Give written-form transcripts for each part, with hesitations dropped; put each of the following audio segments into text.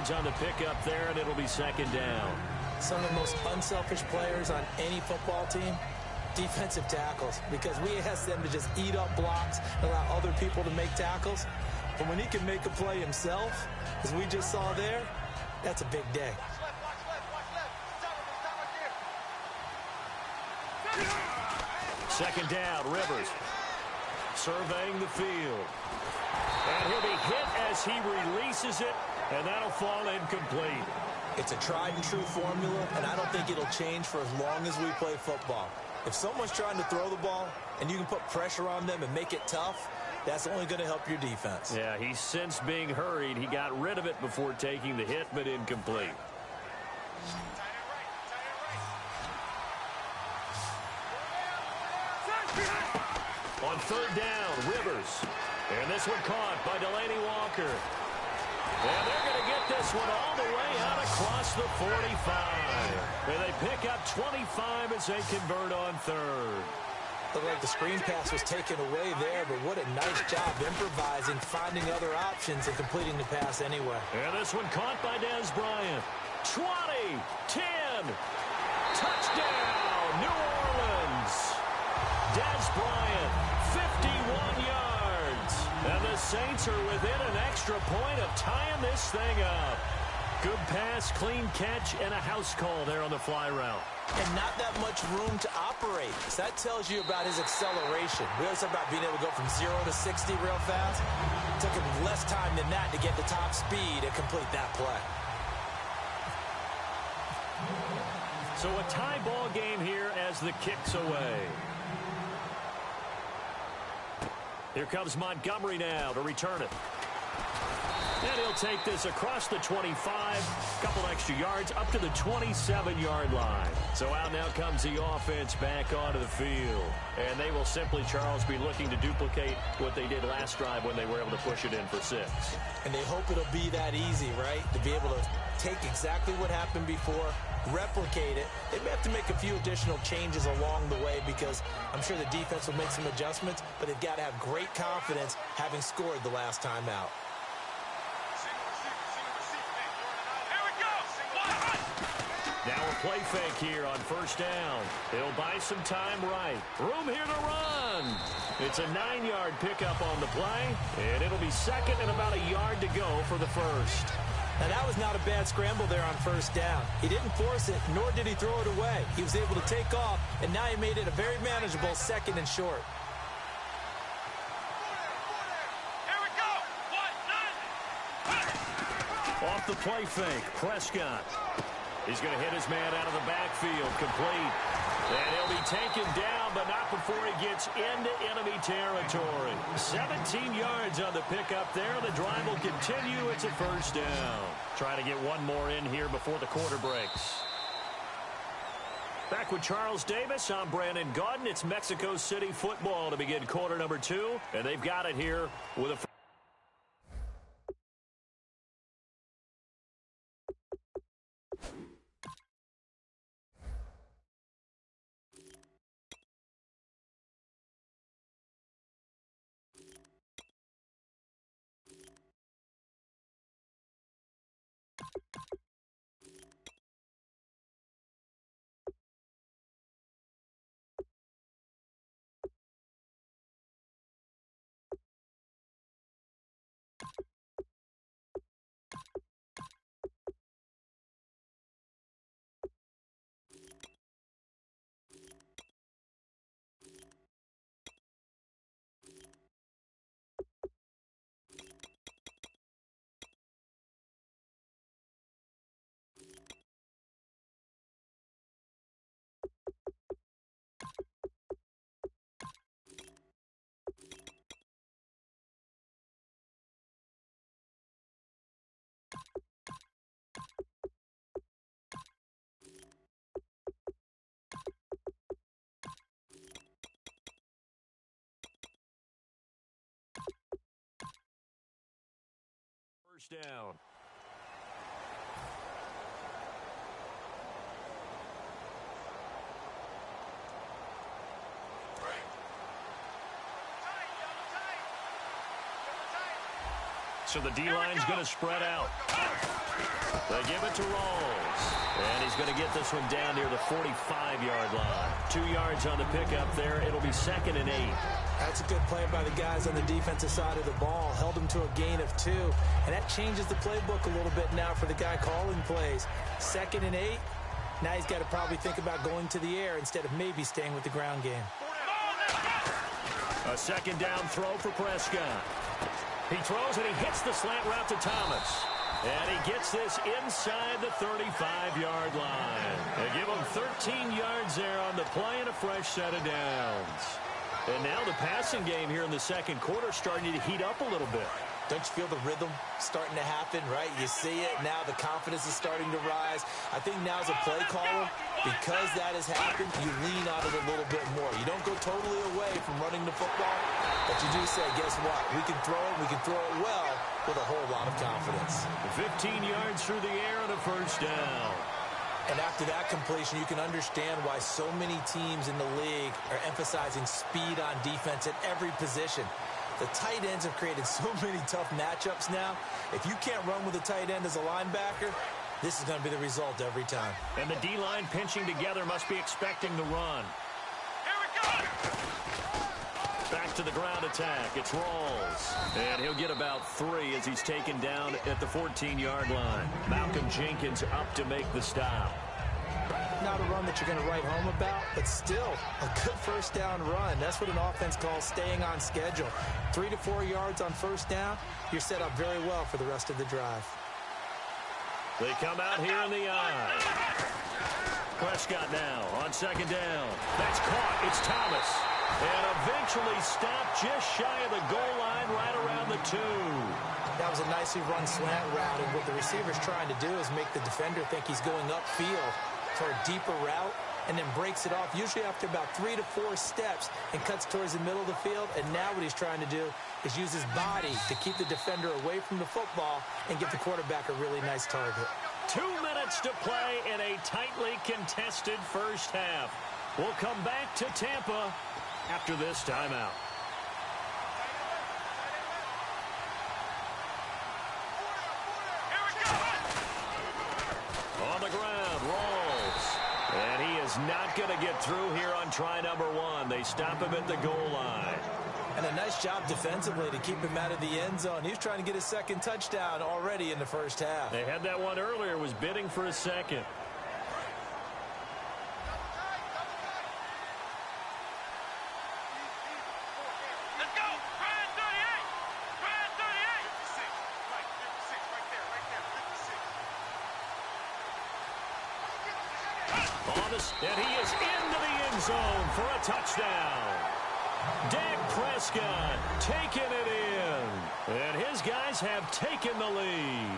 yards on the pickup there, and it'll be second down. Some of the most unselfish players on any football team, defensive tackles, because we ask them to just eat up blocks and allow other people to make tackles. But when he can make a play himself, as we just saw there, that's a big day. Second down, Rivers surveying the field. And he'll be hit as he releases it, and that'll fall incomplete. It's a tried-and-true formula, and I don't think it'll change for as long as we play football. If someone's trying to throw the ball and you can put pressure on them and make it tough, that's only going to help your defense. Yeah, he sensed being hurried. He got rid of it before taking the hit, but incomplete. On third down, Rivers. And this one caught by Delaney Walker. And they're going to get this one all the way out across the 45. And they pick up 25 as they convert on third. Looked like the screen pass was taken away there, but what a nice job improvising, finding other options, and completing the pass anyway. And this one caught by Dez Bryant. 20, 10, touchdown, New Orleans. Dez Bryant, 51 yards. And the Saints are within an extra point of tying this thing up. Good pass, clean catch, and a house call there on the fly route. And not that much room to operate. So that tells you about his acceleration. We always talk about being able to go from 0 to 60 real fast. It took him less time than that to get the top speed and complete that play. So a tie ball game here as the kick's away. Here comes Montgomery now to return it. And he'll take this across the 25, couple extra yards, up to the 27-yard line. So out now comes the offense back onto the field. And they will simply, Charles, be looking to duplicate what they did last drive when they were able to push it in for 6. And they hope it'll be that easy, right? To be able to take exactly what happened before, replicate it. They may have to make a few additional changes along the way because I'm sure the defense will make some adjustments, but they've got to have great confidence having scored the last time out. Now a play fake here on first down. He'll buy some time right. Room here to run. It's a 9-yard pickup on the play, and it'll be second and about a yard to go for the first. Now that was not a bad scramble there on first down. He didn't force it, nor did he throw it away. He was able to take off, and now he made it a very manageable second and short. Off the play fake, Prescott. He's going to hit his man out of the backfield, complete. And he'll be taken down, but not before he gets into enemy territory. 17 yards on the pickup there. The drive will continue. It's a first down. Trying to get one more in here before the quarter breaks. Back with Charles Davis, I'm Brandon Gaudin. It's Mexico City football to begin quarter number 2. And they've got it here with a first down. So the D-line's going to spread out. They give it to Rawls. And he's going to get this one down near the 45-yard line. 2 yards on the pickup there. It'll be 2nd and 8. That's a good play by the guys on the defensive side of the ball. Held him to a gain of 2. And that changes the playbook a little bit now for the guy calling plays. 2nd and 8. Now he's got to probably think about going to the air instead of maybe staying with the ground game. A 2nd down throw for Prescott. He throws and he hits the slant route to Thomas. And he gets this inside the 35-yard line. They give him 13 yards there on the play and a fresh set of downs. And now the passing game here in the second quarter starting to heat up a little bit. Don't you feel the rhythm starting to happen, right? You see it. Now the confidence is starting to rise. I think now as a play caller, because that has happened, you lean on it a little bit more. You don't go totally away from running the football, but you do say, guess what? We can throw it. We can throw it well with a whole lot of confidence. 15 yards through the air and a first down. And after that completion, you can understand why so many teams in the league are emphasizing speed on defense at every position. The tight ends have created so many tough matchups now. If you can't run with a tight end as a linebacker, this is going to be the result every time. And the D-line pinching together must be expecting the run. Here we go! Back to the ground attack. It's Rawls. And he'll get about 3 as he's taken down at the 14-yard line. Malcolm Jenkins up to make the stop. Not a run that you're going to write home about, but still a good first down run. That's what an offense calls staying on schedule. 3 to 4 yards on first down, you're set up very well for the rest of the drive. They come out here in the eye. Prescott now on 2nd down. That's caught. It's Thomas. And eventually stopped just shy of the goal line right around the 2. That was a nicely run slant route, and what the receiver's trying to do is make the defender think he's going upfield for a deeper route, and then breaks it off, usually after about 3 to 4 steps, and cuts towards the middle of the field. And now what he's trying to do is use his body to keep the defender away from the football and give the quarterback a really nice target. 2 minutes to play in a tightly contested first half. We'll come back to Tampa after this timeout. On the ground, Rawls. And he is not going to get through here on try number 1. They stop him at the goal line. And a nice job defensively to keep him out of the end zone. He was trying to get his 2nd touchdown already in the first half. They had that one earlier, was bidding for a 2nd. Let's go! Try 38! Try 38! 56, right there, 56. And he is into the end zone for a touchdown. Dak Prescott taking it in. And his guys have taken the lead.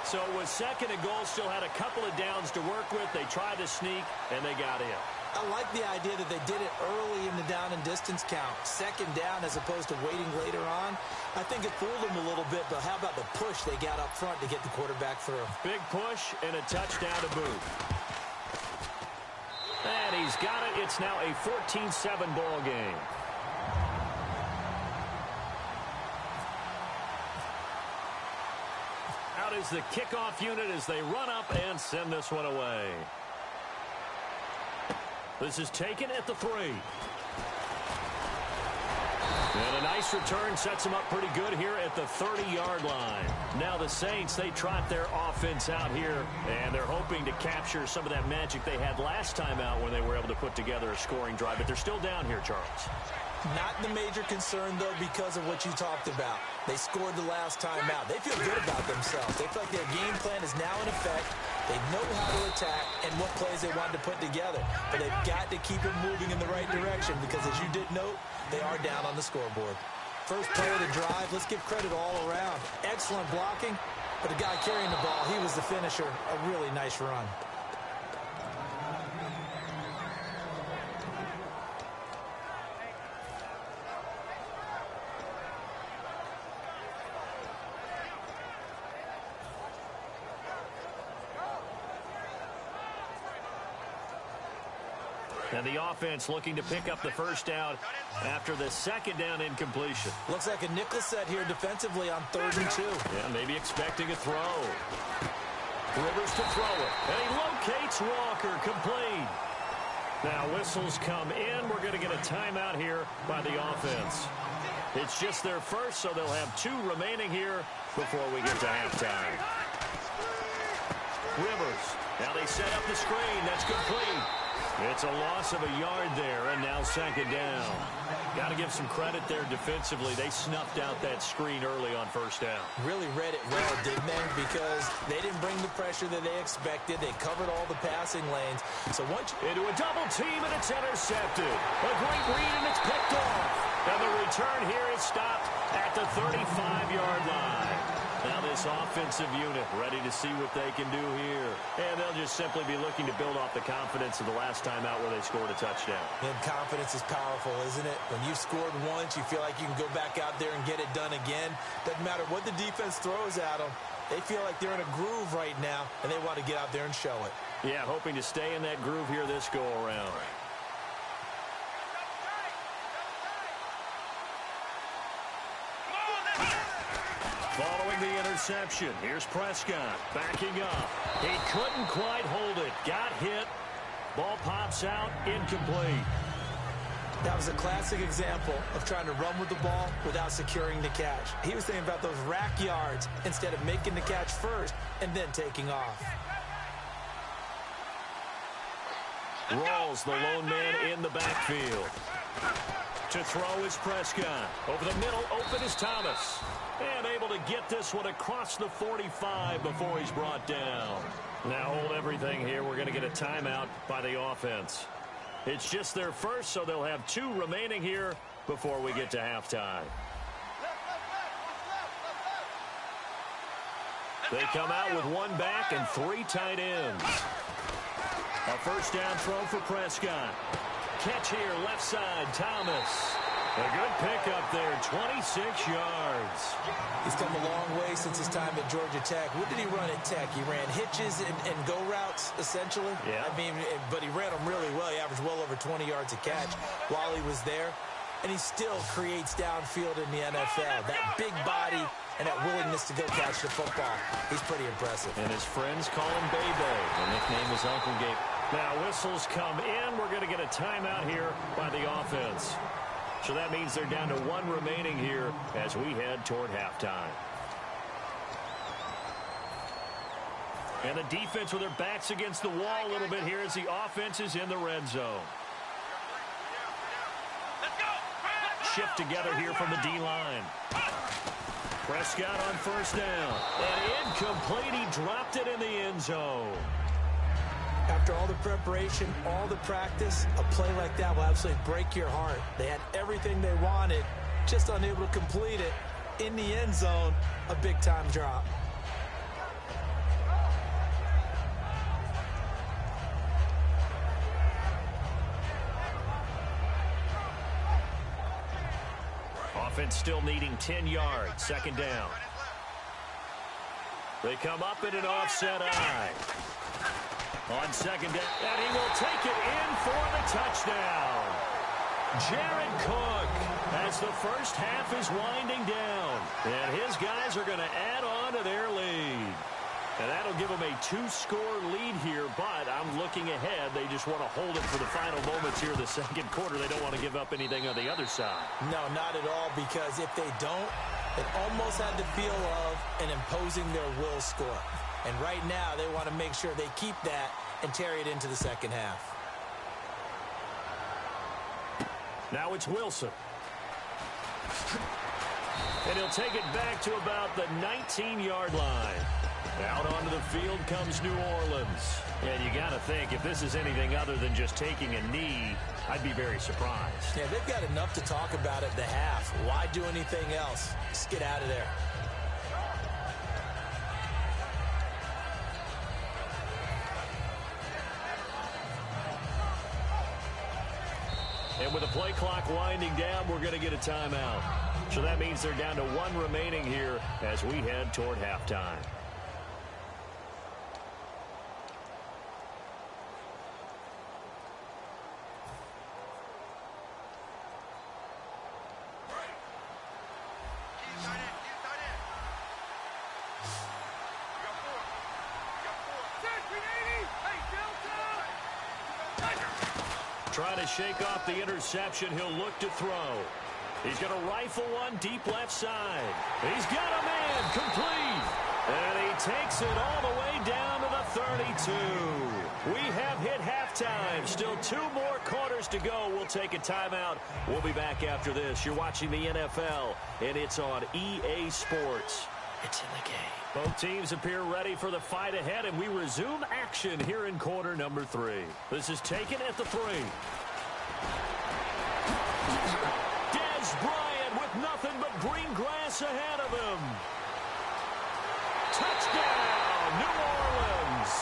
So with 2nd and goal, still had a couple of downs to work with. They tried to sneak, and they got in. I like the idea that they did it early in the down and distance count. 2nd down as opposed to waiting later on. I think it fooled them a little bit, but how about the push they got up front to get the quarterback through? Big push and a touchdown to boot. And he's got it. It's now a 14-7 ball game. Out is the kickoff unit as they run up and send this one away. This is taken at the 3. And a nice return sets them up pretty good here at the 30-yard line. Now the Saints, they trot their offense out here, and they're hoping to capture some of that magic they had last time out when they were able to put together a scoring drive. But they're still down here, Charles. Not the major concern, though, because of what you talked about. They scored the last time out. They feel good about themselves. They feel like their game plan is now in effect. They know how to attack and what plays they want to put together. But they've got to keep it moving in the right direction because, as you did note, they are down on the scoreboard. First play of the drive, let's give credit all around. Excellent blocking, but the guy carrying the ball, he was the finisher. A really nice run. And the offense looking to pick up the first down after the 2nd down incompletion. Looks like a nickel set here defensively on 3rd and 2. Yeah, maybe expecting a throw. Rivers to throw it. And he locates Walker, complete. Now whistles come in. We're going to get a timeout here by the offense. It's just their first, so they'll have 2 remaining here before we get to halftime. Rivers. Now they set up the screen. That's complete. It's a loss of a yard there, and now second down. Got to give some credit there defensively. They snuffed out that screen early on first down. Really read it well, didn't they? Because they didn't bring the pressure that they expected. They covered all the passing lanes. So once into a double team, and it's intercepted. A great read, and it's picked off. And the return here is stopped at the 35-yard line. Now this offensive unit ready to see what they can do here. And they'll just simply be looking to build off the confidence of the last time out where they scored a touchdown. And confidence is powerful, isn't it? When you've scored once, you feel like you can go back out there and get it done again. Doesn't matter what the defense throws at them. They feel like they're in a groove right now, and they want to get out there and show it. Yeah, hoping to stay in that groove here this go-around. Following the interception, here's Prescott backing up. He couldn't quite hold it. Got hit. Ball pops out, incomplete. That was a classic example of trying to run with the ball without securing the catch. He was thinking about those rack yards instead of making the catch first and then taking off. Rawls, the lone man in the backfield. To throw is Prescott. Over the middle, open is Thomas. And able to get this one across the 45 before he's brought down. Now hold everything here. We're going to get a timeout by the offense. It's just their first, so they'll have 2 remaining here before we get to halftime. They come out with 1 back and 3 tight ends. A first down throw for Prescott. Catch here, left side, Thomas. A good pickup there, 26 yards. He's come a long way since his time at Georgia Tech. What did he run at Tech? He ran hitches and go routes, essentially. Yeah. I mean, but he ran them really well. He averaged well over 20 yards a catch while he was there. And he still creates downfield in the NFL. That big body and that willingness to go catch the football. He's pretty impressive. And his friends call him Bebe. The nickname is Uncle Gabe. Now whistles come in. We're going to get a timeout here by the offense. So that means they're down to 1 remaining here as we head toward halftime. And the defense with their backs against the wall a little bit here as the offense is in the red zone. Shift together here from the D-line. Prescott on first down. And incomplete. He dropped it in the end zone. After all the preparation, all the practice, a play like that will absolutely break your heart. They had everything they wanted, just unable to complete it. In the end zone, a big-time drop. Offense still needing 10 yards. Second down. They come up in an offset eye. On second down, and he will take it in for the touchdown. Jared Cook as the first half is winding down. And his guys are going to add on to their lead. And that'll give them a 2-score lead here, but I'm looking ahead. They just want to hold it for the final moments here in the second quarter. They don't want to give up anything on the other side. No, not at all, because if they don't, it almost had the feel of an imposing their will score. And right now, they want to make sure they keep that and carry it into the second half. Now it's Wilson. And he'll take it back to about the 19-yard line. Out onto the field comes New Orleans. And you got to think, if this is anything other than just taking a knee, I'd be very surprised. Yeah, they've got enough to talk about at the half. Why do anything else? Just get out of there. And with the play clock winding down, we're going to get a timeout. So that means they're down to 1 remaining here as we head toward halftime. Trying to shake off the interception. He'll look to throw. He's going to rifle one deep left side. He's got a man complete. And he takes it all the way down to the 32. We have hit halftime. Still 2 more quarters to go. We'll take a timeout. We'll be back after this. You're watching the NFL, and it's on EA Sports. It's in the game. Both teams appear ready for the fight ahead, and we resume action here in quarter number 3. This is taken at the 3. Dez Bryant with nothing but green grass ahead of him. Touchdown, New Orleans.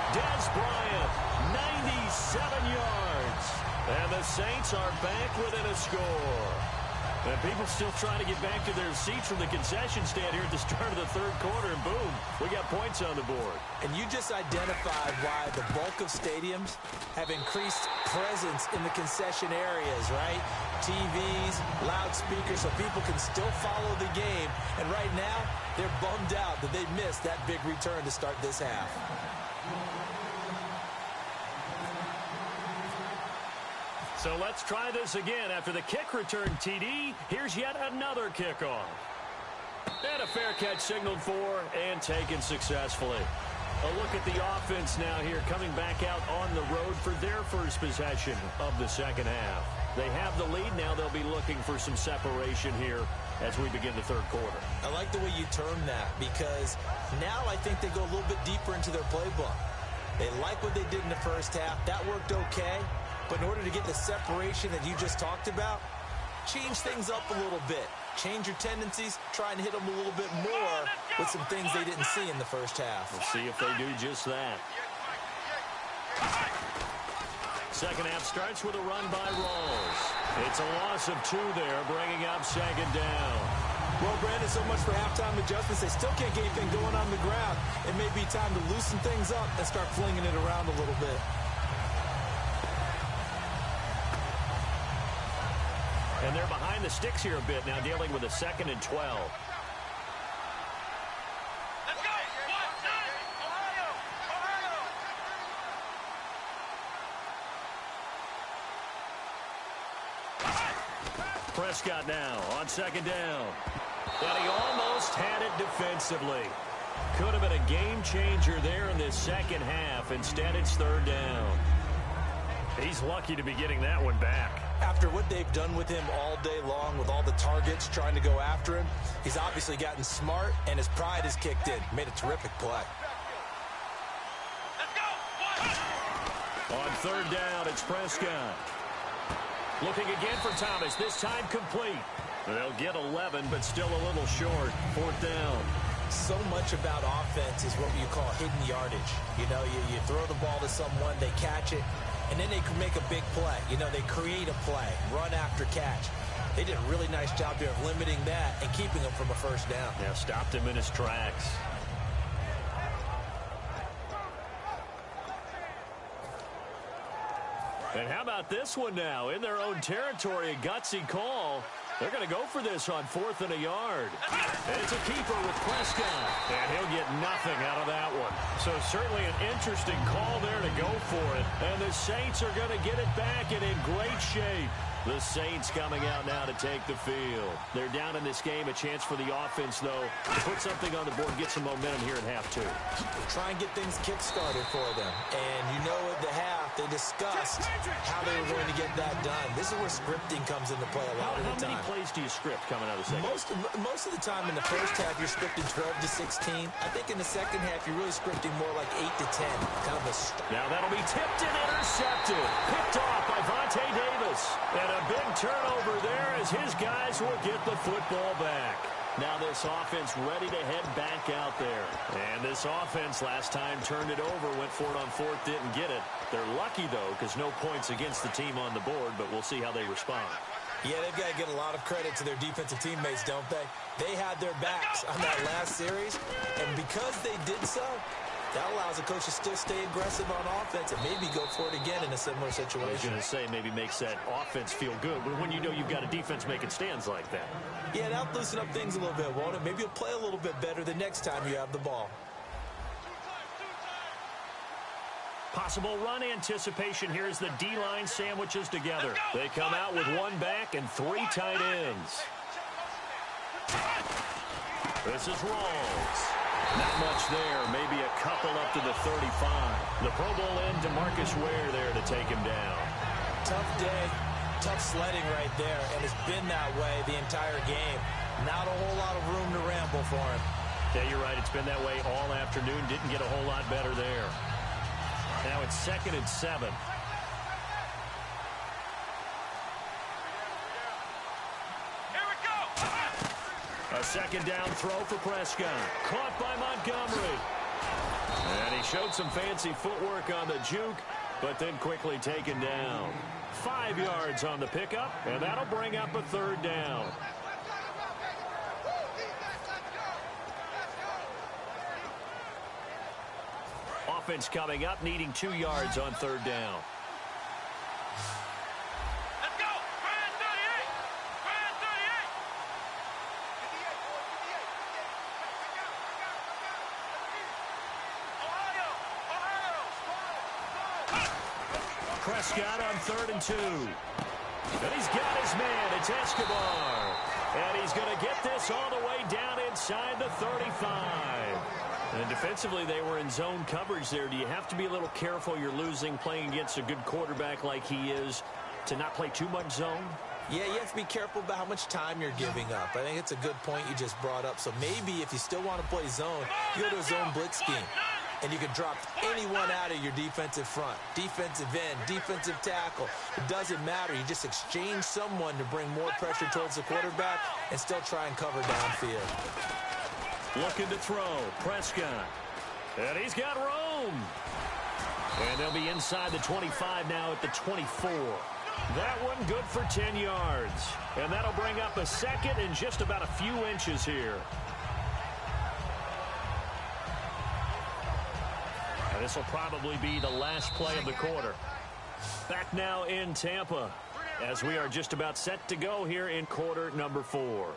Dez Bryant, 97 yards. And the Saints are back within a score. And people still trying to get back to their seats from the concession stand here at the start of the 3rd quarter, and boom, we got points on the board. And you just identified why the bulk of stadiums have increased presence in the concession areas, right? TVs, loudspeakers, so people can still follow the game. And right now, they're bummed out that they missed that big return to start this half. So let's try this again. After the kick return TD, here's yet another kickoff. And a fair catch signaled for and taken successfully. A look at the offense now here, coming back out on the road for their first possession of the second half. They have the lead. Now they'll be looking for some separation here as we begin the 3rd quarter. I like the way you term that, because now I think they go a little bit deeper into their playbook. They like what they did in the first half. That worked okay. But in order to get the separation that you just talked about, change things up a little bit. Change your tendencies, try and hit them a little bit more with some things they didn't see in the first half. We'll see if they do just that. Second half starts with a run by Rawls. It's a loss of 2 there, bringing up 2nd down. Well, Brandon, so much for halftime adjustments. They still can't get anything going on the ground. It may be time to loosen things up and start flinging it around a little bit. And they're behind the sticks here a bit now, dealing with a 2nd and 12. Let's go! Ohio! Prescott now on 2nd down. And he almost had it defensively. Could have been a game changer there in this second half. Instead, it's 3rd down. He's lucky to be getting that one back. After what they've done with him all day long, with all the targets trying to go after him, he's obviously gotten smart, and his pride has kicked in. Made a terrific play. Let's go! On 3rd down, it's Prescott. Looking again for Thomas, this time complete. They'll get 11, but still a little short. 4th down. So much about offense is what you call hidden yardage. You know, you throw the ball to someone, they catch it, and then they can make a big play. You know, they create a play, run after catch. They did a really nice job there of limiting that and keeping him from a 1st down. Yeah, stopped him in his tracks. And how about this one now? In their own territory, a gutsy call. They're going to go for this on 4th and a yard. It's a keeper with Prescott. And he'll get nothing out of that one. So certainly an interesting call there to go for it. And the Saints are going to get it back and in great shape. The Saints coming out now to take the field. They're down in this game. A chance for the offense, though, to put something on the board, get some momentum here in half 2. Try and get things kick-started for them. And you know at the half, they discussed how they were going to get that done. This is where scripting comes into play a lot of the time. How many plays do you script coming out of the second? Most of the time in the first half, you're scripting 12 to 16. I think in the second half, you're really scripting more like 8 to 10. Kind of a now that'll be tipped and intercepted. Picked off by Vontae Davis. And a big turnover there as his guys will get the football back. Now this offense ready to head back out there. And this offense last time turned it over, went for it on 4th, didn't get it. They're lucky, though, because no points against the team on the board, but we'll see how they respond. Yeah, they've got to get a lot of credit to their defensive teammates, don't they? They had their backs on that last series, and because they did so, that allows the coach to still stay aggressive on offense and maybe go for it again in a similar situation. I was going to say maybe makes that offense feel good when you know you've got a defense making stands like that. Yeah, that'll loosen up things a little bit, won't it? Maybe you'll play a little bit better the next time you have the ball. Possible run anticipation here as the D-line sandwiches together. They come out with one back and three tight ends. This is Rawls. Not much there. Maybe a couple up to the 35. The Pro Bowl end to Marcus Ware there to take him down. Tough day. Tough sledding right there, and it's been that way the entire game. Not a whole lot of room to ramble for him. Yeah, you're right. It's been that way all afternoon. Didn't get a whole lot better there. Now it's 2nd and 7. Here we go. A second down throw for Prescott. Caught by Montgomery. And he showed some fancy footwork on the juke, but then quickly taken down. 5 yards on the pickup, and that'll bring up a 3rd down. Offense coming up, needing 2 yards on 3rd down. Let's go. Try 38. Try 38. Ohio. Prescott on 3rd and 2. And he's got his man. It's Escobar. And he's going to get this all the way down inside the 35. And defensively, they were in zone coverage there. Do you have to be a little careful? You're losing, playing against a good quarterback like he is, to not play too much zone? Yeah, you have to be careful about how much time you're giving up. I think it's a good point you just brought up. So maybe if you still want to play zone, you go to a zone blitz scheme. And you can drop anyone out of your defensive front. Defensive end, defensive tackle. It doesn't matter. You just exchange someone to bring more pressure towards the quarterback and still try and cover downfield. Looking to throw. Prescott. And he's got room. And they'll be inside the 25 now at the 24. That one good for 10 yards. And that'll bring up a 2nd and just about a few inches here. And this will probably be the last play of the quarter. Back now in Tampa as we are just about set to go here in quarter number 4.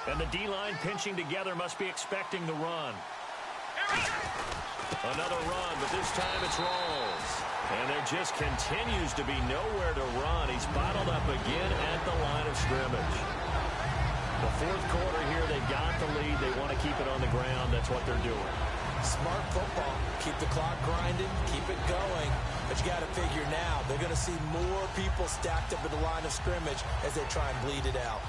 And the D-line pinching together must be expecting the run. Another run, but this time it's Rawls. And there just continues to be nowhere to run. He's bottled up again at the line of scrimmage. The 4th quarter here, they got the lead. They want to keep it on the ground. That's what they're doing. Smart football. Keep the clock grinding. Keep it going. But you got to figure now, they're going to see more people stacked up at the line of scrimmage as they try and bleed it out.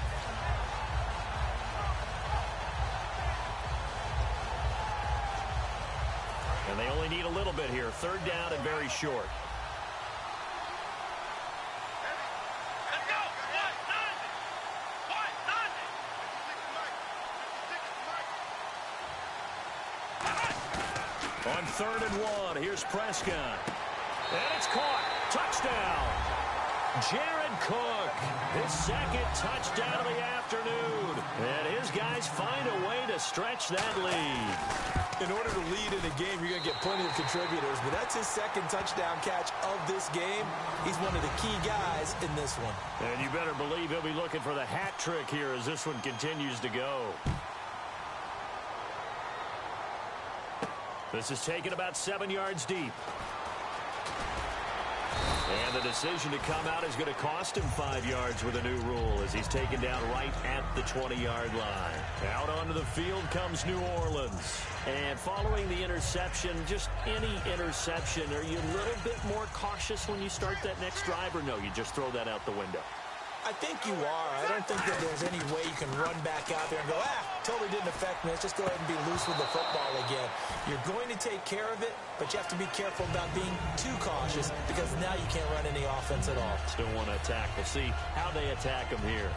And they only need a little bit here. 3rd down and very short. Let's go. On 3rd and 1, here's Prescott. And it's caught. Touchdown. Jared Cook, his 2nd touchdown of the afternoon. And his guys find a way to stretch that lead. In order to lead in a game, you're going to get plenty of contributors, but that's his 2nd touchdown catch of this game. He's one of the key guys in this one. And you better believe he'll be looking for the hat trick here as this one continues to go. This is taken about 7 yards deep. And the decision to come out is going to cost him 5 yards with a new rule as he's taken down right at the 20-yard line. Out onto the field comes New Orleans. And following the interception, just any interception, are you a little bit more cautious when you start that next drive, or no, you just throw that out the window? I think you are. I don't think that there's any way you can run back out there and go, totally didn't affect me. Let's just go ahead and be loose with the football again. You're going to take care of it, but you have to be careful about being too cautious because now you can't run any offense at all. Still want to attack. We'll see how they attack him here.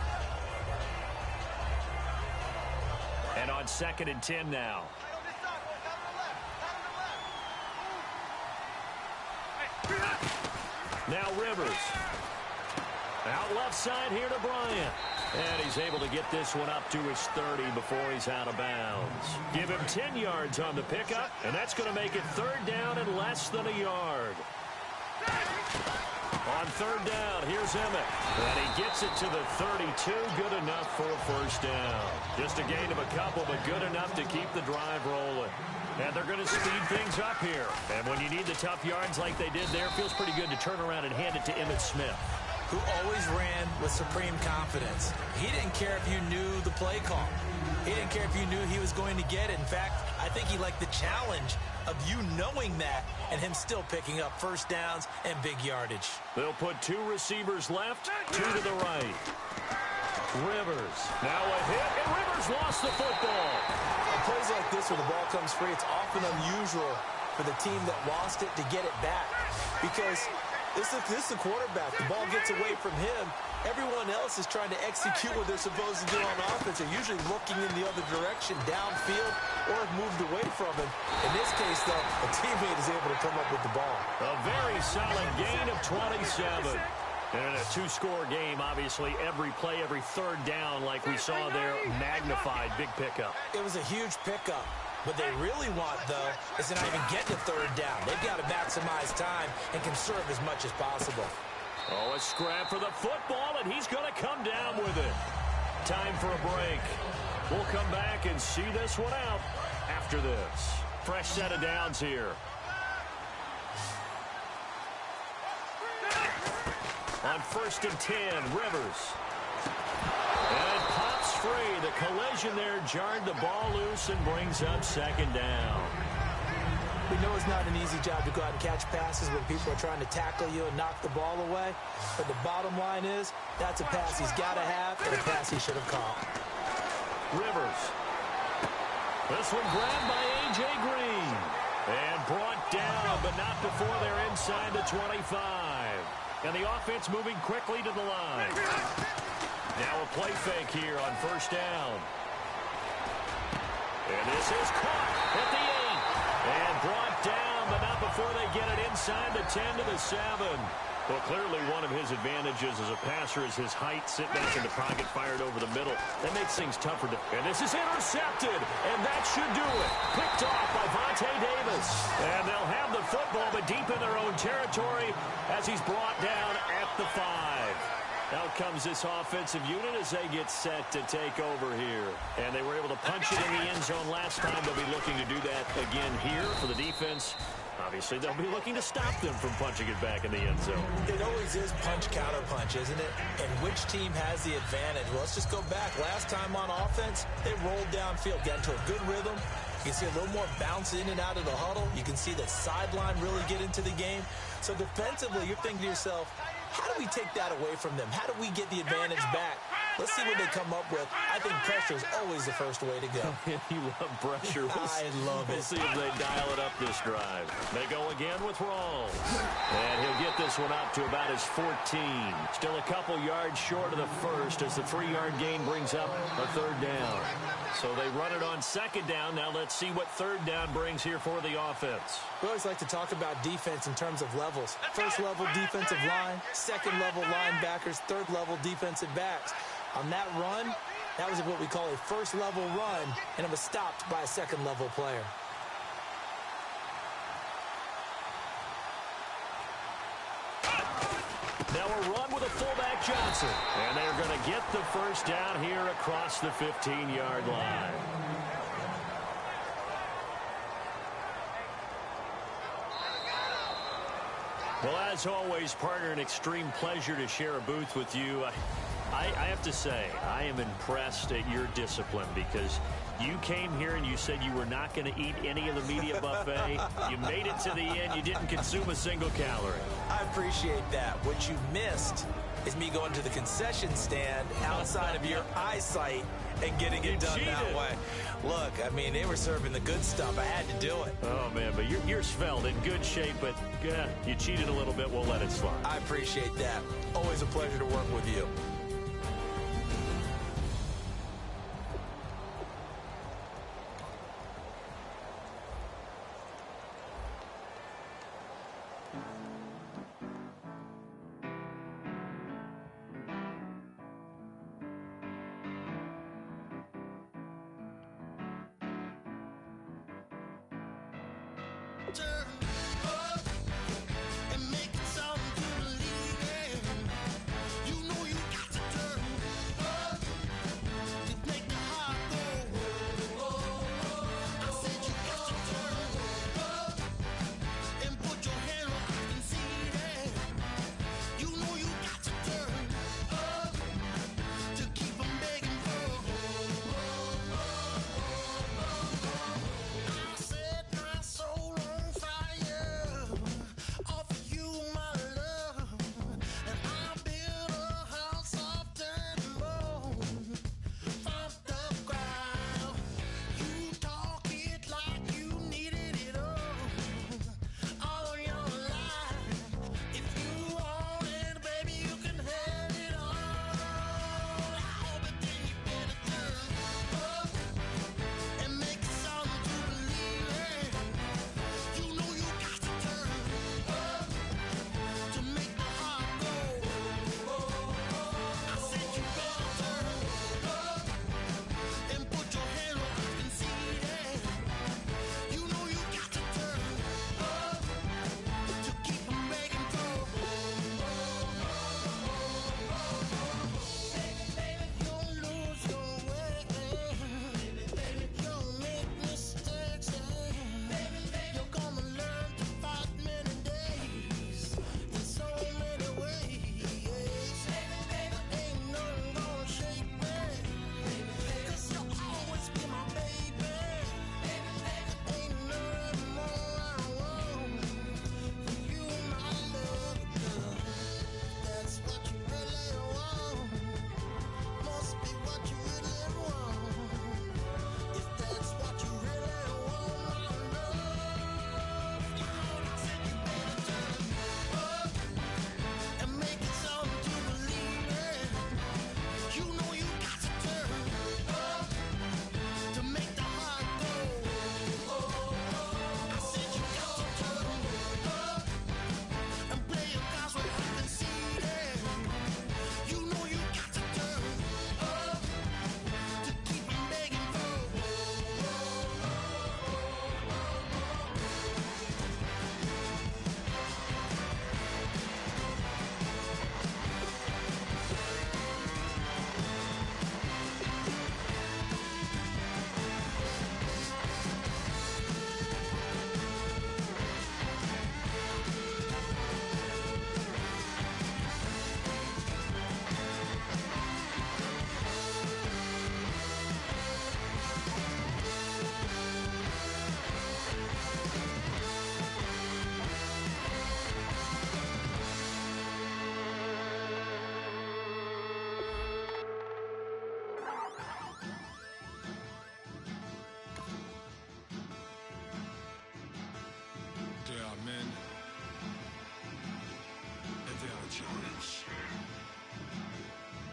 And on 2nd and 10 now. Now Rivers. Out left side here to Bryant. And he's able to get this one up to his 30 before he's out of bounds. Give him 10 yards on the pickup, and that's going to make it third down and less than a yard. On third down, here's Emmett. And he gets it to the 32. Good enough for a first down. Just a gain of a couple, but good enough to keep the drive rolling. And they're going to speed things up here. And when you need the tough yards like they did there, it feels pretty good to turn around and hand it to Emmitt Smith, who always ran with supreme confidence. He didn't care if you knew the play call. He didn't care if you knew he was going to get it. In fact, I think he liked the challenge of you knowing that and him still picking up first downs and big yardage. They'll put two receivers left, two to the right. Rivers, now a hit, and Rivers lost the football. On plays like this where the ball comes free, it's often unusual for the team that lost it to get it back, because this is the quarterback. The ball gets away from him. Everyone else is trying to execute what they're supposed to do on offense. They're usually looking in the other direction, downfield, or have moved away from him. In this case, though, a teammate is able to come up with the ball. A very solid gain of 27. And in a two-score game, obviously, every play, every third down, like we saw there, magnified, big pickup. It was a huge pickup. What they really want, though, is to not even get to third down. They've got to maximize time and conserve as much as possible. Oh, a scrap for the football, and he's going to come down with it. Time for a break. We'll come back and see this one out after this. Fresh set of downs here. On 1st and 10, Rivers. And it pops free. The collision there jarred the ball loose and brings up second down. We know it's not an easy job to go out and catch passes when people are trying to tackle you and knock the ball away. But the bottom line is, that's a pass he's got to have and a pass he should have caught. Rivers. This one grabbed by A.J. Green. And brought down, but not before they're inside the 25. And the offense moving quickly to the line. Now a play fake here on first down. And this is caught at the 8. And brought down, but not before they get it inside the 10 to the 7. Well, clearly one of his advantages as a passer is his height. Sit back in the pocket, fired over the middle. That makes things tougher. And this is intercepted, and that should do it. Picked off by Vontae Davis. And they'll have the football, but deep in their own territory as he's brought down at the 5. Out comes this offensive unit as they get set to take over here. And they were able to punch it in the end zone last time. They'll be looking to do that again here for the defense. Obviously, they'll be looking to stop them from punching it back in the end zone. It always is punch-counter-punch, isn't it? And which team has the advantage? Well, let's just go back. Last time on offense, they rolled downfield, got into a good rhythm. You can see a little more bounce in and out of the huddle. You can see the sideline really get into the game. So defensively, you're thinking to yourself, how do we take that away from them? How do we get the advantage back? Let's see what they come up with. I think pressure is always the first way to go. You love pressure. I love it. We'll see if they dial it up this drive. They go again with Rawls. And he'll get this one up to about his 14. Still a couple yards short of the first as the 3-yard gain brings up a third down. So they run it on second down. Now let's see what third down brings here for the offense. We always like to talk about defense in terms of levels. First level defensive line, second level linebackers, third level defensive backs. On that run, that was what we call a first level run, and it was stopped by a second level player. Now a run with a fullback Johnson. And they're going to get the first down here across the 15-yard line. Well, as always, partner, an extreme pleasure to share a booth with you. I have to say, I am impressed at your discipline because you came here and you said you were not going to eat any of the media buffet. You made it to the end. You didn't consume a single calorie. I appreciate that. What you missed is me going to the concession stand outside of your eyesight and getting it done that way. Look, I mean, they were serving the good stuff. I had to do it. Oh, man, but you're svelte, in good shape, but you cheated a little bit. We'll let it slide. I appreciate that. Always a pleasure to work with you.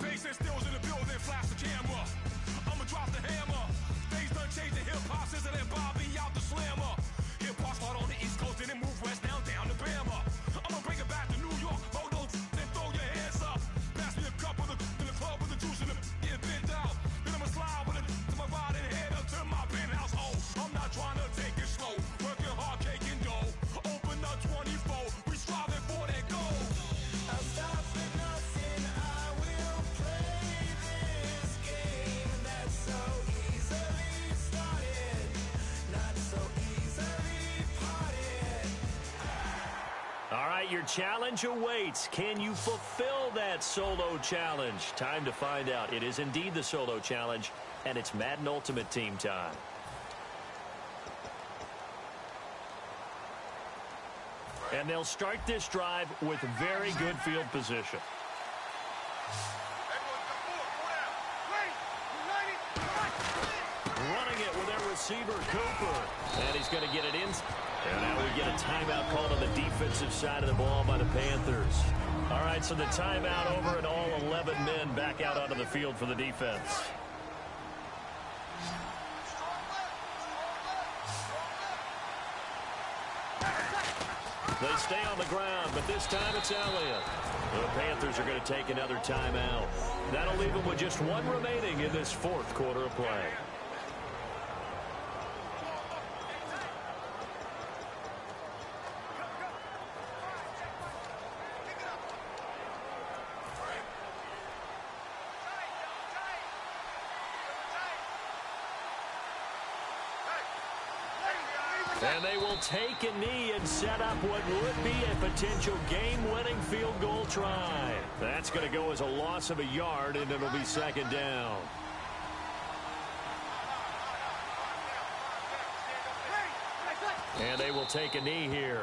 Bass stills in the building, flash the camera. I'ma drop the hammer. Things done changed, the hip-hop scissor and Bobby out the slammer. Hip-hop start on the East Coast and then move west down to Bama. I'ma bring it back to New York, hold those and throw your hands up. Pass me a cup of the in the club with the juice in the get bent out. Then I'ma slide with it to my ride and head up to my penthouse. Oh, I'm not trying to take it slow, working hard, cake and dough. Open up 24, we striving for that goal. I'll stop for nothing, I will play this game that's so easily started, not so easily parted. All right, your challenge awaits. Can you fulfill that solo challenge? Time to find out. It is indeed the solo challenge, and it's Madden Ultimate Team time. And they'll start this drive with very good field position. Running it with their receiver, Cooper. And he's going to get it in. And now we get a timeout called on the defensive side of the ball by the Panthers. All right, so the timeout over and all 11 men back out onto the field for the defense. They stay on the ground, but this time it's Elliott. The Panthers are going to take another timeout. That'll leave them with just one remaining in this fourth quarter of play. And they will take a knee and set up what would be a potential game-winning field goal try. That's going to go as a loss of a yard, and it'll be second down. And they will take a knee here.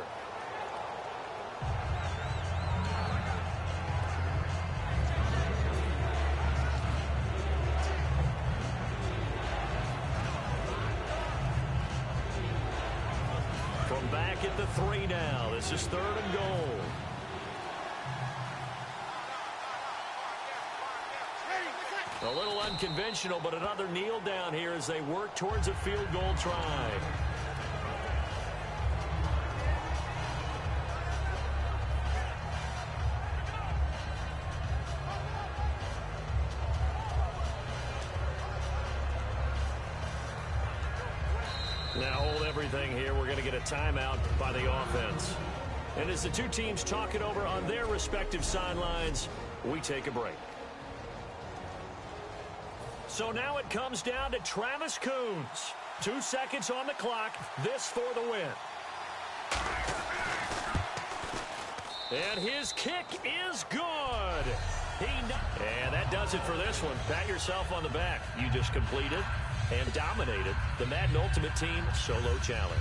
From back at the 3 now. This is 3rd and goal. A little unconventional, but another kneel down here as they work towards a field goal try. Now hold everything here. We're going to get a timeout by the offense. And as the two teams talk it over on their respective sidelines, we take a break. So now it comes down to Travis Coons. 2 seconds on the clock. This for the win. And his kick is good. And that does it for this one. Pat yourself on the back. You just completed and dominated the Madden Ultimate Team Solo Challenge.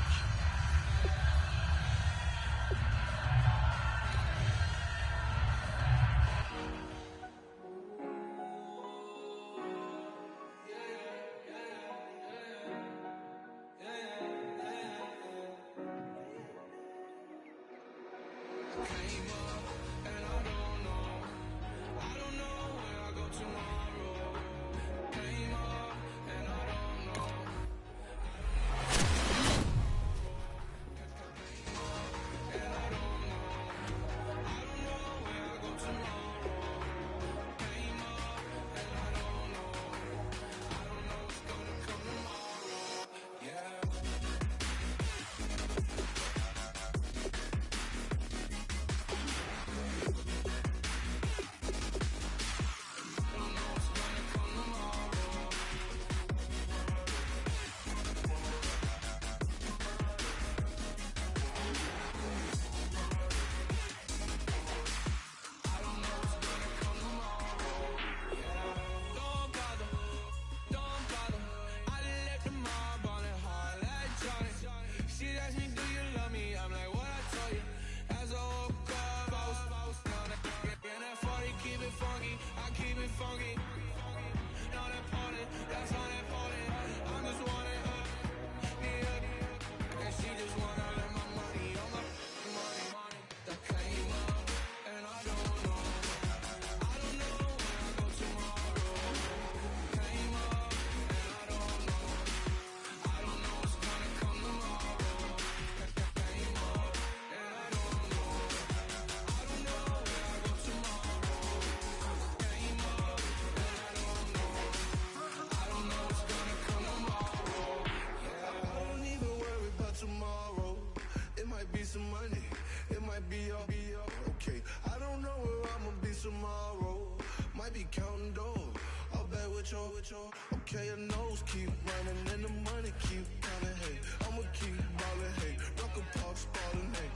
Okay, your nose keep running and the money keep coming. Hey, I'ma keep ballin'. Hey, rock a park spallin'. Hey,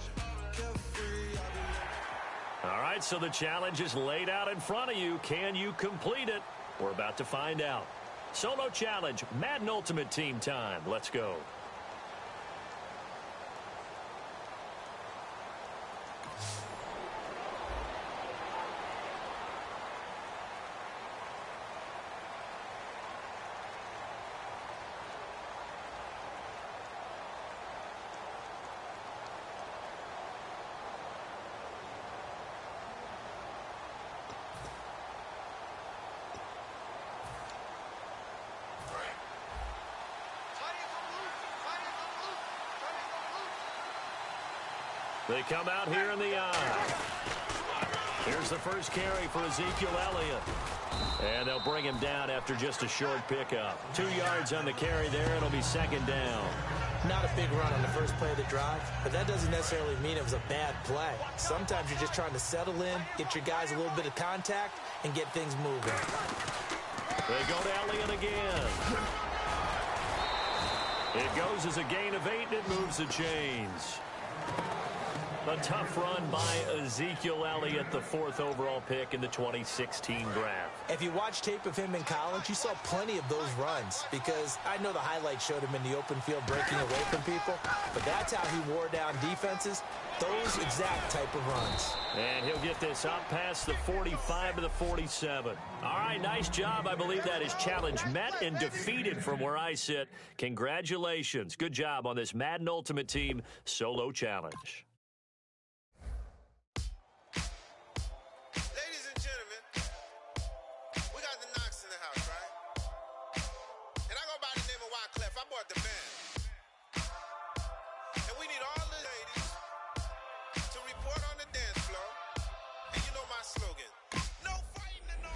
carefree. All right, so the challenge is laid out in front of you. Can you complete it? We're about to find out. Solo challenge, Madden Ultimate Team time. Let's go. They come out here in the eye. Here's the first carry for Ezekiel Elliott. And they'll bring him down after just a short pickup. 2 yards on the carry there. It'll be second down. Not a big run on the first play of the drive, but that doesn't necessarily mean it was a bad play. Sometimes you're just trying to settle in, get your guys a little bit of contact, and get things moving. They go to Elliott again. It goes as a gain of 8, and it moves the chains. A tough run by Ezekiel Elliott, the 4th overall pick in the 2016 draft. If you watch tape of him in college, you saw plenty of those runs because I know the highlights showed him in the open field breaking away from people, but that's how he wore down defenses, those exact type of runs. And he'll get this up past the 45 to the 47. All right, nice job. I believe that is challenge met and defeated from where I sit. Congratulations. Good job on this Madden Ultimate Team solo challenge. Ladies and gentlemen, we got the Knox in the house, right? And I go by the name of Wyclef. I bought the band. And we need all the ladies to report on the dance floor. And you know my slogan. No fighting and no...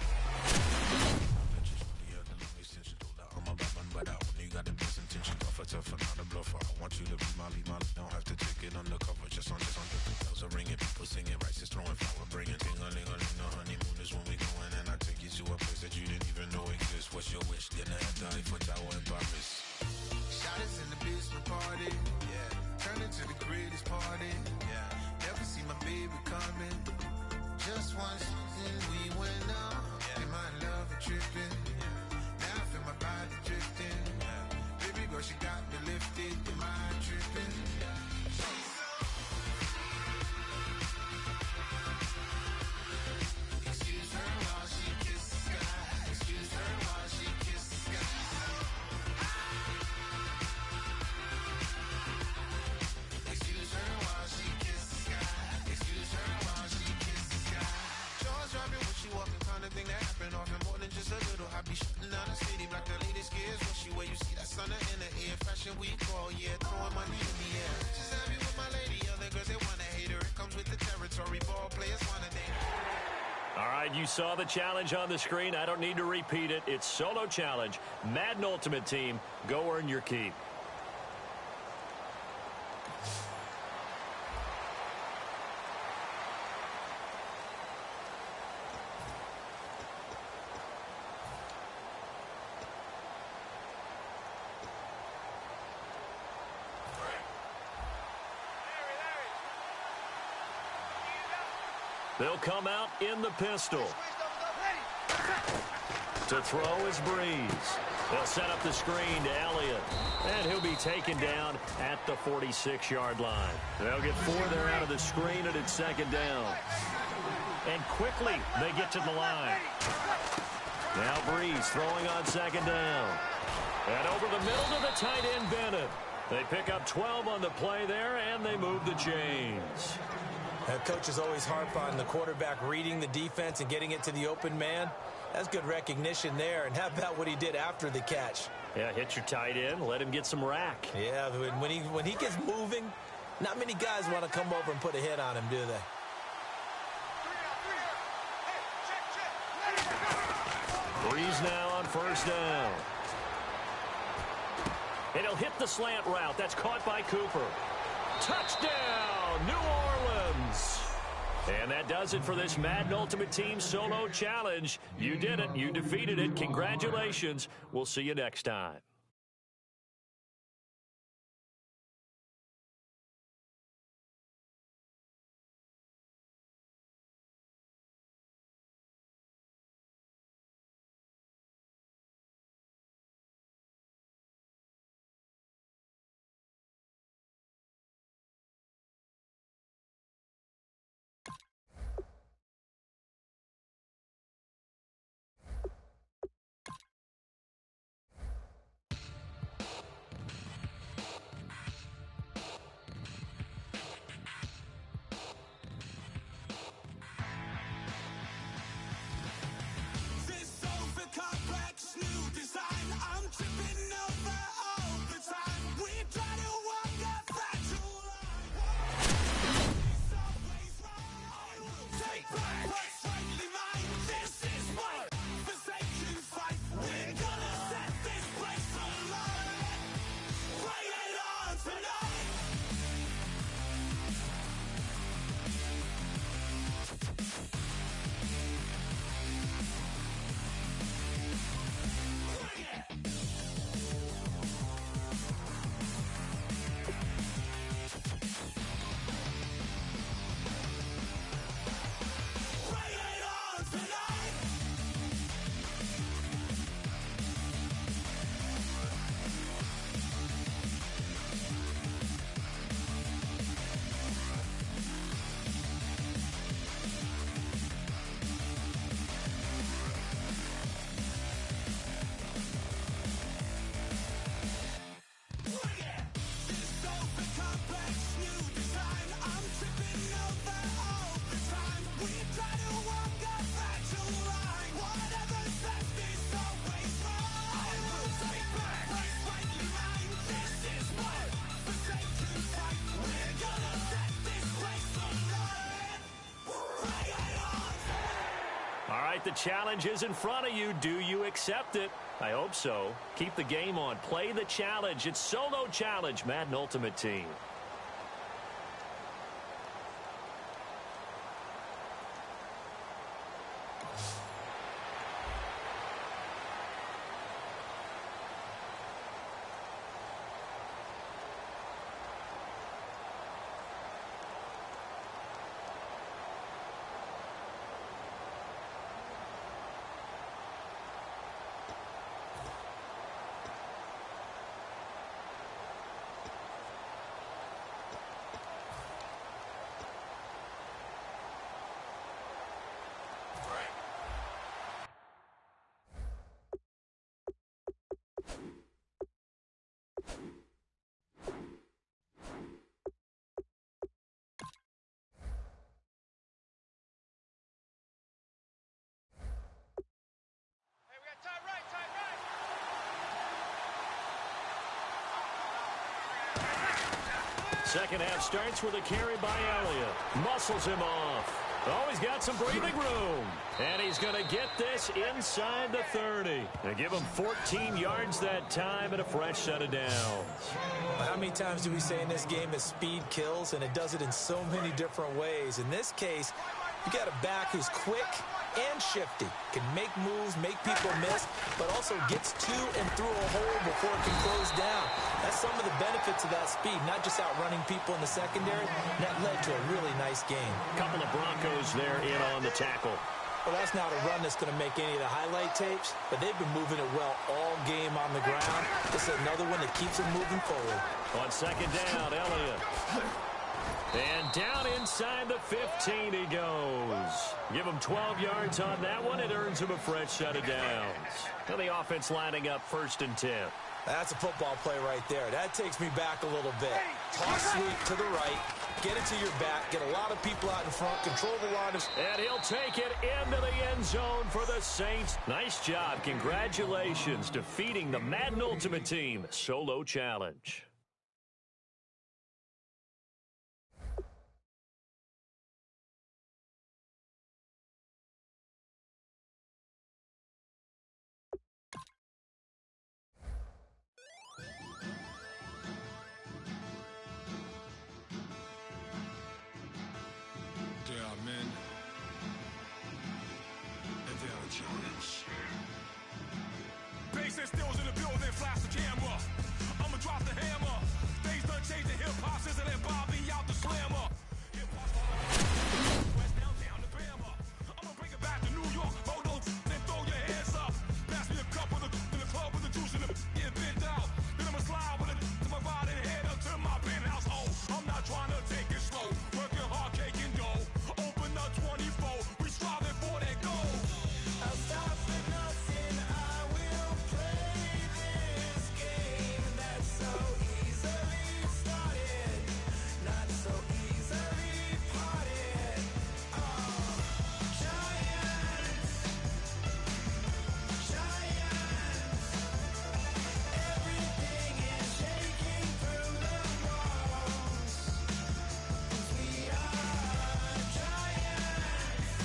I want you to be Molly, don't have to take it undercover. Just on the bells are ringing, people singing, rice is throwing flower, bringing ting-a-ling-a-ling. The honeymoon is when we going, and I take you to a place that you didn't even know exists. What's your wish? Dinner at the Eiffel Tower in Paris. Shot us in the basement party. Yeah. Turn into the greatest party. Yeah. Never see my baby coming. Just once and we went out. Yeah. And my love a tripping. Yeah. Now I feel my body drifting. Yeah. Baby girl, she got me lifted. Am I tripping? Yeah. Excuse her while she kisses the sky. Excuse her while she kisses the sky. Excuse her while she kisses the sky. Excuse her while she kisses the sky. Jaws dropping when she walking, kind of thing that happen often. More than just a little. I be shutting down the city, black the latest gears. When she wear, you see that sun in the air. Fashion week all year, throwing money in the air. She's happy with my lady, other girls they wanna hate her. It comes with the territory. Ball players wanna date her. All right, you saw the challenge on the screen. I don't need to repeat it. It's solo challenge. Madden Ultimate Team. Go earn your keep. They'll come out in the pistol. To throw is Breeze. They'll set up the screen to Elliott. And he'll be taken down at the 46-yard line. They'll get 4 there out of the screen, and it's 2nd down. And quickly, they get to the line. Now Breeze throwing on 2nd down. And over the middle to the tight end, Bennett. They pick up 12 on the play there, and they move the chains. Coaches always harp on the quarterback reading the defense and getting it to the open man. That's good recognition there. And how about what he did after the catch? Yeah, hit your tight end, let him get some rack. Yeah, when he gets moving, not many guys want to come over and put a hit on him, do they? Breeze now on 1st down. And he'll hit the slant route. That's caught by Cooper. Touchdown, New Orleans. And that does it for this Madden Ultimate Team solo challenge. You did it. You defeated it. Congratulations. We'll see you next time. right, the challenge is in front of you. Do you accept it? I hope so. Keep the game on. Play the challenge. It's Solo Challenge, Madden Ultimate Team. Second half starts with a carry by Elliott. Muscles him off. Oh, he's got some breathing room. And he's going to get this inside the 30. And give him 14 yards that time and a fresh set of downs. How many times do we say in this game that speed kills, and it does it in so many different ways? In this case, you got a back who's quick and shifty, can make moves, make people miss, but also gets to and through a hole before it can close down. That's some of the benefits of that speed, not just outrunning people in the secondary. That led to a really nice game. Couple of Broncos there in on the tackle. Well, that's not a run that's going to make any of the highlight tapes, but they've been moving it well all game on the ground. This is another one that keeps them moving forward. On second down, Elliott. And down inside the 15 he goes. Give him 12 yards on that one. It earns him a fresh set of downs. And the offense lining up 1st and 10. That's a football play right there. That takes me back a little bit. Toss sweep to the right. Get it to your back. Get a lot of people out in front. Control the line. And he'll take it into the end zone for the Saints. Nice job. Congratulations. Defeating the Madden Ultimate Team Solo Challenge. Bass and stills in the building, flash the camera. I'ma drop the hammer. Things done changed, the hip-hop sizzle and Bobby out the slammer. Hip-hop west down to Bama. I'ma bring it back to New York. Hold on, then throw your hands up. Pass me a cup of the in the club with the juice in the get bent out. Then I'ma slide with it to my ride and head up to my penthouse. Oh, I'm not trying to take it slow. Working hard, caking dough. Open up 24. We striving for that goal. I'll stop for nothing. I will play this game that's so easily started, not so easily parted. Giants, everything is shaking through the walls. 'Cause we are giants.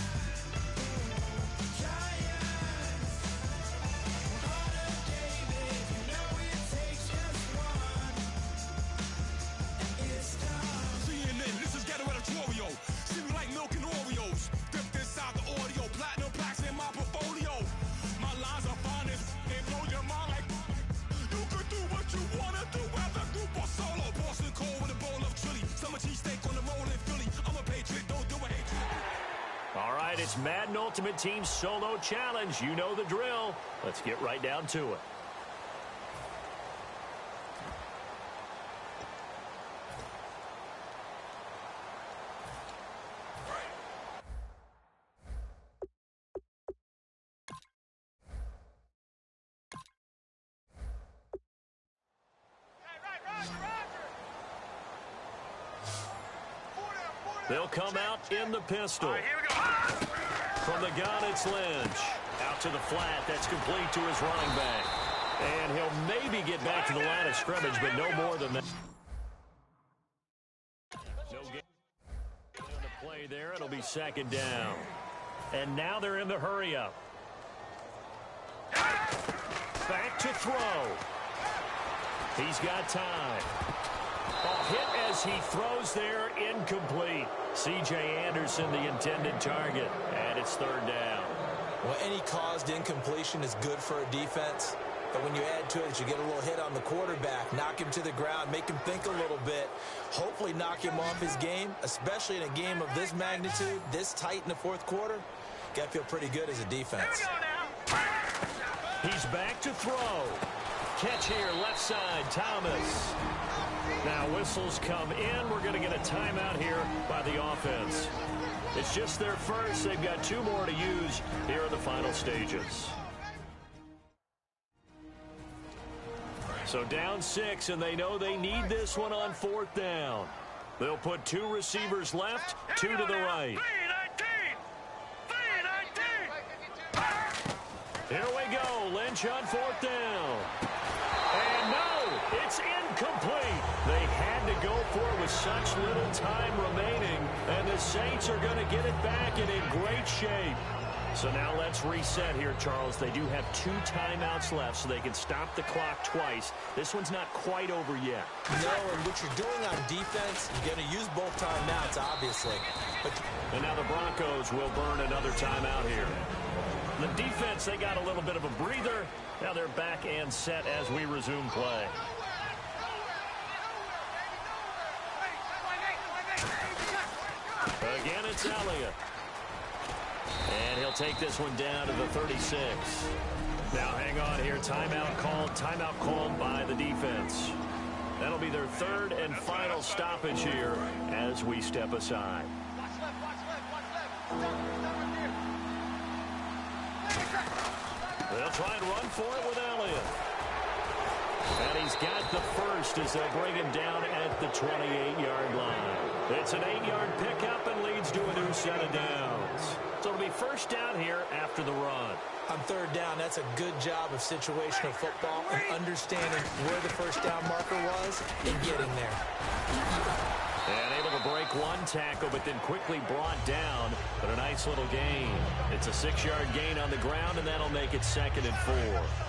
Heart of David, you know it takes just one, and it's done. CNN, this is ghetto editorial. See me like milk and Oreos. Dipped inside the audio, platinum plaques in my portfolio. My lines are finest, they blow your mind like you could do what you wanna do, whether group or solo. Boston cold with a bowl of chili, summer cheesesteak on the roll in Philly. I'm a patriot, don't do a hatred. All right, it's Madden Ultimate Team Solo Challenge. You know the drill. Let's get right down to it. They'll come out in the pistol. From the gun, it's Lynch. Out to the flat. That's complete to his running back. And he'll maybe get back to the line of scrimmage, but no more than that. No game on the play there. It'll be second down. And now they're in the hurry-up. Back to throw. He's got time. Hit as he throws there, incomplete. C.J. Anderson, the intended target, and it's third down. Well, any caused incompletion is good for a defense. But when you add to it, you get a little hit on the quarterback, knock him to the ground, make him think a little bit, hopefully knock him off his game, especially in a game of this magnitude, this tight in the fourth quarter. Got to feel pretty good as a defense. He's back to throw. Catch here, left side, Thomas. Now whistles come in. We're going to get a timeout here by the offense. It's just their first. They've got 2 more to use here in the final stages. So down 6, and they know they need this one on 4th down. They'll put 2 receivers left, 2 to the right. Here we go. Lynch on 4th down. And no, it's incomplete. They had to go for it with such little time remaining, and the Saints are going to get it back and in great shape. So now let's reset here, Charles. They do have 2 timeouts left, so they can stop the clock twice. This one's not quite over yet. No, and what you're doing on defense, you're going to use both timeouts, obviously. And now the Broncos will burn another timeout here. The defense, they got a little bit of a breather. Now they're back and set as we resume play. Again, it's Elliott. And he'll take this one down to the 36. Now hang on here. Timeout called by the defense. That'll be their 3rd and final stoppage here as we step aside. They'll try and run for it with Elliott. And he's got the first as they'll bring him down at the 28-yard line. It's an 8-yard pickup and leads to a new set of downs. So it'll be first down here after the run. On 3rd down, that's a good job of situational football and understanding where the first down marker was and getting there. And able to break 1 tackle, but then quickly brought down. But a nice little gain. It's a 6-yard gain on the ground, and that'll make it 2nd and 4.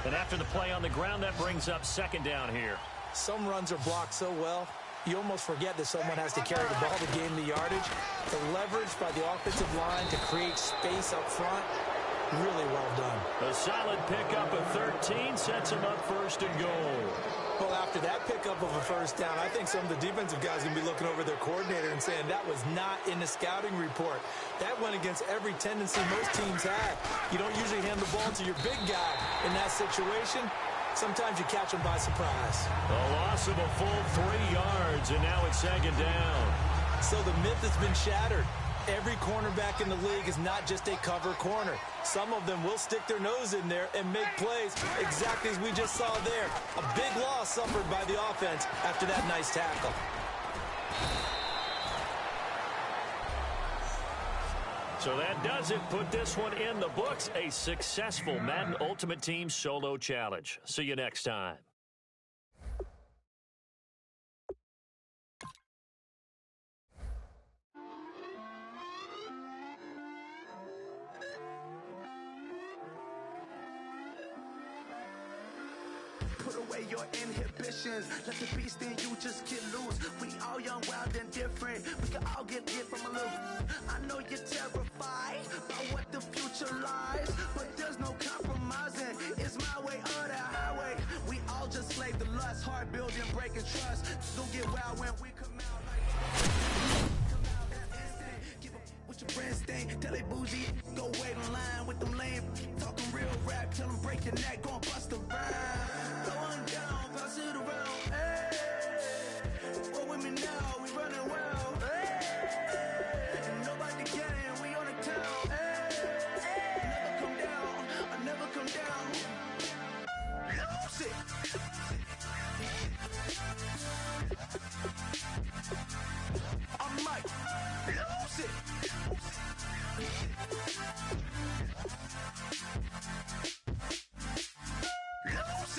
And after the play on the ground, that brings up 2nd down here. Some runs are blocked so well, you almost forget that someone has to carry the ball to gain the yardage. The leverage by the offensive line to create space up front, really well done. A solid pickup of 13 sets him up 1st and goal. Well, after that pickup of a first down, I think some of the defensive guys are going to be looking over their coordinator and saying that was not in the scouting report. That went against every tendency most teams have. You don't usually hand the ball to your big guy in that situation. Sometimes you catch them by surprise. A loss of a full 3 yards, and now it's 2nd down. So the myth has been shattered. Every cornerback in the league is not just a cover corner. Some of them will stick their nose in there and make plays exactly as we just saw there. A big loss suffered by the offense after that nice tackle. So that does it. Put this one in the books. A successful Madden Ultimate Team Solo Challenge. See you next time. Put away your inhibitions. Let the beast in you just get loose. We all young, wild, and different. We can all get it from a little. I know you're terrified by what the future lies, but there's no compromising. It's my way or the highway. We all just slave the lust, hard building, breaking trust. Don't get wild when we come out like. Give up with your friends stay. Tell they bougie, go wait in line with them lame. Talking real rap, tell them break your neck, gon' bust a rhyme. Going down, pass it around. Hey, what with me now? We running well. Hey, nobody can, we on the town. Hey, never come down, I never come down. Lose it. I'm Mike. Lose it. Lose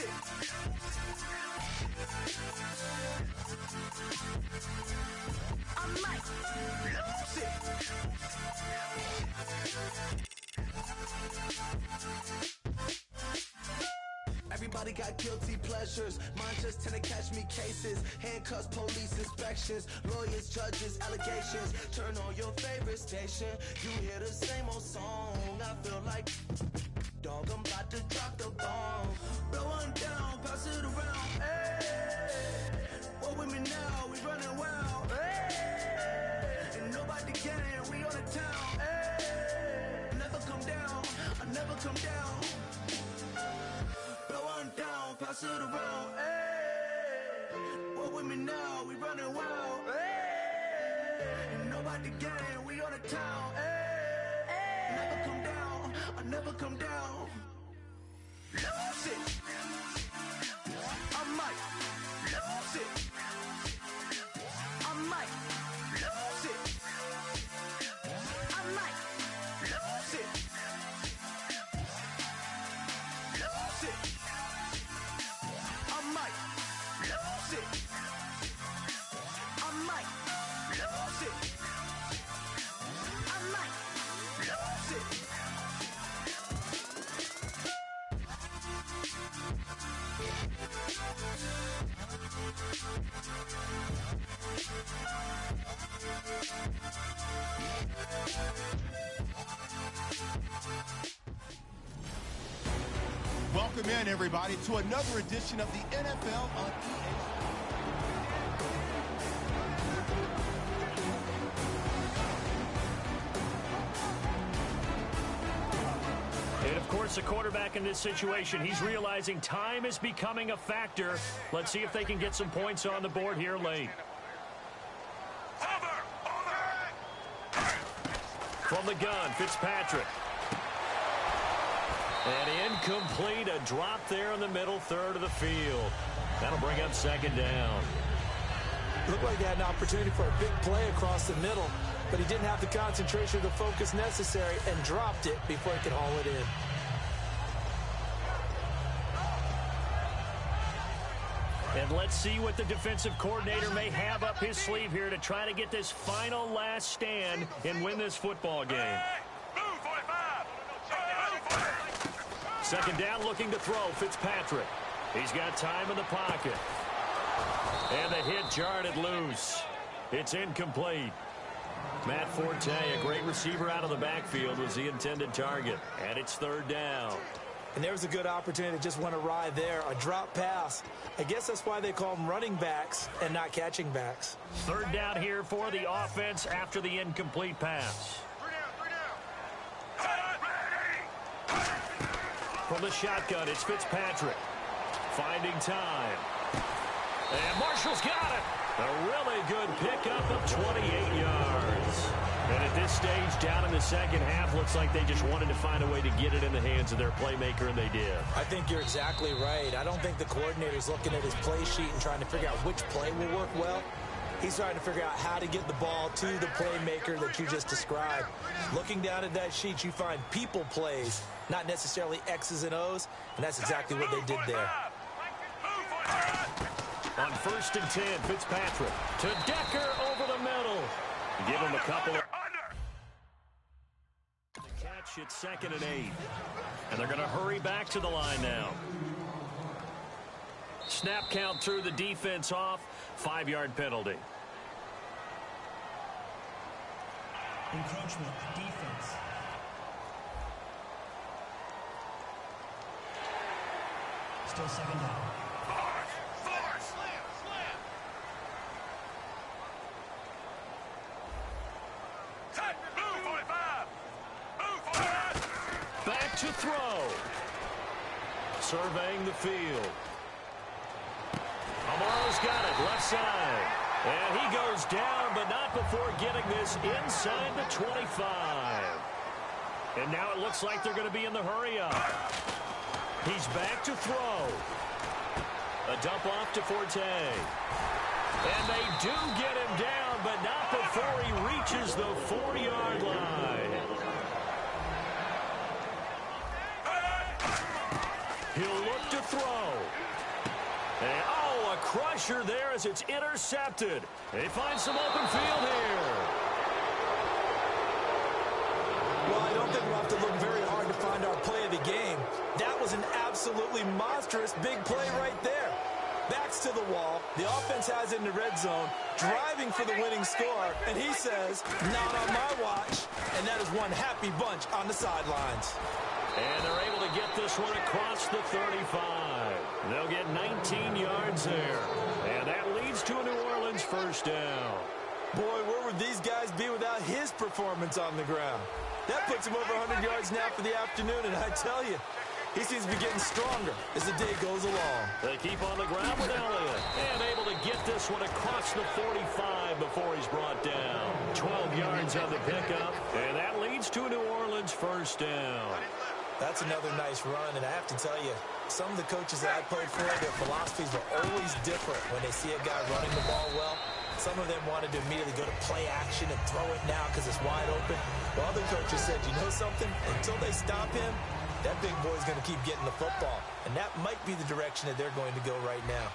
Everybody got guilty pleasures. Mine just tend to catch me cases. Handcuffs, police inspections, lawyers, judges, allegations. Turn on your favorite station. You hear the same old song. I feel like, dog, I'm about to drop the bomb. Blow one down, pass it around. Hey, what with me now? We running wild. Hey, and nobody can. We on the town. Hey, never come down. I never come down. Blow one down, pass it around. Hey, what with me now? We running wild. Hey, and nobody can. We on the town. Hey, never come down. I never come down. Lose it. I might lose it. I might lose it. I might lose it. Lose it. I might lose it. I might lose it. I might lose it. Welcome in, everybody, to another edition of the NFL on EA. And, of course, the quarterback in this situation, he's realizing time is becoming a factor. Let's see if they can get some points on the board here late. From the gun, Fitzpatrick. And incomplete, a drop there in the middle third of the field. That'll bring up second down. Looked like he had an opportunity for a big play across the middle, but he didn't have the concentration or the focus necessary and dropped it before he could haul it in. And let's see what the defensive coordinator may have up his sleeve here to try to get this final last stand and win this football game. Second down, looking to throw, Fitzpatrick. He's got time in the pocket. And the hit jarred it loose. It's incomplete. Matt Forte, a great receiver out of the backfield, was the intended target. And it's third down. And there's a good opportunity to just want to ride there. A drop pass. I guess that's why they call them running backs and not catching backs. Third down here for the offense after the incomplete pass. From the shotgun, it's Fitzpatrick. Finding time. And Marshall's got it. A really good pickup of 28 yards. And at this stage, down in the second half, looks like they just wanted to find a way to get it in the hands of their playmaker, and they did. I think you're exactly right. I don't think the coordinator's looking at his play sheet and trying to figure out which play will work well. He's trying to figure out how to get the ball to the playmaker that you just described. Looking down at that sheet, you find people plays, not necessarily X's and O's, and that's exactly what they did there. On 1st and 10, Fitzpatrick to Decker over the middle. Give him a couple of... The catch at 2nd and 8. And they're going to hurry back to the line now. Snap count through the defense off. 5-yard penalty. Encroachment, defense. Still second down. Back to throw. Surveying the field. Amaro's got it, left side. And he goes down, but not before getting this inside the 25. And now it looks like they're going to be in the hurry-up. He's back to throw. A dump off to Forte. And they do get him down, but not before he reaches the 4-yard line. He'll look to throw. And, oh, a crusher there as it's intercepted. They find some open field here. Well, I don't think we'll have to look very hard to find our play of the game. That was an absolutely monstrous big play right there. Backs to the wall. The offense has it in the red zone, driving for the winning score, and he says, not on my watch. And that is one happy bunch on the sidelines. And they're able to get this one across the 35. They'll get 19 yards there. And that leads to a New Orleans first down. Boy, where would these guys be without his performance on the ground? That puts him over 100 yards now for the afternoon, and I tell you, he seems to be getting stronger as the day goes along. They keep on the ground with Elliott. And able to get this one across the 45 before he's brought down. 12 yards on the pickup. And that leads to a New Orleans first down. That's another nice run, and I have to tell you, some of the coaches that I played for, their philosophies were always different when they see a guy running the ball well. Some of them wanted to immediately go to play action and throw it now because it's wide open. While other coaches said, you know something? Until they stop him, that big boy's going to keep getting the football. And that might be the direction that they're going to go right now.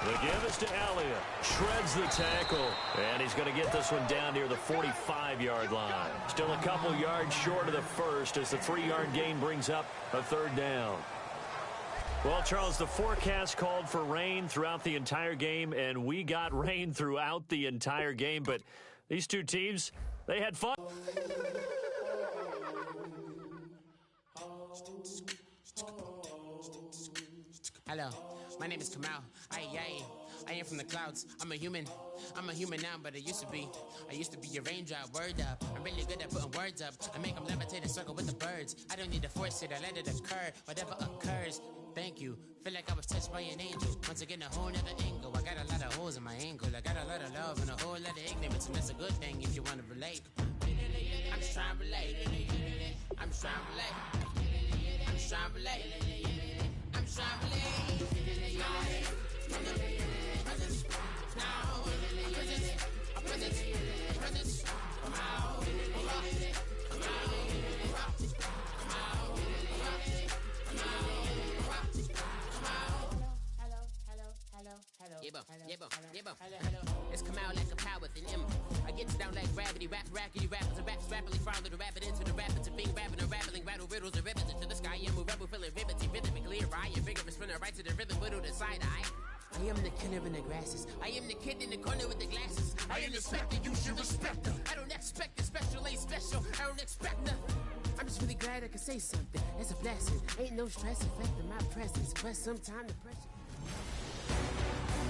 The give is to Elliott. Shreds the tackle. And he's going to get this one down near the 45-yard line. Still a couple yards short of the first as the 3-yard gain brings up a third down. Well, Charles, the forecast called for rain throughout the entire game, and we got rain throughout the entire game. But these two teams, they had fun. Hello, my name is Kamal. I am from the clouds. I'm a human now, but I used to be a raindrop. Word up, I'm really good at putting words up. I make them levitate and circle with the birds. I don't need to force it, I let it occur. Whatever occurs, thank you. Feel like I was touched by an angel. Once again, a whole nother angle. I got a lot of holes in my ankle. I got a lot of love and a whole lot of ignorance, and that's a good thing if you want to relate. I'm just trying to relate. I'm just trying to relate. I'm just trying to relate. I'm just trying to relate. It's come out like a power with an M. I get down like gravity, rackety rappers and raps rapidly follow the rabbit into the rapids of being rapping and rattling, rattle riddles and rivets into the sky. I'm a rebel, feeling riveting, rhythmically right, and vigorous, spinner right to the rhythm, widow to side eye. I am the killer in the grasses. I am the kid in the corner with the glasses. I am the specter, you should respect them. I don't expect the special, ain't special. I don't expect nothing. I'm just really glad I can say something. It's a blessing. Ain't no stress affecting my presence, but sometimes the pressure.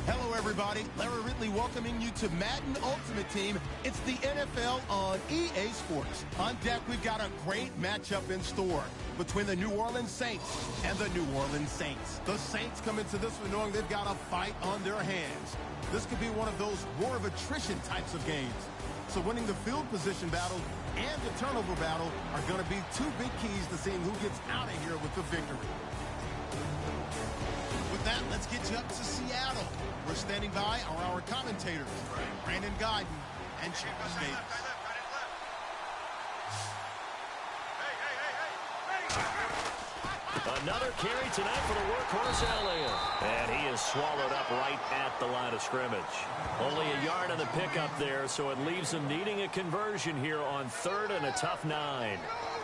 Hello, everybody. Larry Ridley welcoming you to Madden Ultimate Team. It's the NFL on EA Sports. On deck, we've got a great matchup in store between the New Orleans Saints and the New Orleans Saints. The Saints come into this one knowing they've got a fight on their hands. This could be one of those war of attrition types of games. So winning the field position battle and the turnover battle are going to be two big keys to seeing who gets out of here with the victory. With that, let's get you up to Seattle. We're standing by our commentators, Brandon Guyton and Charles Davis. Another carry tonight for the workhorse Elliott. And he is swallowed up right at the line of scrimmage. Only a yard on the pickup there, so it leaves him needing a conversion here on 3rd and a tough 9.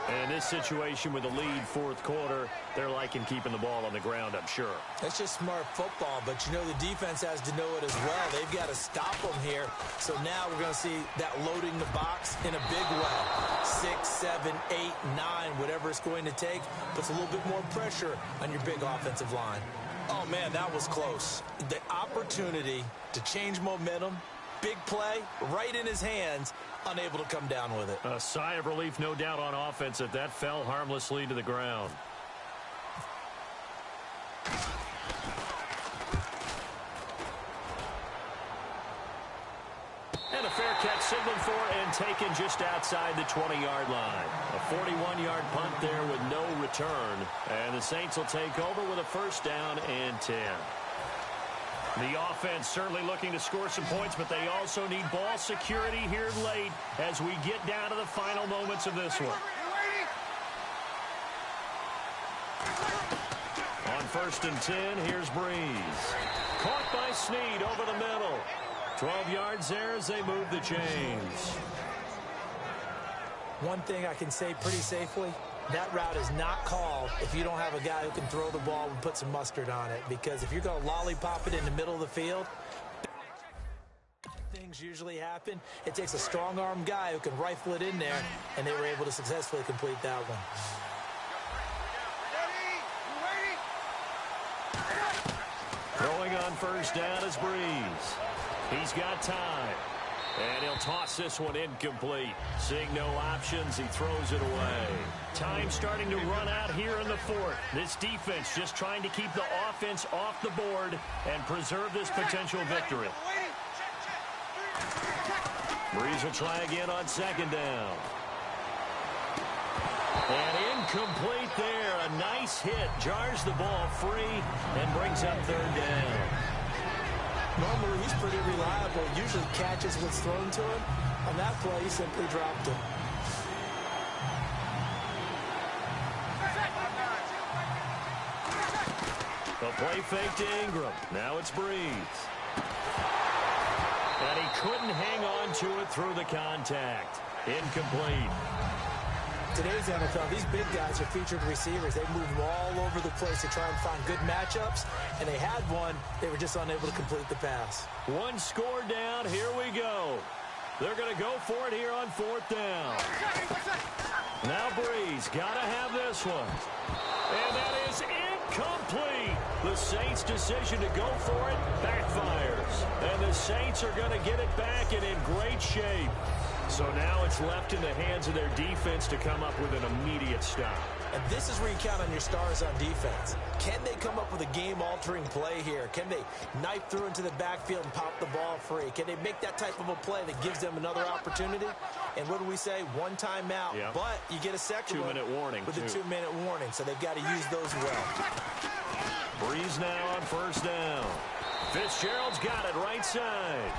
And in this situation with the lead 4th quarter, they're liking keeping the ball on the ground, I'm sure. That's just smart football, but you know the defense has to know it as well. They've got to stop them here. So now we're going to see that loading the box in a big way. 6, 7, 8, 9, whatever it's going to take, puts a little bit more pressure on your big offensive line. Oh, man, that was close. The opportunity to change momentum, big play, right in his hands, unable to come down with it. A sigh of relief, no doubt, on offense that that fell harmlessly to the ground. And a fair catch signaled for and taken just outside the 20-yard line. A 41-yard punt there with no return. And the Saints will take over with a first down and 10. The offense certainly looking to score some points, but they also need ball security here late as we get down to the final moments of this one. On 1st and 10, here's Breeze. Caught by Snead over the middle. 12 yards there as they move the chains. One thing I can say pretty safely, that route is not called if you don't have a guy who can throw the ball and put some mustard on it. Because if you're going to lollipop it in the middle of the field, things usually happen. It takes a strong-arm guy who can rifle it in there, and they were able to successfully complete that one. Throwing on first down is Breeze. He's got time. And he'll toss this one incomplete. Seeing no options, he throws it away. Time starting to run out here in the fourth. This defense just trying to keep the offense off the board and preserve this potential victory. Breeze will try again on second down. And incomplete there. A nice hit. Jars the ball free and brings up third down. Normally, he's pretty reliable. Usually catches what's thrown to him. On that play, he simply dropped it. The play fake to Ingram. Now it's Breeze. And he couldn't hang on to it through the contact. Incomplete. Today's NFL, these big guys are featured receivers. They move all over the place to try and find good matchups, and they had one. They were just unable to complete the pass. One score down. Here we go. They're going to go for it here on fourth down. Now Breeze got to have this one. And that is incomplete. The Saints' decision to go for it backfires. And the Saints are going to get it back and in great shape. So now it's left in the hands of their defense to come up with an immediate stop. And this is where you count on your stars on defense. Can they come up with a game-altering play here? Can they knife through into the backfield and pop the ball free? Can they make that type of a play that gives them another opportunity? And what do we say? One timeout. Yep. But you get a second one 2-minute warning with a 2-minute warning. So they've got to use those well. Breeze now on first down. Fitzgerald's got it right side.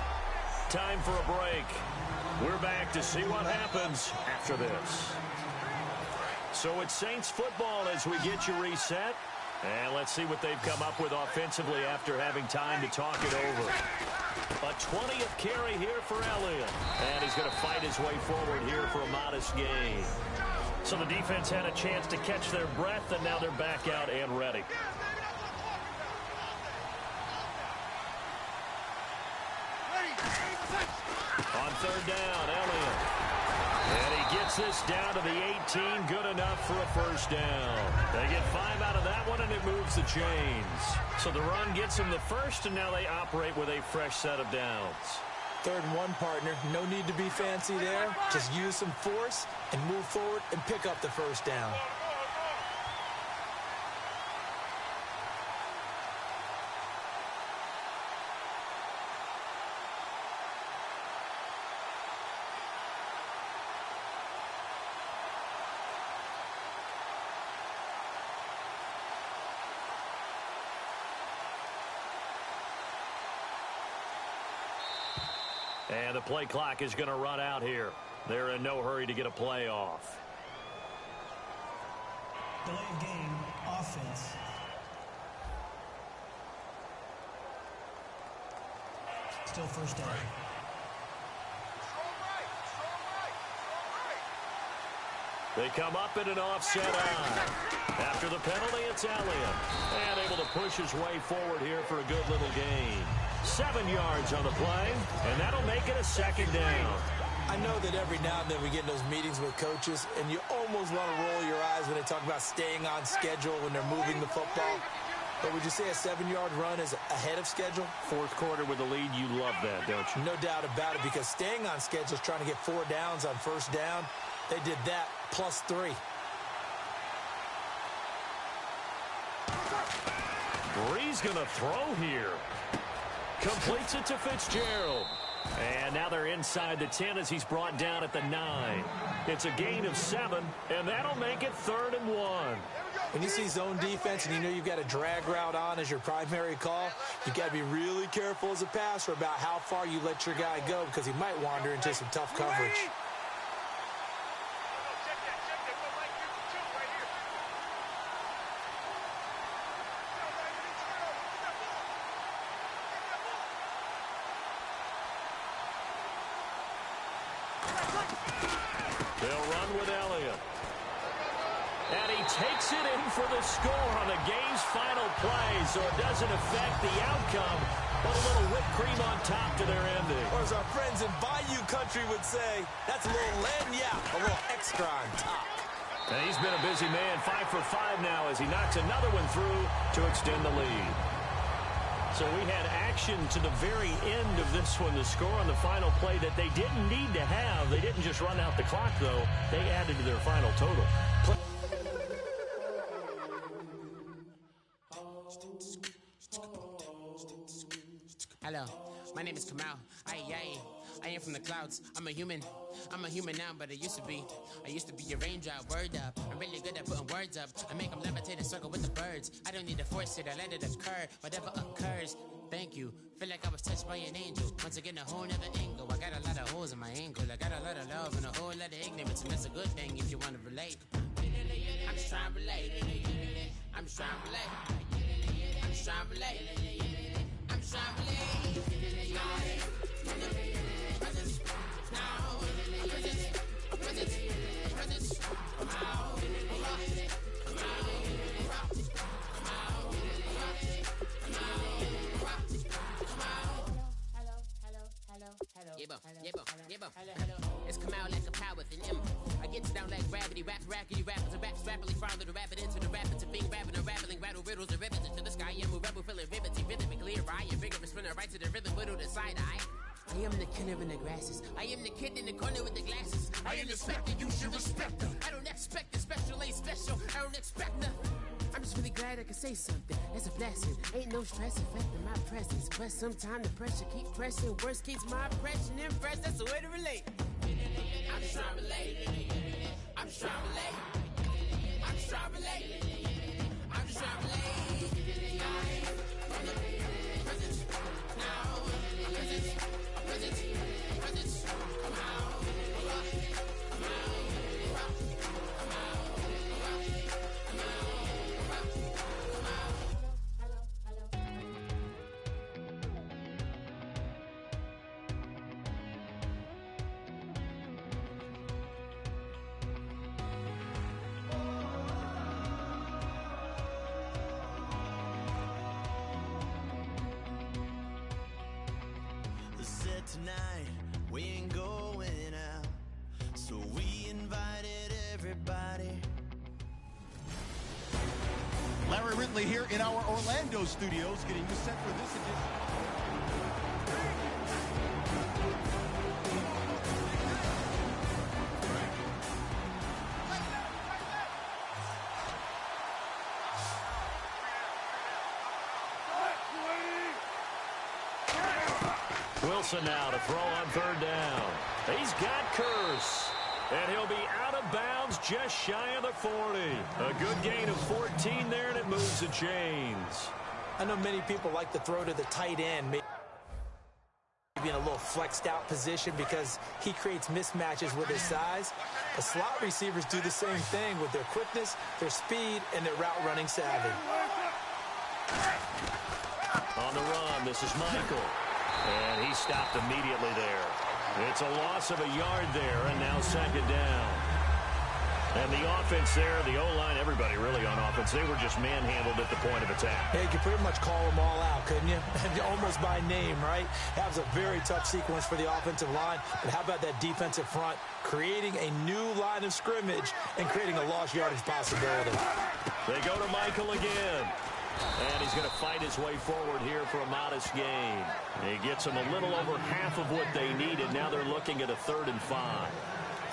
Time for a break. We're back to see what happens after this. So it's Saints football as we get you reset. And let's see what they've come up with offensively after having time to talk it over. A 20th carry here for Elliott. And he's going to fight his way forward here for a modest gain. So the defense had a chance to catch their breath, and now they're back out and ready. On third down, Elliott. And he gets this down to the 18, good enough for a first down. They get 5 out of that one, and it moves the chains. So the run gets them the first, and now they operate with a fresh set of downs. 3rd and 1, partner. No need to be fancy there. Just use some force and move forward and pick up the first down. And the play clock is going to run out here. They're in no hurry to get a play off. Delay of game, offense. Still first down. They come up in an offset eye. After the penalty, it's Elliott. And able to push his way forward here for a good little gain. 7 yards on the play, and that'll make it a second down. I know that every now and then we get in those meetings with coaches, and you almost want to roll your eyes when they talk about staying on schedule when they're moving the football. But would you say a 7-yard run is ahead of schedule? 4th quarter with the lead, you love that, don't you? No doubt about it, because staying on schedule is trying to get 4 downs on first down. They did that plus 3. Breeze going to throw here. Completes it to Fitzgerald. And now they're inside the 10 as he's brought down at the 9. It's a gain of 7, and that'll make it 3rd and 1. When you see zone defense and you know you've got a drag route on as your primary call, you've got to be really careful as a passer about how far you let your guy go because he might wander into some tough coverage. They'll They'll run with Elliott. And he takes it in for the score on the game's final play, so it doesn't affect the outcome, but a little whipped cream on top to their ending. Or as our friends in Bayou Country would say, that's a little lagniappe, a little extra on top. And he's been a busy man, 5 for 5 now as he knocks another one through to extend the lead. So we had action to the very end of this one, the score on the final play that they didn't need to have. They didn't just run out the clock, though. They added to their final total. Hello, my name is Kamal. I am from the clouds. I'm a human now, but I used to be a raindrop. Word up, I'm really good at putting words up. I make them levitate and circle with the birds. I don't need to force it, I let it occur. Whatever occurs, thank you. Feel like I was touched by an angel. Once again, a whole nother angle. I got a lot of holes in my angle. I got a lot of love and a whole lot of ignorance, and that's a good thing if you want to relate. I'm just trying to relate. I'm just trying to relate. I'm just trying to relate. I'm just trying to relate. It's come out like a power with an M. I get down like gravity, rackety rappers and raps rapidly follow the rapid into the rapids of being rapping and rattling, rattle riddles and rivets into the sky. I'm a rebel, feeling rivety, rhythm and clear eye, a vigorous spinner right to the rhythm, widow to side eye. I am the killer in the grasses. I am the kid in the corner with the glasses. I am the specter, you should respect her. I don't expect the special, ain't special. I don't expect nothing. I'm just really glad I can say something. That's a blessing. Ain't no stress affecting my presence. But sometimes the pressure keep pressing. Worst keeps my impression impressed. That's the way to relate. I'm just trying to relate. I'm just trying to relate. I'm just trying to relate. I'm just trying to relate. Presence. Now. Presence. Presence. Come out. Come out. Tonight we ain't going out, so we invited everybody. Larry Ridley here in our Orlando studios, getting you set for this edition. Wilson now to throw on third down. He's got Curse. And he'll be out of bounds just shy of the 40. A good gain of 14 there, and it moves the chains. I know many people like to throw to the tight end, maybe in a little flexed out position because he creates mismatches with his size. The slot receivers do the same thing with their quickness, their speed, and their route running savvy. On the run, this is Michael. And he stopped immediately there. It's a loss of a yard there, and now second down. And the offense there, the O-line, everybody really on offense, they were just manhandled at the point of attack. Yeah, you could pretty much call them all out, couldn't you? Almost by name, right? That was a very tough sequence for the offensive line. But how about that defensive front creating a new line of scrimmage and creating a lost yardage possibility? They go to Michael again. And he's going to fight his way forward here for a modest gain. He gets them a little over half of what they needed. Now they're looking at a 3rd and 5.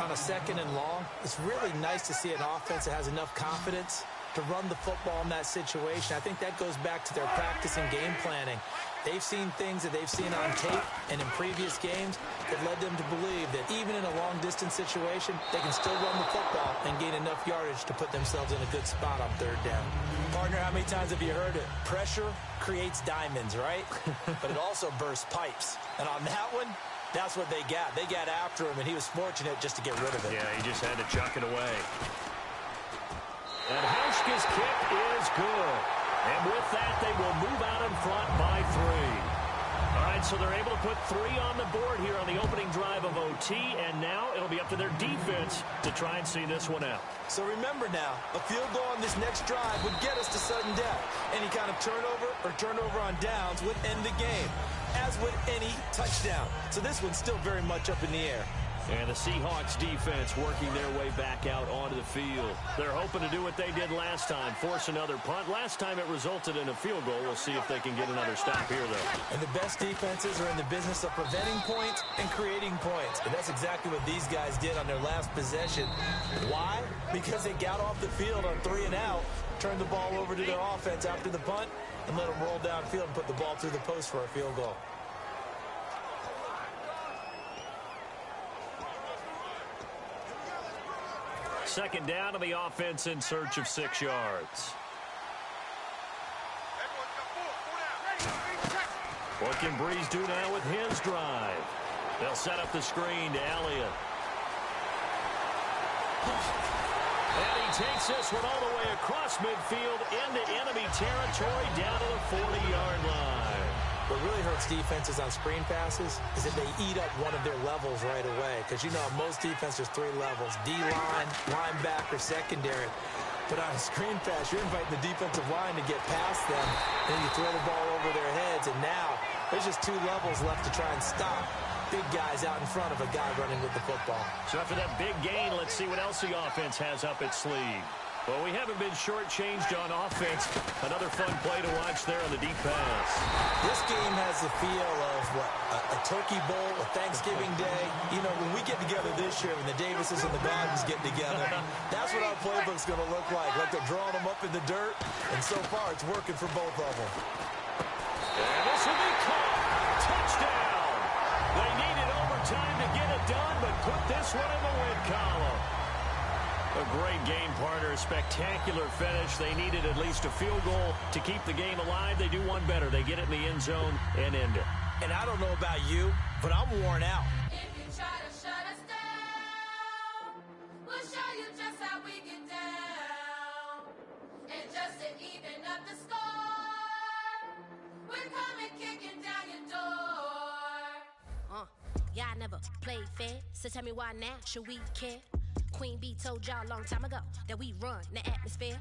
On a 2nd and long, it's really nice to see an offense that has enough confidence to run the football in that situation. I think that goes back to their practice and game planning. They've seen things that they've seen on tape and in previous games that led them to believe that even in a long-distance situation, they can still run the football and gain enough yardage to put themselves in a good spot on 3rd down. Partner, how many times have you heard it? Pressure creates diamonds, right? But it also bursts pipes. And on that one, that's what they got. They got after him, and he was fortunate just to get rid of it. Yeah, he just had to chuck it away. And Hauschka's kick is good. And with that, they will move out in front by 3. All right, so they're able to put 3 on the board here on the opening drive of OT, and now it'll be up to their defense to try and see this one out. So remember now, a field goal on this next drive would get us to sudden death. Any kind of turnover or turnover on downs would end the game, as would any touchdown. So this one's still very much up in the air. And the Seahawks defense working their way back out onto the field. They're hoping to do what they did last time, force another punt. Last time it resulted in a field goal. We'll see if they can get another stop here, though. And the best defenses are in the business of preventing points and creating points. And that's exactly what these guys did on their last possession. Why? Because they got off the field on 3 and out, turned the ball over to their offense after the punt, and let them roll downfield and put the ball through the post for a field goal. Second down to the offense in search of 6 yards. What can Breeze do now with his drive? They'll set up the screen to Elliott. And he takes this one all the way across midfield into enemy territory down to the 40-yard line. What really hurts defenses on screen passes is if they eat up one of their levels right away. Because, you know, most defenses, 3 levels. D-line, linebacker, secondary. But on a screen pass, you're inviting the defensive line to get past them. Then you throw the ball over their heads. And now there's just 2 levels left to try and stop big guys out in front of a guy running with the football. So after that big gain, let's see what else the offense has up its sleeve. Well, we haven't been shortchanged on offense. Another fun play to watch there on the deep pass. This game has the feel of, a Turkey Bowl, a Thanksgiving Day. You know, when we get together this year, when the Davises and the Gardens get together, that's what our playbook's going to look like. Like they're drawing them up in the dirt, and so far it's working for both of them. And this will be caught. Touchdown. They needed overtime to get it done, but put this one in the win column. A great game partner, a spectacular finish. They needed at least a field goal to keep the game alive. They do one better. They get it in the end zone and end it. And I don't know about you, but I'm worn out. If you try to shut us down, we'll show you just how we get down. And just to even up the score, we're coming kicking down your door. Yeah, I never played fair, so tell me why now should we care? Queen Bee told y'all a long time ago that we run the atmosphere.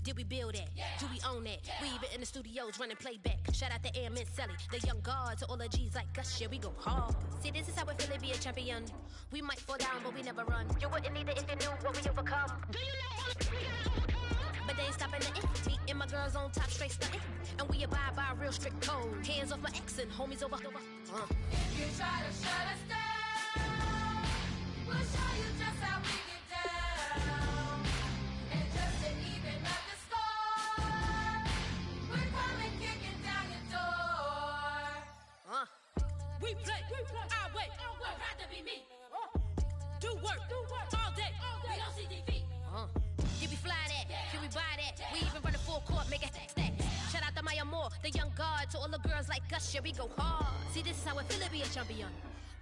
Did we build that? Yeah. Do we own that? Yeah. We even in the studios running playback. Shout out to Am and Sally, the young guards, all the G's like us. Yeah, we go hard. See, this is how it feel to be a champion. We might fall down, but we never run. You wouldn't need it if you knew what we overcome. Do you know? But they ain't stopping nothing. Me and my girls on top straight stunting. And we abide by a real strict code. Hands off my ex and homies over. If you try to shut us down, we'll show you just how we get down. And just to even up the score, we're coming kicking down your door. We play our way. I'd rather be me. Do work all day. We don't see defeat. Can we fly that? Can we buy that? We even run a full court, make it stack. Shout out to Maya Moore, the young guard, to all the girls like us. Yeah, we go hard. See, this is how it feel to be a champion.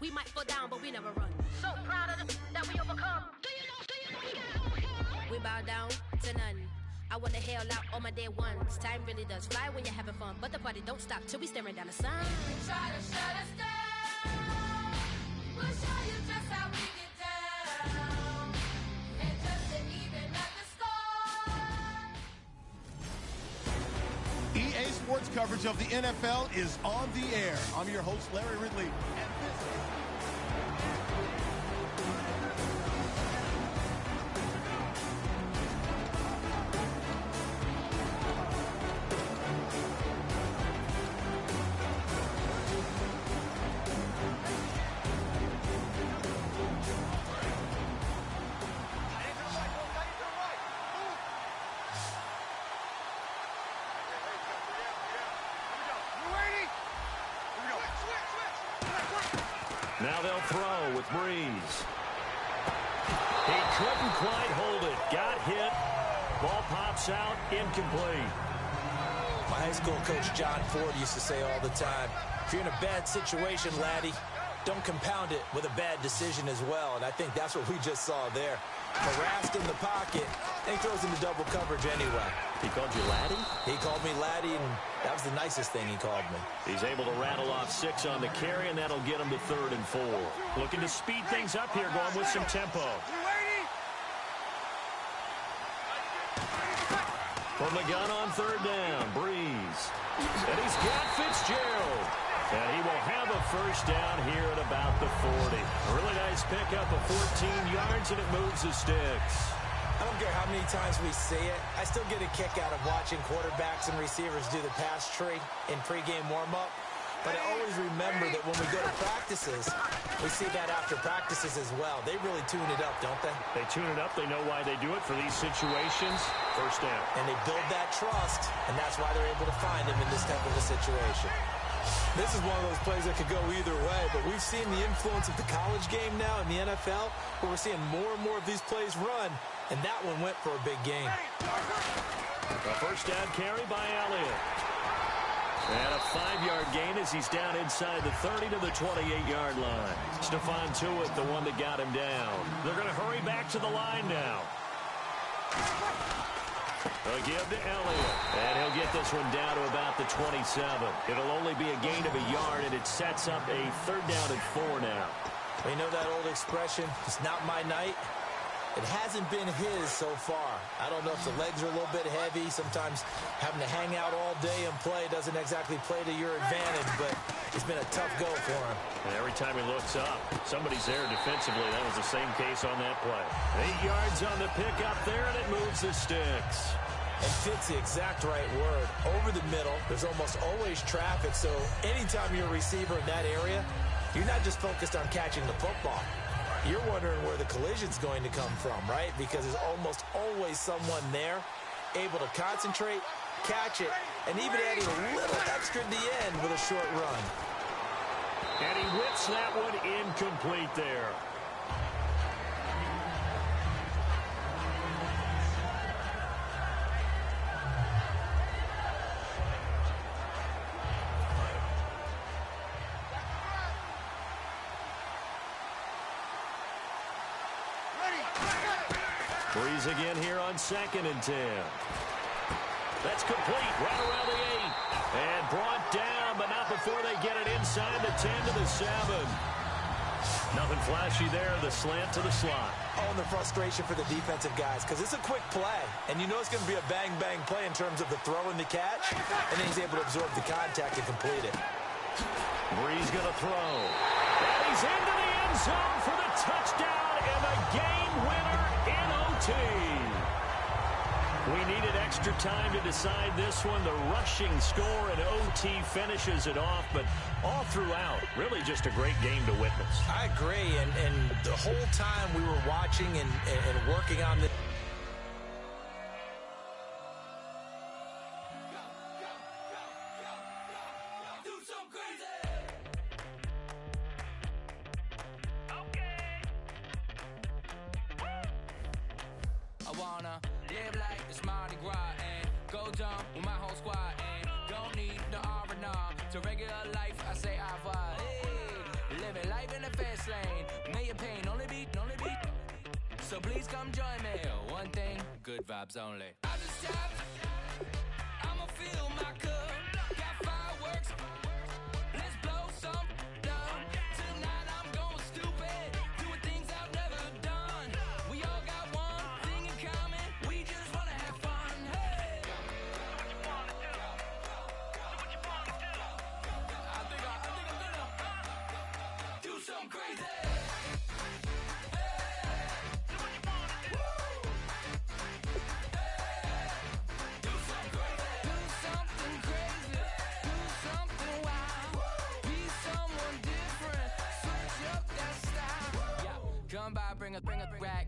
We might fall down, but we never run. So proud of them that we overcome. Do you know we got overcome? We bow down to none. I wanna hail out all my day ones. Time really does fly when you're having fun, but the party don't stop till we staring down the sun. If you try to shut us down, we'll show you just how we get down. And just to even up the score. EA Sports coverage of the NFL is on the air. I'm your host, Larry Ridley. And this Now they'll throw with Breeze. He couldn't quite hold it. Got hit. Ball pops out. Incomplete. My high school coach, John Ford, used to say all the time, if you're in a bad situation, laddie, don't compound it with a bad decision as well, and I think that's what we just saw there. Harassed in the pocket, and he throws into double coverage anyway. He called you laddie? He called me laddie, and that was the nicest thing he called me. He's able to rattle off 6 on the carry, and that'll get him to 3rd and 4. Looking to speed things up here, going with some tempo. From the gun on 3rd down, Breeze. And he's got Fitzgerald. And he will have a first down here at about the 40. A really nice pickup of 14 yards, and it moves the sticks. I don't care how many times we see it. I still get a kick out of watching quarterbacks and receivers do the pass tree in pregame warm-up. But I always remember that when we go to practices, we see that after practices as well. They really tune it up, don't they? They tune it up. They know why they do it for these situations. First down. And they build that trust, and that's why they're able to find him in this type of a situation. This is one of those plays that could go either way, but we've seen the influence of the college game now in the NFL, where we're seeing more and more of these plays run, and that one went for a big gain. A first down carry by Elliott. And a 5-yard gain as he's down inside the 30 to the 28-yard line. Stephon Tuitt, the one that got him down. They're going to hurry back to the line now. They'll give to Elliott, and he'll get this one down to about the 27. It'll only be a gain of a yard, and it sets up a 3rd down and 4 now. We know that old expression, it's not my night. It hasn't been his so far. I don't know if the legs are a little bit heavy. Sometimes having to hang out all day and play doesn't exactly play to your advantage, but it's been a tough go for him. And every time he looks up, somebody's there defensively. That was the same case on that play. 8 yards on the pickup there, and it moves the sticks. And fits the exact right word. Over the middle, there's almost always traffic, so anytime you're a receiver in that area, you're not just focused on catching the football. You're wondering where the collision's going to come from, right? Because there's almost always someone there able to concentrate, catch it, and even adding a little extra at the end with a short run. And he whips that one incomplete there. Breeze again here on 2nd and 10. That's complete right around the 8. And brought down, but not before they get it inside the 10 to the 7. Nothing flashy there, the slant to the slot. Oh, and the frustration for the defensive guys, because it's a quick play. And you know it's going to be a bang-bang play in terms of the throw and the catch. And then he's able to absorb the contact and complete it. Breeze going to throw. And he's into the end zone for the touchdown and the game winner in OT. We needed extra time to decide this one. The rushing score in OT finishes it off, but all throughout, really just a great game to witness. I agree, and the whole time we were watching and working on the... So please come join me. One thing, good vibes only. I just tapped. I'ma fill my cup. Got fireworks. Let's blow some down. Tonight I'm going stupid. Doing things I've never done. We all got one thing in common. We just wanna have fun. Hey. Do what you wanna do. Do what you wanna do. I think I'm gonna do something crazy. Come by, bring a rack.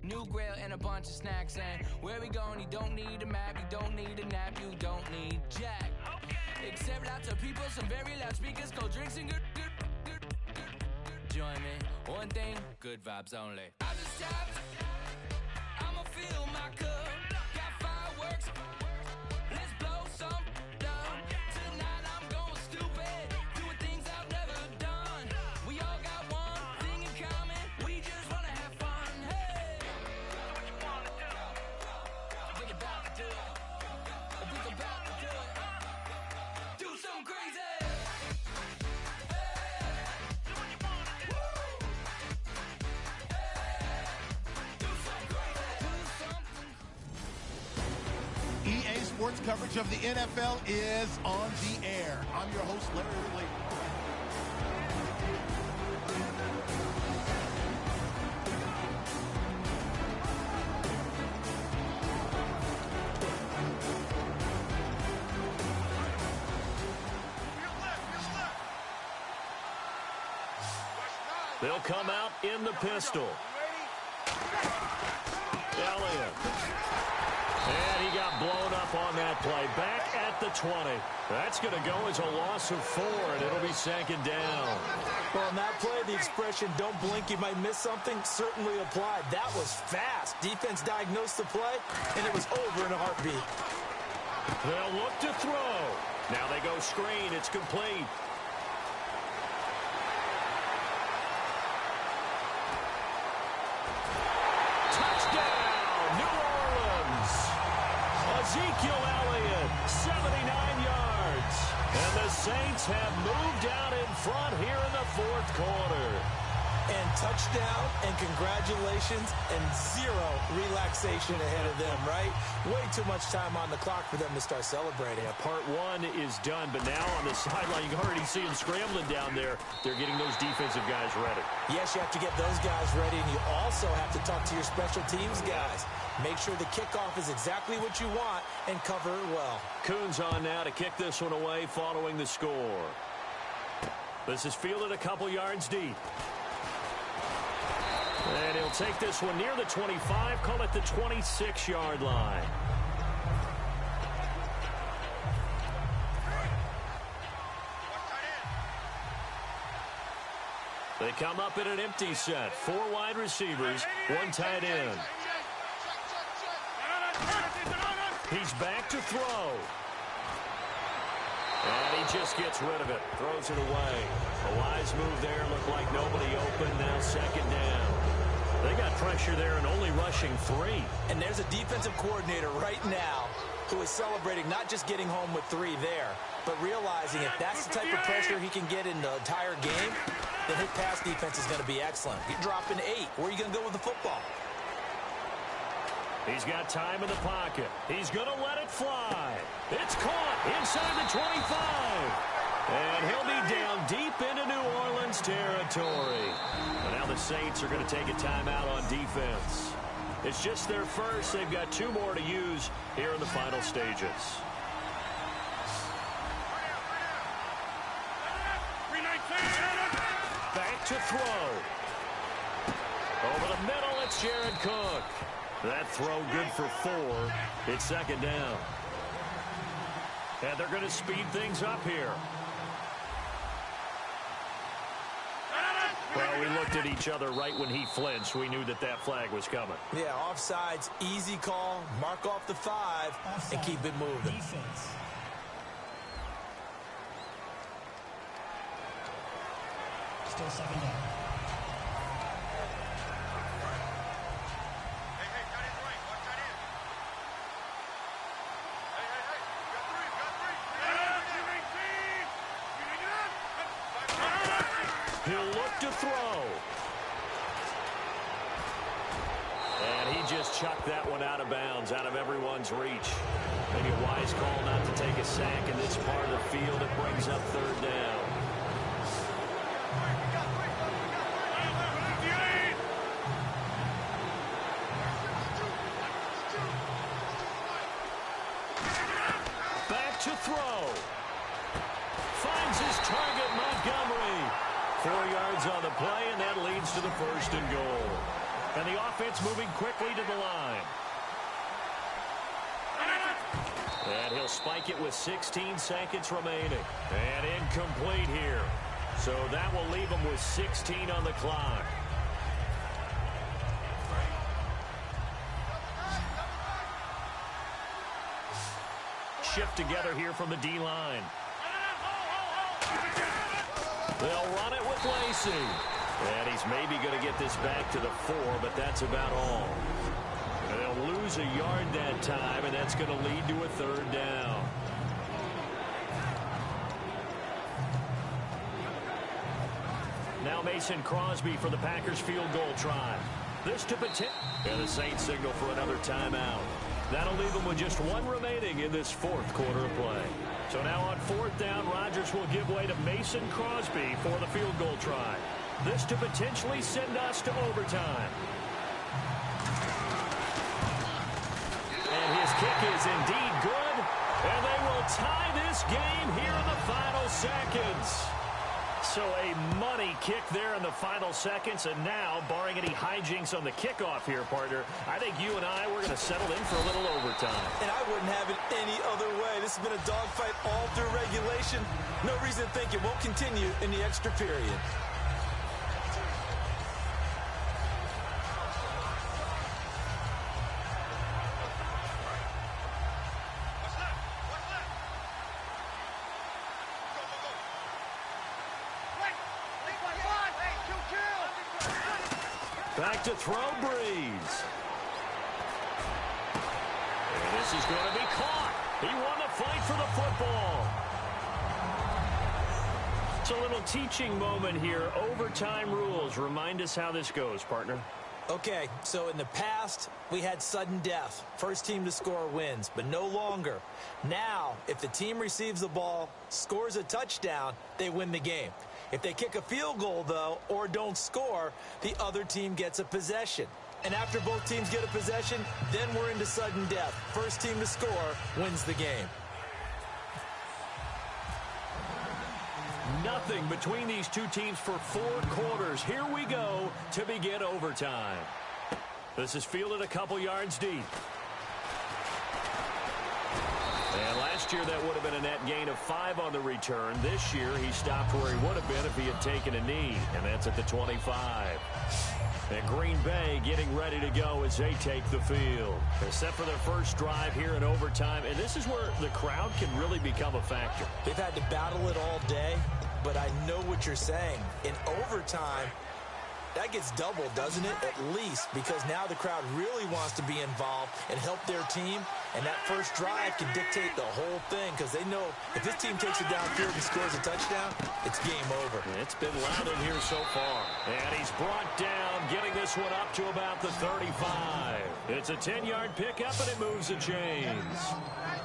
New grill and a bunch of snacks. And where we going, you don't need a map. You don't need a nap. You don't need jack. Except lots of people, some very loud speakers, cold drinks and good. Join me. One thing, good vibes only. I just tapped. I'ma fill my cup. Got fireworks. Let's blow some down. Tonight I'm going stupid. Doing things I've never done. We all best coverage of the NFL is on the air. I'm your host, Larry Ridley. They'll come out in the pistol. Elliott. And he got blown up on that play. Back at the 20. That's going to go as a loss of 4, and it'll be second down. Well, on that play, the expression, don't blink, you might miss something, certainly applied. That was fast. Defense diagnosed the play, and it was over in a heartbeat. They'll look to throw. Now they go screen. It's complete. Ezekiel Elliott, 79 yards. And the Saints have moved out in front here in the fourth quarter. And touchdown, and congratulations, and zero relaxation ahead of them, right? Way too much time on the clock for them to start celebrating. Part 1 is done, but now on the sideline, you can already see them scrambling down there. They're getting those defensive guys ready. Yes, you have to get those guys ready, and you also have to talk to your special teams guys. Make sure the kickoff is exactly what you want and cover it well. Coons on now to kick this one away following the score. This is fielded a couple yards deep. And he'll take this one near the 25, call it the 26-yard line. They come up in an empty set. 4 wide receivers, 1 tight end. He's back to throw. And he just gets rid of it. Throws it away. A wise move there. Looked like nobody open. Now second down. They got pressure there and only rushing 3. And there's a defensive coordinator right now who is celebrating not just getting home with 3 there, but realizing if that's the type of pressure he can get in the entire game, then his pass defense is going to be excellent. You're dropping 8. Where are you going to go with the football? He's got time in the pocket. He's going to let it fly. It's caught inside the 25. And he'll be down deep into New Orleans territory. And now the Saints are going to take a timeout on defense. It's just their first. They've got 2 more to use here in the final stages. Back to throw. Over the middle, it's Jared Cook. That throw good for 4. It's second down. And they're going to speed things up here. Well, we looked at each other right when he flinched. We knew that that flag was coming. Yeah, offsides, easy call. Mark off the 5 and keep it moving. Defense. Still second down. He'll look to throw. And he just chucked that one out of bounds, out of everyone's reach. Maybe a wise call not to take a sack in this part of the field. It brings up third down. Back to throw. Finds his target, Montgomery. 4 yards on the play, and that leads to the first and goal. And the offense moving quickly to the line. And he'll spike it with 16 seconds remaining. And incomplete here. So that will leave him with 16 on the clock. Shift together here from the D-line. They'll run it with Lacey. And he's maybe going to get this back to the 4, but that's about all. And they'll lose a yard that time, and that's going to lead to a third down. Now Mason Crosby for the Packers field goal try. This to potential. And the Saints signal for another timeout. That'll leave them with just one remaining in this fourth quarter of play. So now on fourth down, Rodgers will give way to Mason Crosby for the field goal try. This to potentially send us to overtime. And his kick is indeed good. And they will tie this game here in the final seconds. So a money kick there in the final seconds. And now, barring any hijinks on the kickoff here, partner, I think you and I, we're going to settle in for a little overtime. And I wouldn't have it any other way. This has been a dogfight all through regulation. No reason to think it won't continue in the extra period. Back to throw, Breeze. And this is going to be caught. He won the fight for the football. It's a little teaching moment here. Overtime rules. Remind us how this goes, partner. Okay, so in the past, we had sudden death. First team to score wins, but no longer. Now, if the team receives the ball, scores a touchdown, they win the game. If they kick a field goal, though, or don't score, the other team gets a possession. And after both teams get a possession, then we're into sudden death. First team to score wins the game. Nothing between these two teams for 4 quarters. Here we go to begin overtime. This is fielded a couple yards deep. And last year that would have been a net gain of 5 on the return. This year he stopped where he would have been if he had taken a knee, and that's at the 25. And Green Bay getting ready to go as they take the field. They're set for their first drive here in overtime, and this is where the crowd can really become a factor. They've had to battle it all day, but I know what you're saying. In overtime, that gets doubled, doesn't it? At least, because now the crowd really wants to be involved and help their team, and that first drive can dictate the whole thing, because they know if this team takes it downfield and scores a touchdown, it's game over. It's been loud in here so far. And he's brought down, getting this one up to about the 35. It's a 10-yard pickup, and it moves the chains.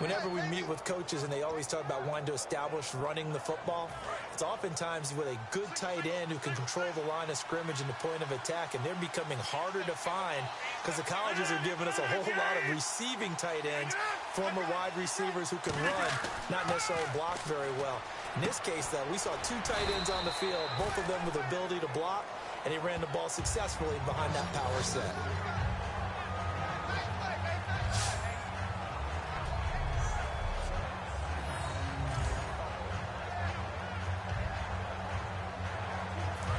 Whenever we meet with coaches and they always talk about wanting to establish running the football, it's oftentimes with a good tight end who can control the line of scrimmage and the point of attack, and they're becoming harder to find because the colleges are giving us a whole lot of receiving tight ends, former wide receivers who can run, not necessarily block very well. In this case, though, we saw 2 tight ends on the field, both of them with the ability to block, and he ran the ball successfully behind that power set.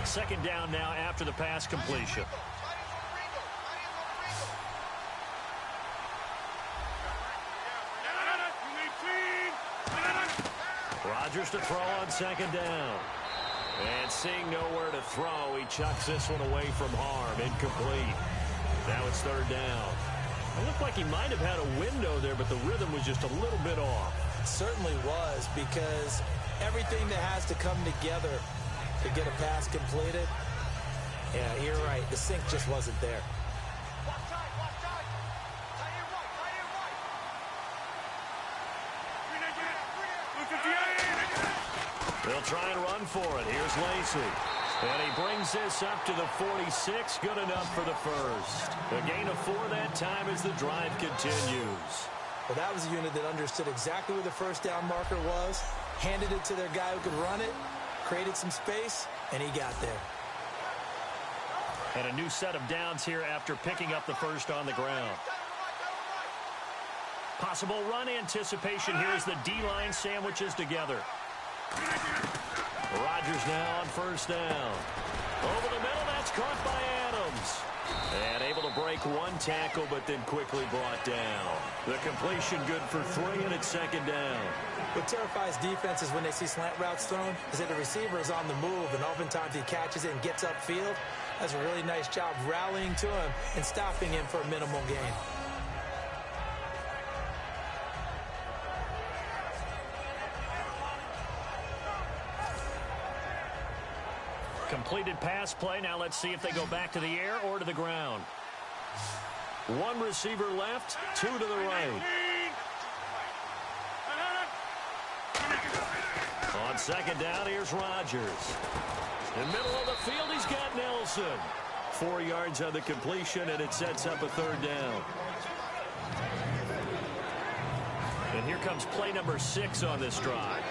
Second down now after the pass completion. Rodgers to throw on second down. And seeing nowhere to throw, he chucks this one away from harm. Incomplete. Now it's third down. It looked like he might have had a window there, but the rhythm was just a little bit off. It certainly was, because everything that has to come together to get a pass completed, yeah, you're right. The sync just wasn't there. They'll try and run for it. Here's Lacy. And he brings this up to the 46. Good enough for the first. A gain of 4 that time as the drive continues. Well, that was a unit that understood exactly where the first down marker was, handed it to their guy who could run it, created some space, and he got there. And a new set of downs here after picking up the first on the ground. Possible run anticipation here as the D-line sandwiches together. Rodgers now on first down. Over the middle, that's caught by Adams. And able to break 1 tackle, but then quickly brought down. The completion good for 3, and it's second down. What terrifies defenses when they see slant routes thrown is that the receiver is on the move, and oftentimes he catches it and gets upfield. That's a really nice job rallying to him and stopping him for a minimal gain. Completed pass play. Now let's see if they go back to the air or to the ground. One receiver left, two to the right. On second down, here's Rodgers. In the middle of the field, he's got Nelson. 4 yards on the completion, and it sets up a third down. And here comes play number 6 on this drive.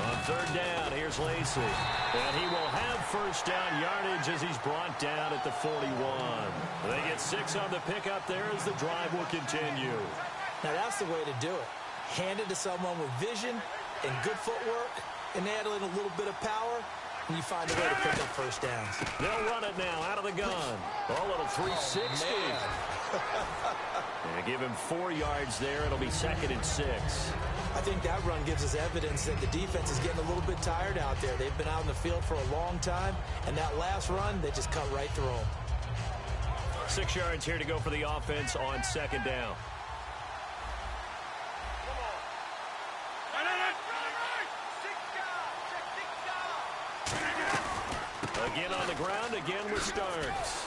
On third down, here's Lacy. And he will have first down yardage as he's brought down at the 41. They get 6 on the pickup there as the drive will continue. Now that's the way to do it. Hand it to someone with vision and good footwork, and add in a little bit of power, and you find a way to pick up first downs. They'll run it now out of the gun. A little 360. And give him 4 yards there. It'll be 2nd and 6. I think that run gives us evidence that the defense is getting a little bit tired out there. They've been out in the field for a long time, and that last run, they just cut right through them. 6 yards here to go for the offense on second down. Again on the ground, again with Starks.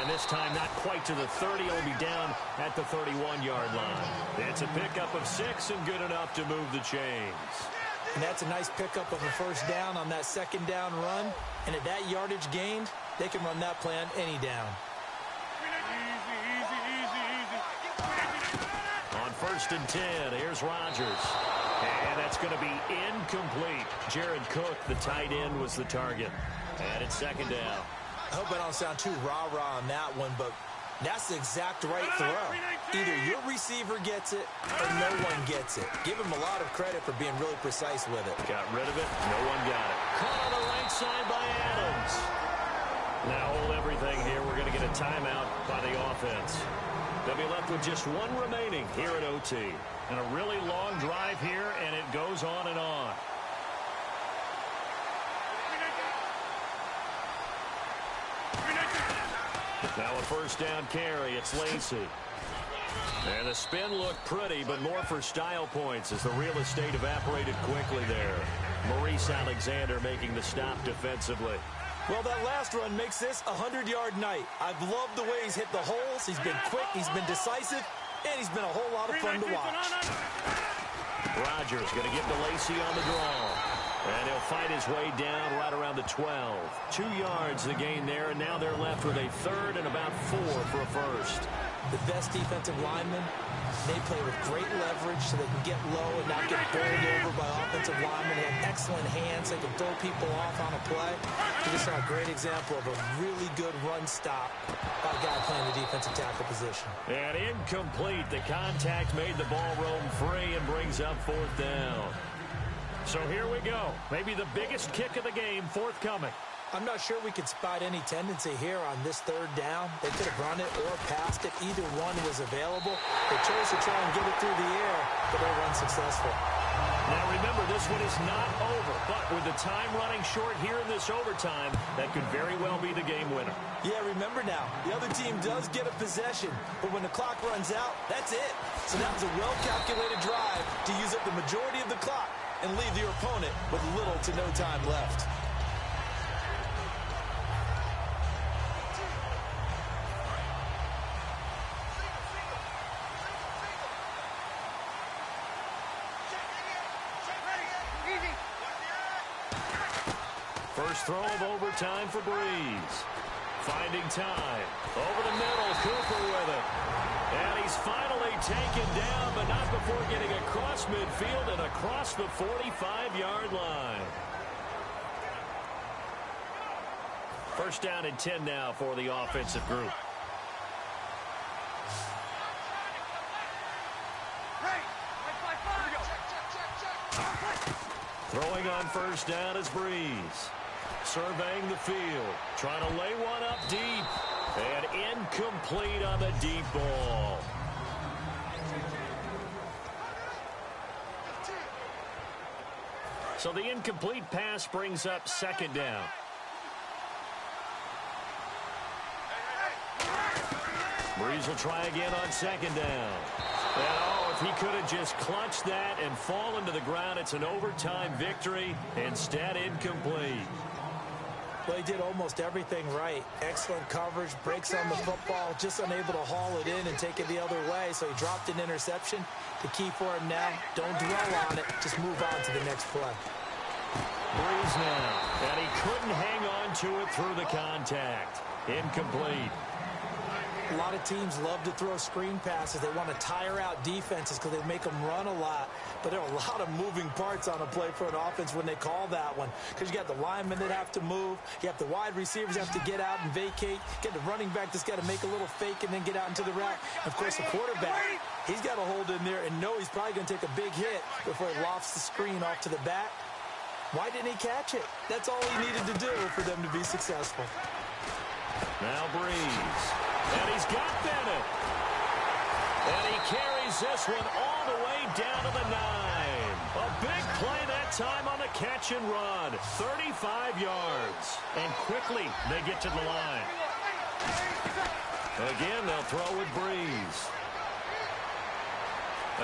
And this time not quite to the 30. He'll be down at the 31-yard line. It's a pickup of 6 and good enough to move the chains. And that's a nice pickup of a first down on that second down run. And at that yardage gained, they can run that play on any down. On 1st and 10, here's Rodgers. And that's going to be incomplete. Jared Cook, the tight end, was the target. And it's second down. I hope I don't sound too rah-rah on that one, but that's the exact right throw. Either your receiver gets it or no one gets it. Give him a lot of credit for being really precise with it. Got rid of it. No one got it. Caught on the right side by Adams. Now hold everything here. We're going to get a timeout by the offense. They'll be left with just 1 remaining here at OT. And a really long drive here, and it goes on and on. Now a first down carry. It's Lacy. And the spin looked pretty, but more for style points as the real estate evaporated quickly there. Maurice Alexander making the stop defensively. Well, that last run makes this a 100-yard night. I've loved the way he's hit the holes. He's been quick, he's been decisive, and he's been a whole lot of fun to watch. Rodgers going to get to Lacy on the draw. And he'll fight his way down right around the 12. 2 yards the gain there, and now they're left with a third and about 4 for a first. The best defensive linemen, they play with great leverage so they can get low and not get bowled over by offensive linemen. They have excellent hands. They can throw people off on a play. We just saw a great example of a really good run stop by a guy playing the defensive tackle position. And incomplete. The contact made the ball roam free and brings up 4th down. So here we go. Maybe the biggest kick of the game forthcoming. I'm not sure we could spot any tendency here on this third down. They could have run it or passed it. Either one was available. They chose to try and get it through the air, but they were unsuccessful. Now remember, this one is not over, but with the time running short here in this overtime, that could very well be the game winner. Yeah, remember now, the other team does get a possession, but when the clock runs out, that's it. So that was a well-calculated drive to use up the majority of the clock and leave your opponent with little to no time left. First throw of overtime for Breeze. Finding time. Over the middle, Cooper with it. And he's finally taken down, but not before getting across midfield and across the 45-yard line. First down and 10 now for the offensive group. Throwing on first down is Breeze. Surveying the field. Trying to lay one up deep. And incomplete on the deep ball. So the incomplete pass brings up second down. Breeze will try again on second down. And if he could have just clutched that and fallen to the ground. It's an overtime victory. Instead, incomplete. Well, he did almost everything right. Excellent coverage, breaks on the football, just unable to haul it in and take it the other way. So he dropped an interception. The key for him now, don't dwell on it. Just move on to the next play. Breeze now, and he couldn't hang on to it through the contact. Incomplete. A lot of teams love to throw screen passes. They want to tire out defenses because they make them run a lot. But there are a lot of moving parts on a play for an offense when they call that one. Because you got the linemen that have to move. You have the wide receivers have to get out and vacate. You get the running back that's got to make a little fake and then get out into the route. And of course, the quarterback, he's got to hold in there and know he's probably going to take a big hit before he lofts the screen off to the back. Why didn't he catch it? That's all he needed to do for them to be successful. Now Breeze. And he's got Bennett. And he carries this one all the way down to the 9. A big play that time on the catch and run. 35 yards. And quickly they get to the line. Again, they'll throw with Breeze.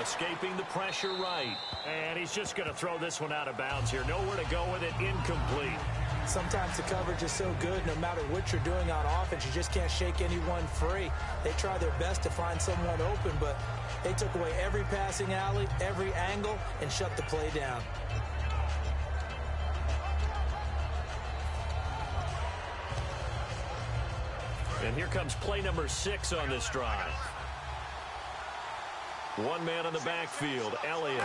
Escaping the pressure right. And he's just going to throw this one out of bounds here. Nowhere to go with it. Incomplete. Sometimes the coverage is so good, no matter what you're doing on offense, you just can't shake anyone free. They try their best to find someone open, but they took away every passing alley, every angle, and shut the play down. And here comes play number 6 on this drive. One man in the backfield, Elliott.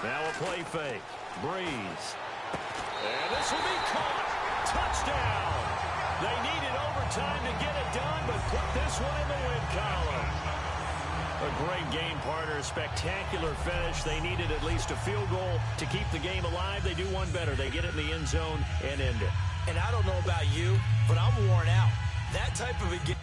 Now a play fake. Breeze. And this will be caught. Touchdown. They needed overtime to get it done, but put this one in the win column. A great game partner, spectacular finish. They needed at least a field goal to keep the game alive. They do one better. They get it in the end zone and end it. And I don't know about you, but I'm worn out. That type of a game.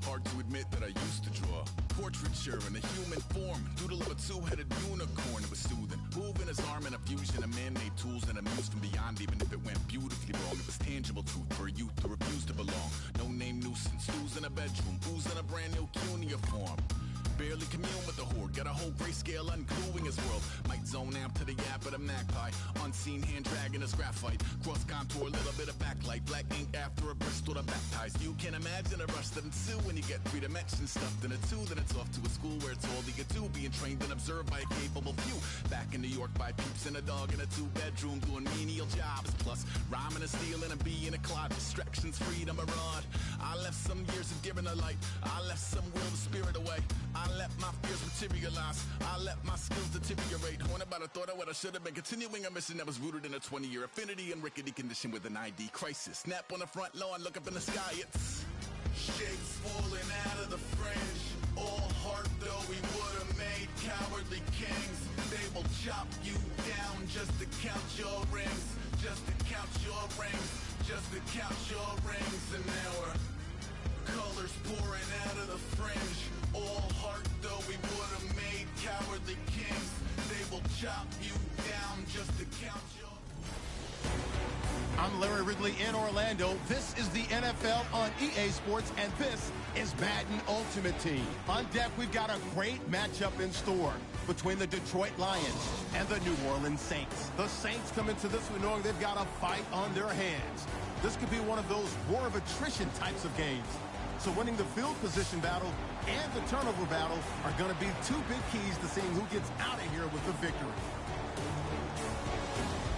Hard to admit that I used to draw portraiture in a human form, doodle of a two-headed unicorn. It was soothing, moving his arm in a fusion of man-made tools and amused from beyond. Even if it went beautifully wrong, it was tangible truth for a youth who refused to belong. No name nuisance, stools in a bedroom, booze in a brand new cuneiform. Barely commune with the horde, got a whole grayscale ungluing his world. Might zone amp to the yap of the magpie, unseen hand dragging his graphite. Cross contour, little bit of backlight, black ink after a Bristol to baptize. You can imagine a rush that ensue when you get 3 dimensions stuffed in a 2. Then it's off to a school where it's all you get to, being trained and observed by a capable few. Back in New York by peeps and a dog in a 2-bedroom doing menial jobs. Plus rhyming and stealing and being a clod, distractions, freedom, a rod. I left some years of giving a light, I left some will the spirit away. I let my fears materialize, I let my skills deteriorate. Horn about a thought of what I should have been, continuing a mission that was rooted in a 20-year affinity and rickety condition with an ID crisis. Snap on the front lawn, look up in the sky, it's shapes falling out of the fringe. All heart though we would have made cowardly kings. They will chop you down just to count your rings, just to count your rings, just to count your rings. And now we're colors pouring out of the fringe. All heart though we would have made cowardly kings. They will chop you down just to count your... I'm Larry Ridley in Orlando. This is the NFL on EA Sports, and this is Madden Ultimate Team. On deck, we've got a great matchup in store between the Detroit Lions and the New Orleans Saints. The Saints come into this one knowing they've got a fight on their hands. This could be one of those war of attrition types of games. So winning the field position battle and the turnover battle are going to be 2 big keys to seeing who gets out of here with the victory.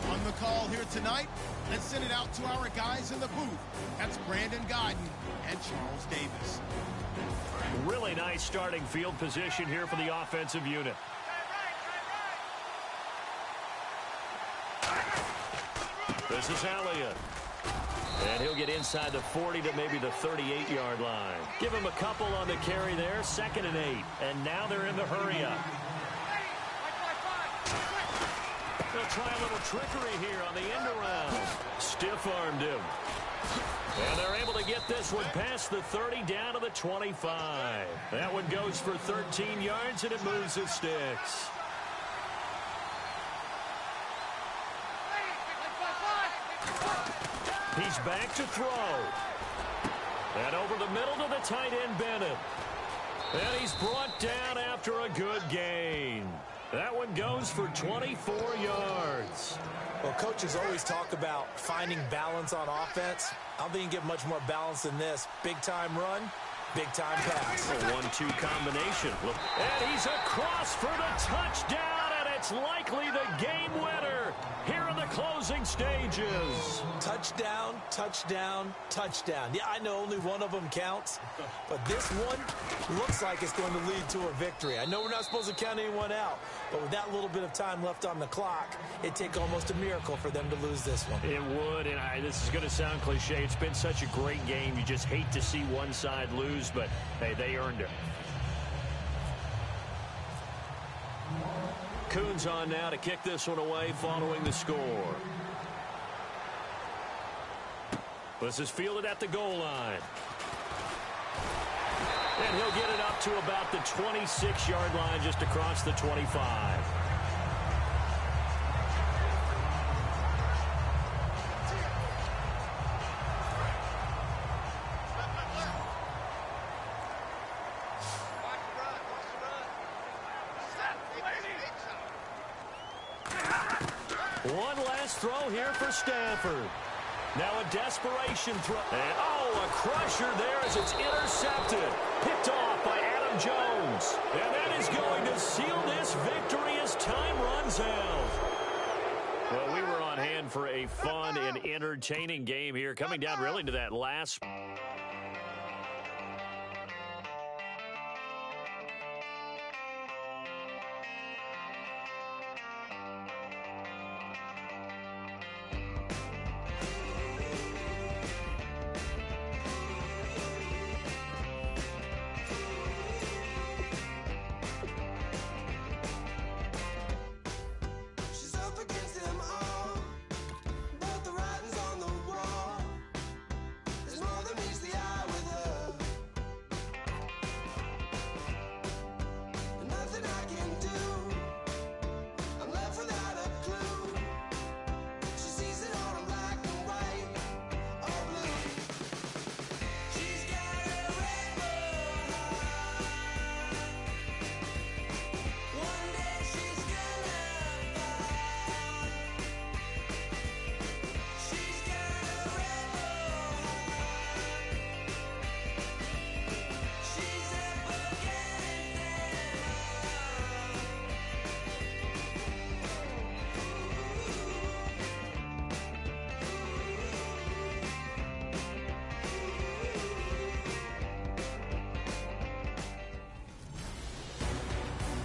On the call here tonight, let's send it out to our guys in the booth. That's Brandon Godden and Charles Davis. Really nice starting field position here for the offensive unit. This is Elliott. And he'll get inside the 40 to maybe the 38-yard line. Give him a couple on the carry there, 2nd and 8. And now they're in the hurry-up. They'll try a little trickery here on the end around. Stiff-armed him. And they're able to get this one past the 30 down to the 25. That one goes for 13 yards, and it moves the sticks. He's back to throw. And over the middle to the tight end, Bennett. And he's brought down after a good gain. That one goes for 24 yards. Well, coaches always talk about finding balance on offense. I don't think you can get much more balance than this. Big-time run, big-time pass. A 1-2 combination. Look. And he's across for the touchdown, and it's likely the game winner here in the closing stages. Touchdown, touchdown, touchdown. Yeah, I know only one of them counts, but this one looks like it's going to lead to a victory. I know we're not supposed to count anyone out, but with that little bit of time left on the clock, it'd take almost a miracle for them to lose this one. It would, and this is going to sound cliche. It's been such a great game. You just hate to see one side lose, but, hey, they earned it. Coons on now to kick this one away following the score. This is fielded at the goal line. And he'll get it up to about the 26-yard line, just across the 25. One last throw here for Stafford. Now a desperation throw. And, a crusher there as it's intercepted. Picked off by Adam Jones. And that is going to seal this victory as time runs out. Well, we were on hand for a fun and entertaining game here. Coming down really to that last...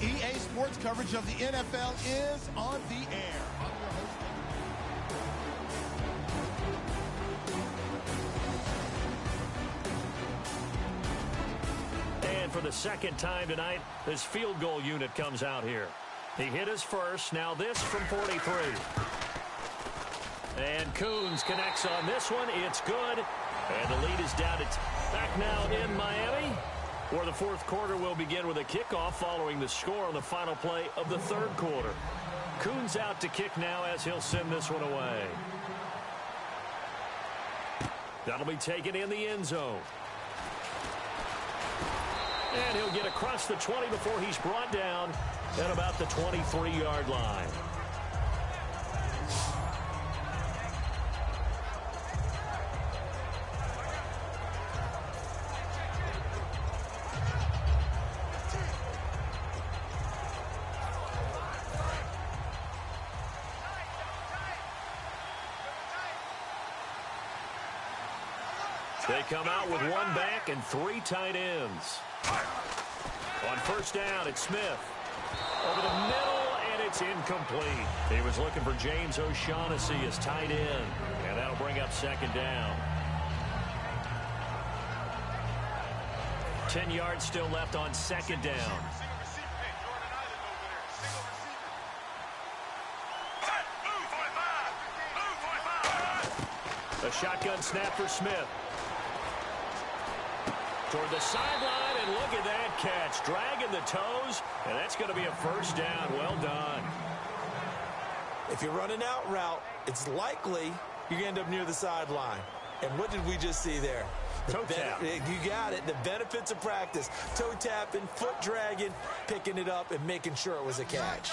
EA Sports coverage of the NFL is on the air. And for the second time tonight, this field goal unit comes out here. He hit his first. Now this from 43. And Coons connects on this one. It's good. And the lead is down. It's back now in Miami, where the fourth quarter will begin with a kickoff following the score on the final play of the third quarter. Coons out to kick now as he'll send this one away. That'll be taken in the end zone. And he'll get across the 20 before he's brought down at about the 23-yard line. They come out with one back and three tight ends. On first down, it's Smith. Over the middle, and it's It's incomplete. He was looking for James O'Shaughnessy as tight end, and that'll bring up second down. 10 yards still left on second down. A shotgun snap for Smith. Toward the sideline, and look at that catch. Dragging the toes, and that's going to be a first down. Well done. If you're running out route, it's likely you're going to end up near the sideline. And what did we just see there? Toe tap. You got it. The benefits of practice. Toe tapping, foot dragging, picking it up, and making sure it was a catch.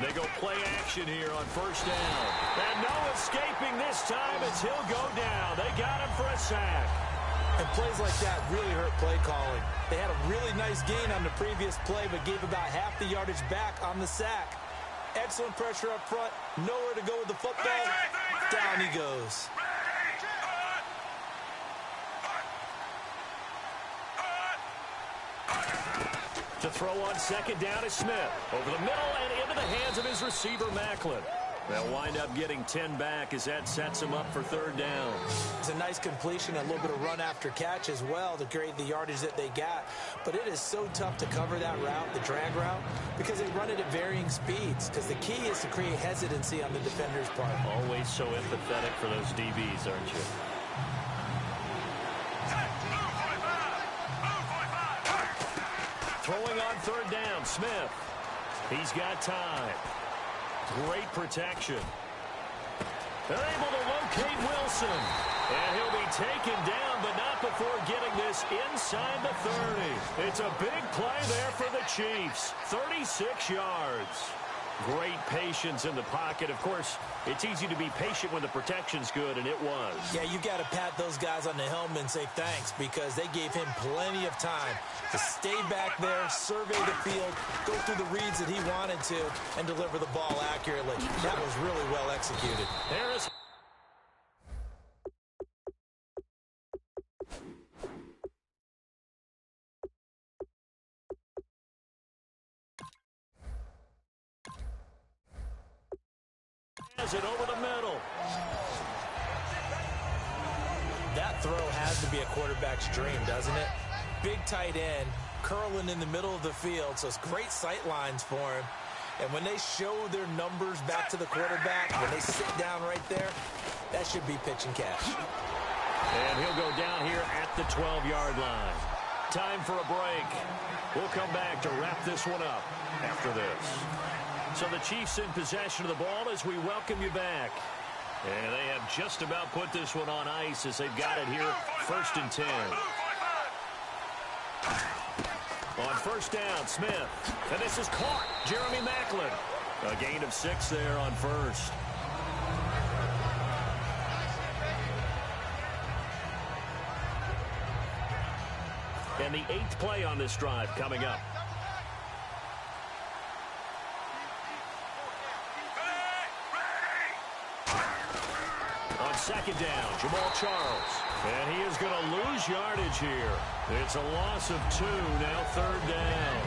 They go play action here on first down. And no escaping this time as he'll go down. They got him for a sack. And plays like that really hurt play calling. They had a really nice gain on the previous play, but gave about half the yardage back on the sack. Excellent pressure up front. Nowhere to go with the football. Down he goes. To throw on second down is Smith. Over the middle and into the hands of his receiver, Macklin. They'll wind up getting 10 back as that sets them up for third down. It's a nice completion, a little bit of run after catch as well to create the yardage that they got. But it is so tough to cover that route, the drag route, because they run it at varying speeds. Because the key is to create hesitancy on the defender's part. Always so empathetic for those DBs, aren't you? Throwing on third down, Smith. He's got time. Great protection. They're able to locate Wilson. And he'll be taken down, but not before getting this inside the 30. It's a big play there for the Chiefs. 36 yards. Great patience in the pocket. Of course, it's easy to be patient when the protection's good, and it was. Yeah, you got to pat those guys on the helmet and say thanks because they gave him plenty of time to stay back there, survey the field, go through the reads that he wanted to, and deliver the ball accurately. That was really well executed. Harris. Has it over the middle. That throw has to be a quarterback's dream, doesn't it? Big tight end, curling in the middle of the field, so it's great sight lines for him. And when they show their numbers back to the quarterback, when they sit down right there, that should be pitch and catch. And he'll go down here at the 12-yard line. Time for a break. We'll come back to wrap this one up after this. So the Chiefs in possession of the ball as we welcome you back. And they have just about put this one on ice as they've got it here, 1st and 10. On first down, Smith. And this is caught. Jeremy Macklin. A gain of 6 there on first. And the 8th play on this drive coming up. Second down, Jamal Charles. And he is going to lose yardage here. It's a loss of 2, now 3rd down.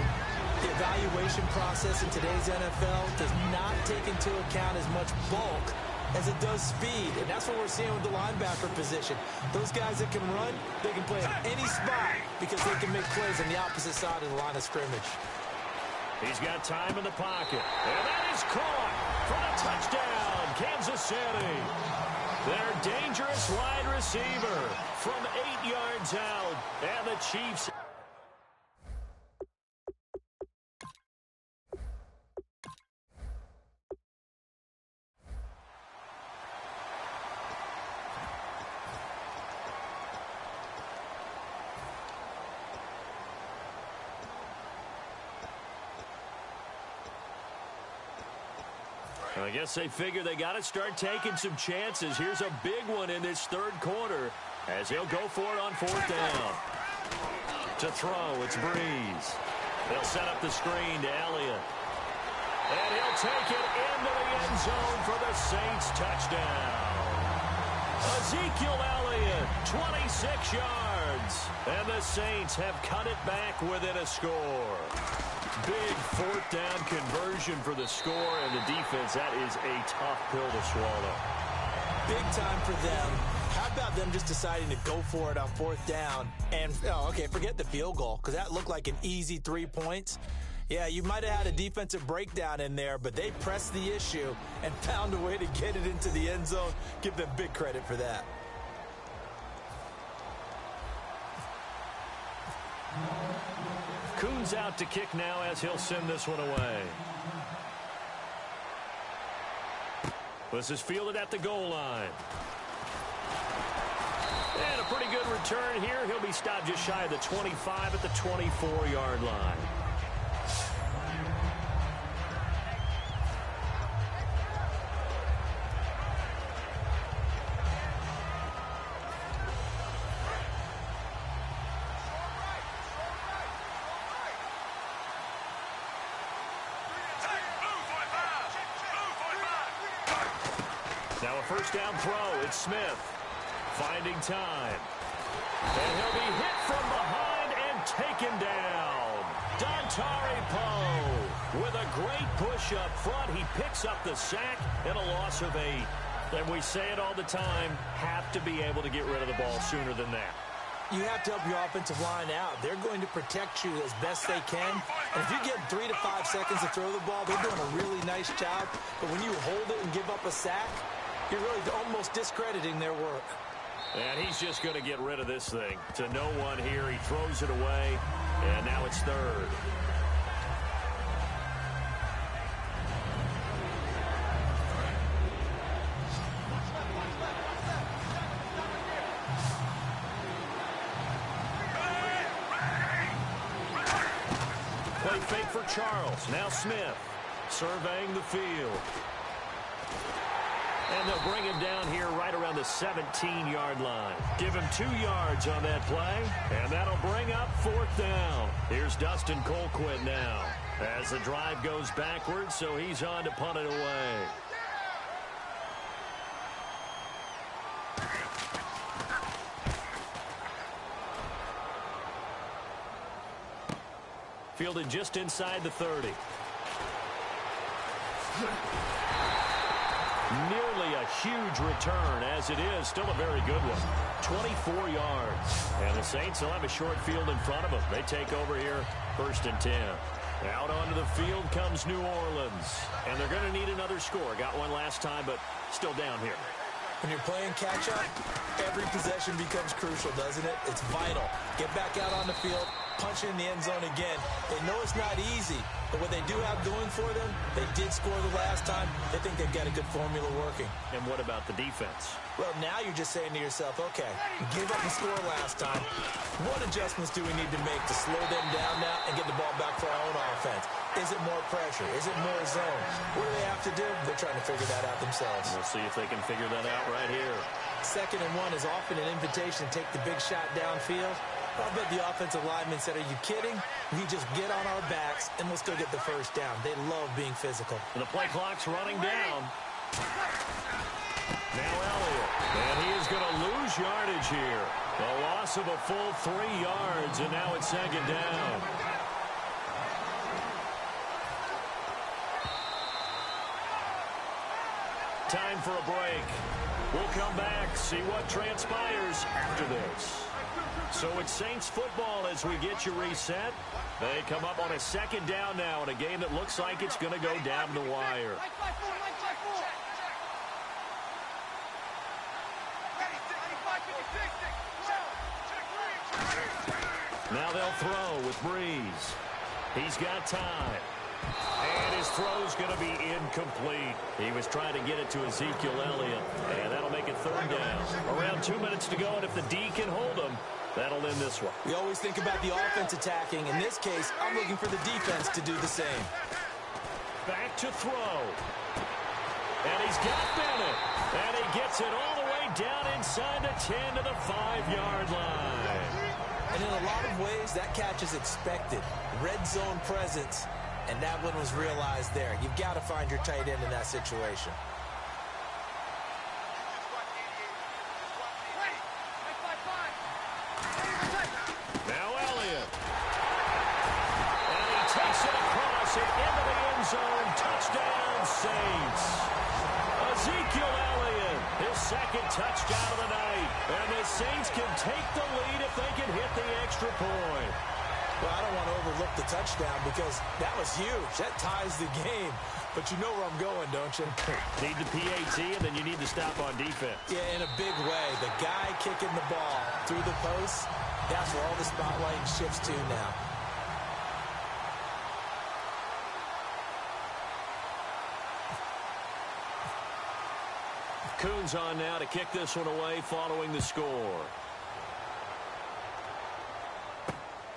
The evaluation process in today's NFL does not take into account as much bulk as it does speed. And that's what we're seeing with the linebacker position. Those guys that can run, they can play at any spot because they can make plays on the opposite side of the line of scrimmage. He's got time in the pocket. And that is caught for the touchdown, Kansas City. Their dangerous wide receiver from 8 yards out. And the Chiefs. I guess they figure they got to start taking some chances. Here's a big one in this 3rd quarter as he'll go for it on 4th down. To throw, it's Breeze. They'll set up the screen to Elliott. And he'll take it into the end zone for the Saints touchdown. Ezekiel Elliott, 26 6 yards. And the Saints have cut it back within a score. Big 4th down conversion for the score, and the defense, that is a tough pill to swallow. Big time for them. How about them just deciding to go for it on 4th down? And, forget the field goal, because that looked like an easy 3 points. Yeah, you might have had a defensive breakdown in there, but they pressed the issue and found a way to get it into the end zone. Give them big credit for that. Kuhn's out to kick now as he'll send this one away. This is fielded at the goal line. And a pretty good return here. He'll be stopped just shy of the 25 at the 24-yard line. Now a first down throw. It's Smith finding time. And he'll be hit from behind and taken down. Dontari Poe with a great push up front. He picks up the sack and a loss of 8. And we say it all the time, have to be able to get rid of the ball sooner than that. You have to help your offensive line out. They're going to protect you as best they can. And if you get 3 to 5 seconds to throw the ball, they're doing a really nice job. But when you hold it and give up a sack, you're really almost discrediting their work. And he's just going to get rid of this thing. To no one here. He throws it away. And now it's 3rd. Play fake for Charles. Now Smith surveying the field. And they'll bring him down here right around the 17-yard line. Give him 2 yards on that play, and that'll bring up 4th down. Here's Dustin Colquitt now as the drive goes backwards, so he's on to punt it away. Fielded just inside the 30. Nearly a huge return, as it is. Still a very good one. 24 yards. And the Saints will have a short field in front of them. They take over here, 1st and 10. Out onto the field comes New Orleans. And they're going to need another score. Got one last time, but still down here. When you're playing catch-up, every possession becomes crucial, doesn't it? It's vital. Get back out on the field, punch in the end zone again. They know it's not easy, but what they do have going for them, they did score the last time. They think they've got a good formula working. And what about the defense? Well, now you're just saying to yourself, okay, we gave up the score last time. What adjustments do we need to make to slow them down now and get the ball back for our own offense? Is it more pressure? Is it more zone? What do they have to do? They're trying to figure that out themselves. We'll see if they can figure that out right here. 2nd and 1 is often an invitation to take the big shot downfield. I'll bet the offensive lineman said, are you kidding? We just get on our backs and we'll still get the 1st down. They love being physical. And the play clock's running down. Now Elliott. And he is going to lose yardage here. A loss of a full 3 yards, and now it's 2nd down. Time for a break. We'll come back, see what transpires after this. So it's Saints football as we get you reset. They come up on a 2nd down now in a game that looks like it's going to go down the wire. Now they'll throw with Breeze. He's got time. And his throw's going to be incomplete. He was trying to get it to Ezekiel Elliott, and that'll make it 3rd down. Around 2 minutes to go, and if the D can hold him, that'll end this one. We always think about the offense attacking. In this case, I'm looking for the defense to do the same. Back to throw. And he's got Bennett. And he gets it all the way down inside the 10 to the 5-yard line. And in a lot of ways, that catch is expected. Red zone presence. And that one was realized there. You've got to find your tight end in that situation. zone. Touchdown, Saints. Ezekiel Elliott, his second touchdown of the night. And the Saints can take the lead if they can hit the extra point. Well, I don't want to overlook the touchdown because that was huge. That ties the game. But you know where I'm going, don't you? Need the PAT, and then you need to stop on defense. Yeah, in a big way. The guy kicking the ball through the post, that's where all the spotlight shifts to now. Coons on now to kick this one away following the score.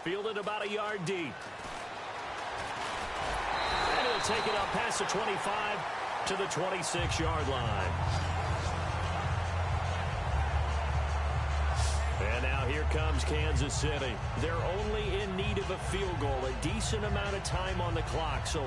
Fielded about a yard deep. And he'll take it up past the 25 to the 26-yard line. And now here comes Kansas City. They're only in need of a field goal, a decent amount of time on the clock. So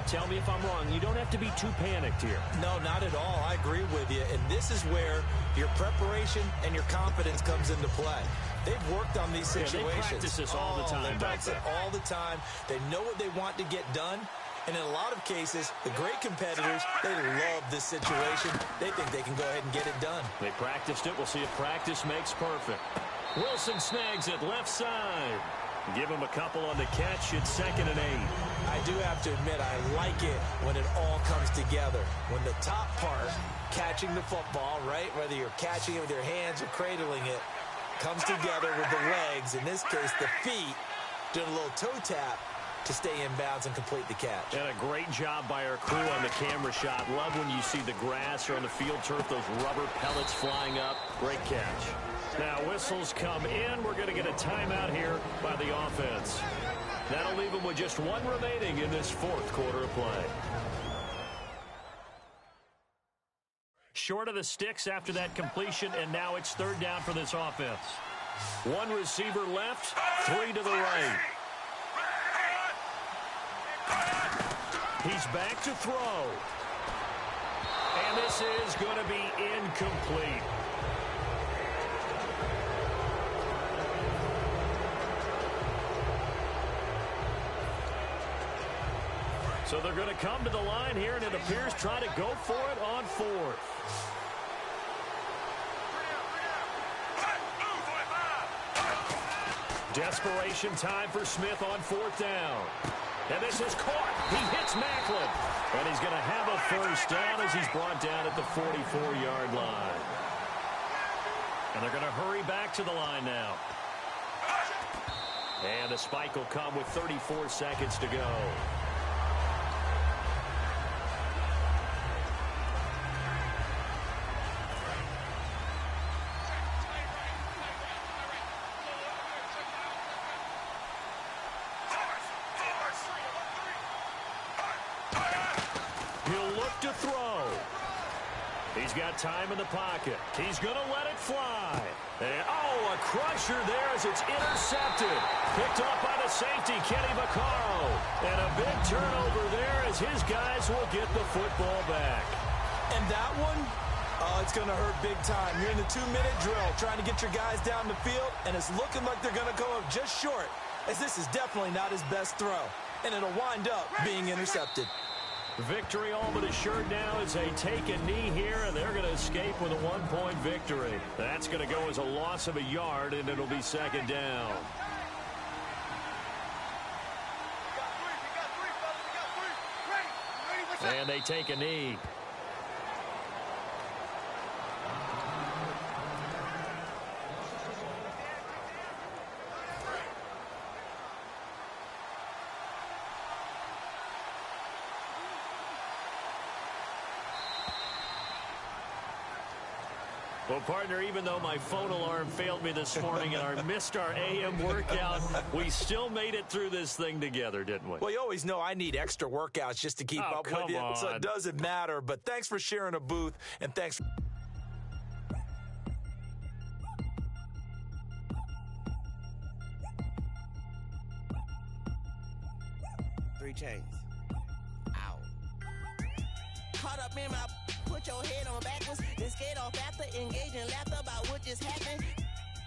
tell me if I'm wrong. You don't have to be too panicked here. No, not at all. I agree with you. And this is where your preparation and your confidence comes into play. They've worked on these situations. They practice this all the time. They practice it all the time. They know what they want to get done. And in a lot of cases, the great competitors, they love this situation. They think they can go ahead and get it done. They practiced it. We'll see if practice makes perfect. Wilson snags it left side. Give him a couple on the catch. It's 2nd and 8. I do have to admit, I like it when it all comes together. When the top part, catching the football, right, whether you're catching it with your hands or cradling it, comes together with the legs, in this case the feet, doing a little toe tap to stay in bounds and complete the catch. And a great job by our crew on the camera shot. Love when you see the grass or on the field turf, those rubber pellets flying up. Great catch. Now whistles come in. We're going to get a timeout here by the offense. That'll leave them with just one remaining in this 4th quarter of play. Short of the sticks after that completion, and now it's 3rd down for this offense. One receiver left, 3 to the right. He's back to throw. And this is going to be incomplete. So they're going to come to the line here, and it appears try to go for it on 4th. Desperation time for Smith on 4th down. And this is caught. He hits Macklin. And he's going to have a 1st down as he's brought down at the 44-yard line. And they're going to hurry back to the line now. And the spike will come with 34 seconds to go. He's got time in the pocket. He's going to let it fly. And, a crusher there as it's intercepted. Picked up by the safety, Kenny Vaccaro. And a big turnover there as his guys will get the football back. And that one, it's going to hurt big time. You're in the 2-minute drill trying to get your guys down the field, and it's looking like they're going to go up just short, as this is definitely not his best throw. And it'll wind up being intercepted. Victory all but assured now as they take a knee here, and they're going to escape with a 1-point victory. That's going to go as a loss of a yard, and it'll be 2nd down. And they take a knee. Well, partner, even though my phone alarm failed me this morning and I missed our AM workout, we still made it through this thing together, didn't we? Well, you always know I need extra workouts just to keep up with you, so it doesn't matter. But thanks for sharing a booth, and thanks. Three chains. Ow. Caught up in my... Put your head on backwards, then skate off after engaging laughter about what just happened.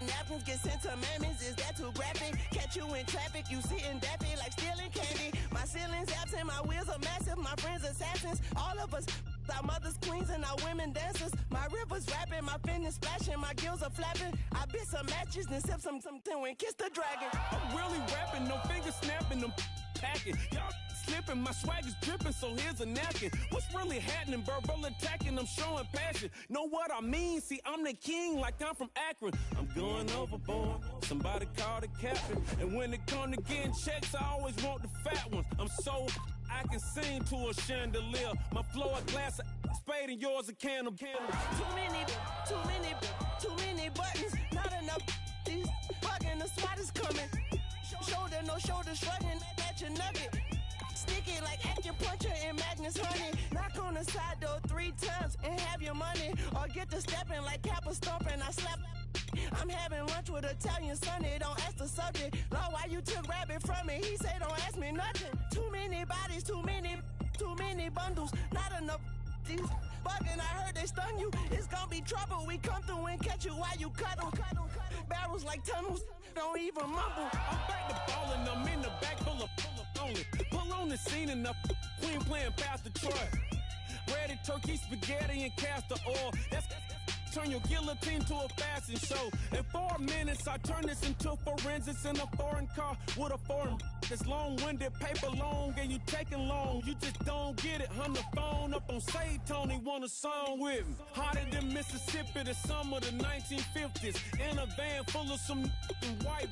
napkins get sent to mammies, is that too graphic? Catch you in traffic, you sitting daffy like stealing candy. My ceiling's absent, my wheels are massive, my friends assassins. All of us, our mothers queens and our women dancers. My rivers rapping, my fingers splashing, my gills are flapping. I bit some matches and sip something and kiss the dragon. I'm really rapping, no fingers snapping, I'm packing. Y'all slipping, my swag is dripping, so here's a napkin. What's really happening? Verbal attacking, I'm showing passion. Know what I mean? See, I'm the king like I'm from Akron. I'm going overboard, somebody call the captain. And when it come to getting checks, I always want the fat ones. I'm so I can sing to a chandelier. My flow a glass of spade and yours a can of candle. Too many buttons, not enough. These bugging, the SWAT is coming. Shoulder, no shoulder, shrugging at your nugget. Sticky like acupuncture and Magnus honey. Knock on the side door 3 times and have your money. Or get to stepping like Kappa stomping. I slap. I'm having lunch with Italian Sonny. Don't ask the subject. Lord, why you took rabbit from me? He say don't ask me nothing. Too many bodies, too many bundles. Not enough. These bugging, I heard they stun you. It's gonna be trouble. We come through and catch you while you cuddle. Barrels like tunnels. Don't even mumble. I'm back to ballin', I'm in the back full of only. Pull on the scene and the queen playing Pastor Troy. Ready turkey, spaghetti, and castor oil. That's turn your guillotine to a fashion show. In 4 minutes, I turn this into forensics in a foreign car with a foreign. It's long-winded, paper long, and you taking long. You just don't get it. Hung the phone up on Say Tony, want a song with me. Hotter than Mississippi, the summer of the 1950s. In a van full of some white.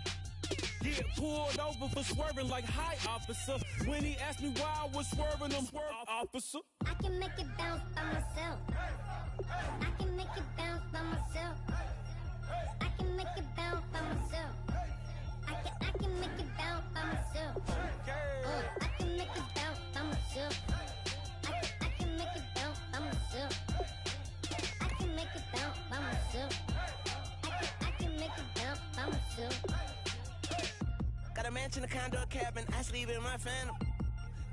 Get pulled over for swerving like hi, officer. When he asked me why I was swerving, I'm officer. I can make it bounce by myself. I can make it bounce by myself. I can make it bounce by myself. I can make it bounce by myself. I can make it bounce by myself. I can make it bounce by myself. I can make it bounce by myself. I can make it bounce by myself. Got a mansion, a condo, a cabin. I sleep in my phantom.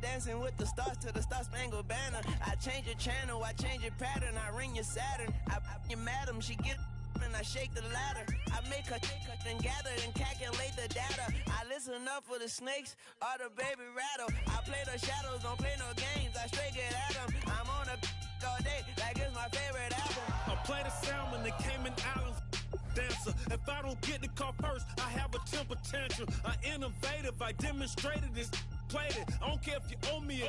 Dancing with the stars to the Star-Spangled Banner. I change your channel, I change your pattern. I ring your Saturn. I your madam, she get and I shake the ladder. I make her and gather and calculate the data. I listen up for the snakes or the baby rattle. I play the shadows, don't play no games. I straight get at them. I'm on a all day like it's my favorite album. I play the salmon, the Cayman Islands dancer. If I don't get the car first, I have a temper tantrum. I innovative, I demonstrated this, played it. I don't care if you owe me it.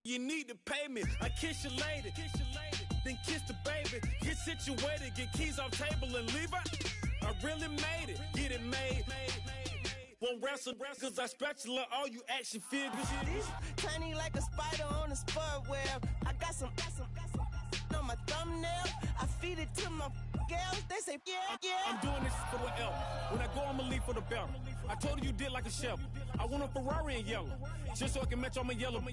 You need to pay me. I kiss your lady, then kiss the baby. Get situated, get keys off table and leave her. I really made it, get it made. Won't wrestle, cause I spatula all you action figures. Tiny like a spider on a spud web. I got some on my thumbnail. I feed it to my girls. They say, yeah. I'm doing this for the L. When I go, I'ma leave for the belt. I told you did like a chef. I want a Ferrari in yellow, just so I can match all my yellow.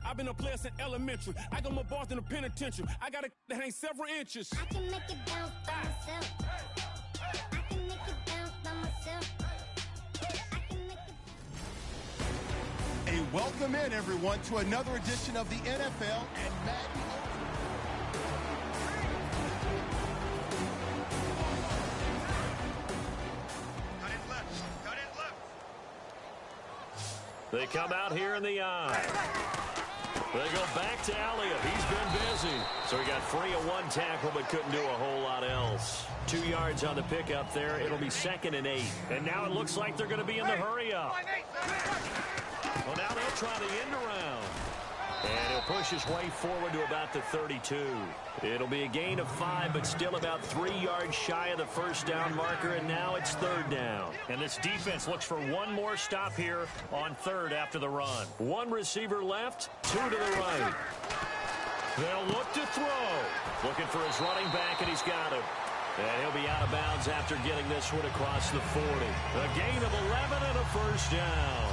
I've been a player since elementary. I got more bars than a penitentiary. I got to hang several inches. I can make it bounce by myself. I can make it bounce by myself. I can make it. A welcome in, everyone, to another edition of the NFL and Madden. They come out here in the eye. They go back to Elliott. He's been busy. So he got free of 1 tackle, but couldn't do a whole lot else. 2 yards on the pickup there. It'll be 2nd and 8. And now it looks like they're going to be in the hurry-up. Well, now they'll try the end around. And he'll push his way forward to about the 32. It'll be a gain of 5, but still about 3 yards shy of the first down marker, and now it's 3rd down. And this defense looks for one more stop here on 3rd after the run. 1 receiver left, 2 to the right. They'll look to throw. Looking for his running back, and he's got him. And he'll be out of bounds after getting this one across the 40. A gain of 11 and a first down.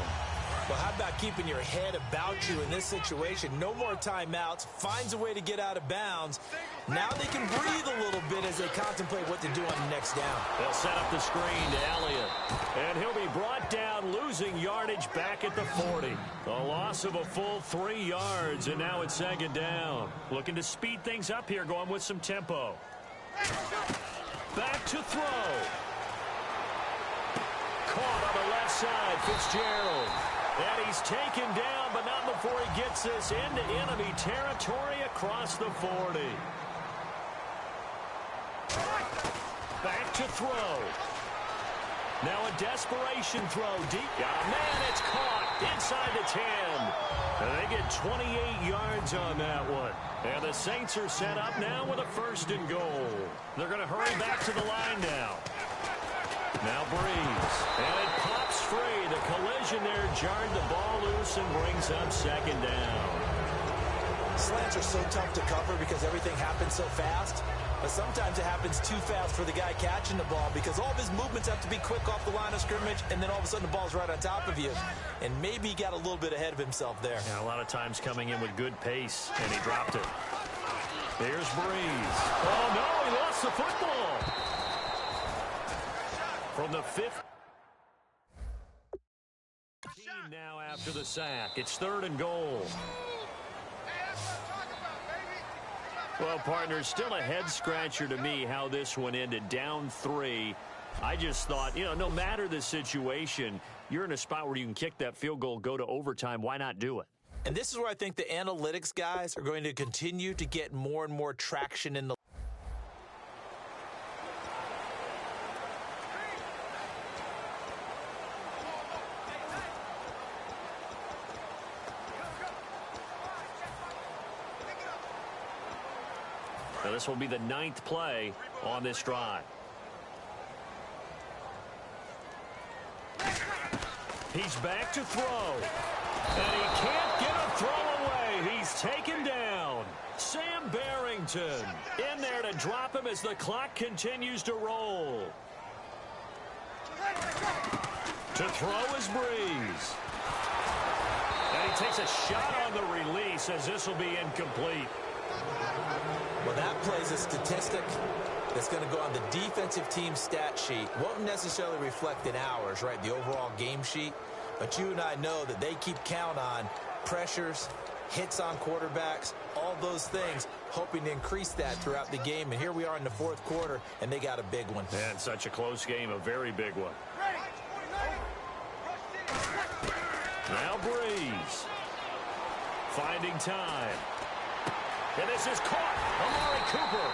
Well, how about keeping your head about you in this situation? No more timeouts. Finds a way to get out of bounds. Now they can breathe a little bit as they contemplate what to do on the next down. They'll set up the screen to Elliott. And he'll be brought down, losing yardage back at the 40. A loss of a full 3 yards, and now it's 2nd down. Looking to speed things up here, going with some tempo. Back to throw. side, Fitzgerald. And he's taken down, but not before he gets this into enemy territory across the 40. Back to throw. Now a desperation throw deep. Man, it's caught inside the 10. And they get 28 yards on that one. And the Saints are set up now with a 1st and goal. They're going to hurry back to the line now. Now Breeze. And it pops free. The collision there jarred the ball loose and brings up 2nd down. Slants are so tough to cover because everything happens so fast. But sometimes it happens too fast for the guy catching the ball because all of his movements have to be quick off the line of scrimmage, and then all of a sudden the ball's right on top of you. And maybe he got a little bit ahead of himself there. Yeah, a lot of times coming in with good pace, and he dropped it. Here's Breeze. Oh, no, he lost the football. From the 5th. Now after the sack, it's 3rd and goal. Well, partner, still a head-scratcher to me how this one ended, down 3. I just thought, no matter the situation, you're in a spot where you can kick that field goal, go to overtime. Why not do it? And this is where I think the analytics guys are going to continue to get more and more traction in the Now, this will be the 9th play on this drive. He's back to throw. And he can't get a throw away. He's taken down. Sam Barrington in there to drop him as the clock continues to roll. To throw is Breeze. And he takes a shot on the release as this will be incomplete. Well, that plays a statistic that's going to go on the defensive team stat sheet. Won't necessarily reflect in ours, right, the overall game sheet. But you and I know that they keep count on pressures, hits on quarterbacks, all those things, hoping to increase that throughout the game. And here we are in the 4th quarter, and they got a big one. And such a close game, a very big one. Now Breeze. Finding time. And this is caught. Amari Cooper.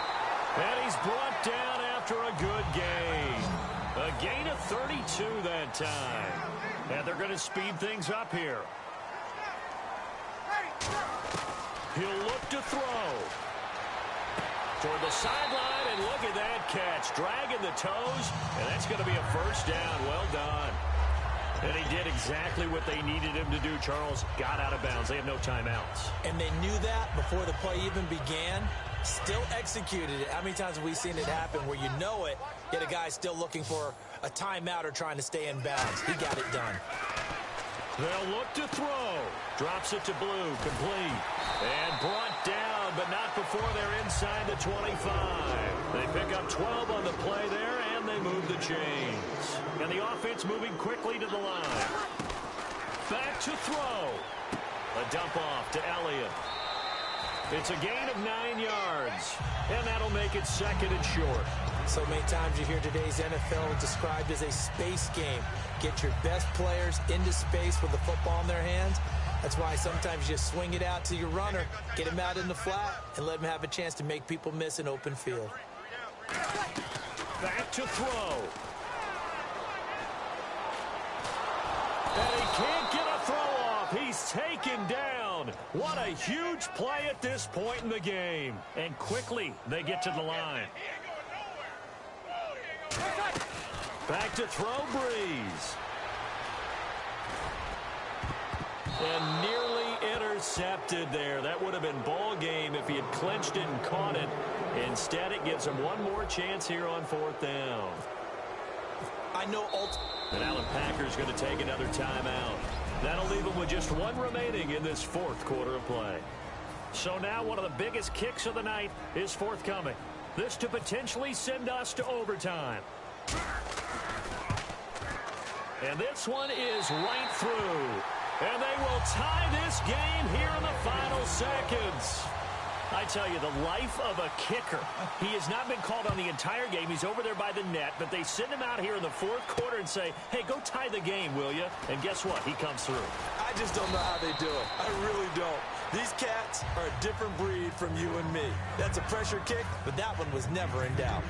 And he's brought down after a good gain. A gain of 32 that time. And they're going to speed things up here. He'll look to throw. Toward the sideline, and look at that catch. Dragging the toes, and that's going to be a 1st down. Well done. And he did exactly what they needed him to do, Charles. Got out of bounds. They have no timeouts. And they knew that before the play even began. Still executed it. How many times have we seen it happen where you know it, yet a guy still looking for a timeout or trying to stay in bounds? He got it done. They'll look to throw. Drops it to Blue. Complete. And brought down, but not before they're inside the 25. They pick up 12 on the play there, and they move the chains. And the offense moving quickly to the line. Back to throw. A dump off to Elliott. It's a gain of 9 yards, and that'll make it 2nd and short. So many times you hear today's NFL described as a space game. Get your best players into space with the football in their hands. That's why sometimes you swing it out to your runner, get him out in the flat, and let him have a chance to make people miss an open field. Back to throw. And he can't get a throw off. He's taken down. What a huge play at this point in the game. And quickly, they get to the line. Back to throw, Breeze. And nearly intercepted there. That would have been ball game if he had clinched it and caught it. Instead, it gives him one more chance here on 4th down. I know and Alan Packer's going to take another timeout. That'll leave him with just one remaining in this 4th quarter of play. So now one of the biggest kicks of the night is forthcoming. This to potentially send us to overtime. And this one is right through. And they will tie this game here in the final seconds. I tell you, the life of a kicker. He has not been called on the entire game. He's over there by the net, but they send him out here in the fourth quarter and say, hey, go tie the game, will you? And guess what? He comes through. I just don't know how they do it. I really don't. These cats are a different breed from you and me. That's a pressure kick, but that one was never in doubt.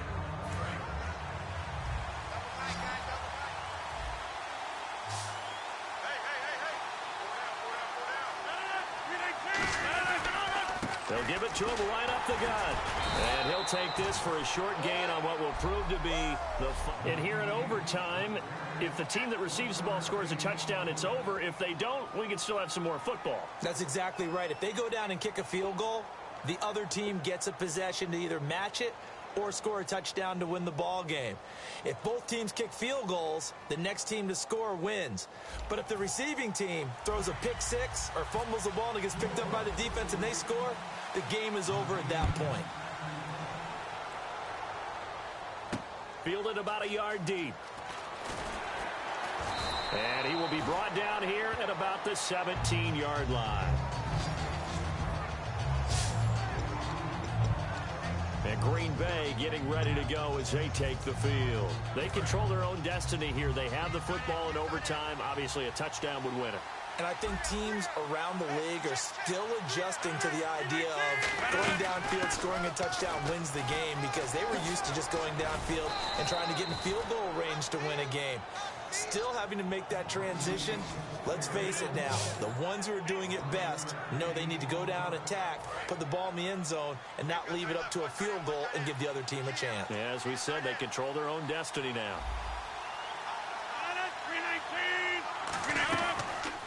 They'll give it to him right up the gut. And he'll take this for a short gain on what will prove to be the... And here in overtime, if the team that receives the ball scores a touchdown, it's over. If they don't, we can still have some more football. That's exactly right. If they go down and kick a field goal, the other team gets a possession to either match it or score a touchdown to win the ball game. If both teams kick field goals, the next team to score wins. But if the receiving team throws a pick six or fumbles the ball and it gets picked up by the defense and they score, the game is over at that point. Fielded about a yard deep. And he will be brought down here at about the 17-yard line. And Green Bay getting ready to go as they take the field. They control their own destiny here. They have the football in overtime. Obviously, a touchdown would win it. And I think teams around the league are still adjusting to the idea of going downfield, scoring a touchdown wins the game, because they were used to just going downfield and trying to get in field goal range to win a game. Still having to make that transition. Let's face it now, the ones who are doing it best know they need to go down, attack, put the ball in the end zone, and not leave it up to a field goal and give the other team a chance. Yeah, as we said, they control their own destiny now.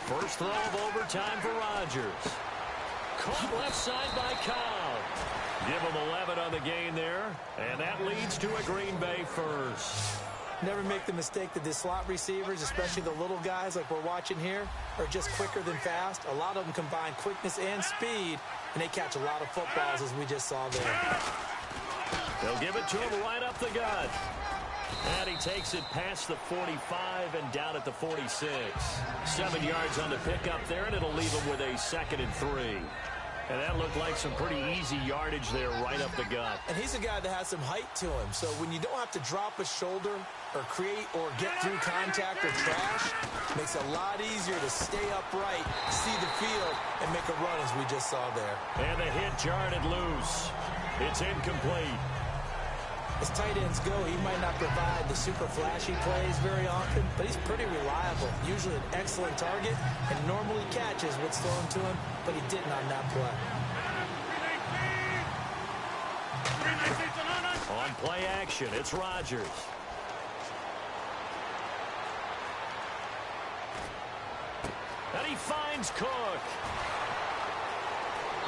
First throw of overtime for Rodgers. Caught left side by Cobb. Give him 11 on the gain there, and that leads to a Green Bay first. Never make the mistake that the slot receivers, especially the little guys like we're watching here, are just quicker than fast. A lot of them combine quickness and speed, and they catch a lot of footballs, as we just saw there. They'll give it to him right up the gut. And he takes it past the 45 and down at the 46. 7 yards on the pickup there, and it'll leave him with a 2nd and 3. And that looked like some pretty easy yardage there right up the gut. And he's a guy that has some height to him. So when you don't have to drop a shoulder or create or get through contact or trash, it makes it a lot easier to stay upright, see the field, and make a run as we just saw there. And the hit jarred it loose. It's incomplete. As tight ends go, he might not provide the super flashy plays very often, but he's pretty reliable. Usually an excellent target and normally catches what's thrown to him, but he didn't on that play. On play action, it's Rodgers. And he finds Cook.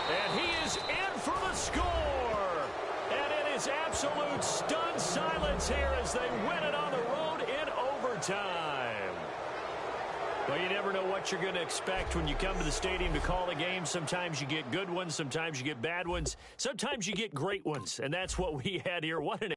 And he is in for the score. And it is absolute stunned silence here as they win it on the road in overtime. Well, you never know what you're going to expect when you come to the stadium to call a game. Sometimes you get good ones. Sometimes you get bad ones. Sometimes you get great ones. And that's what we had here. What an...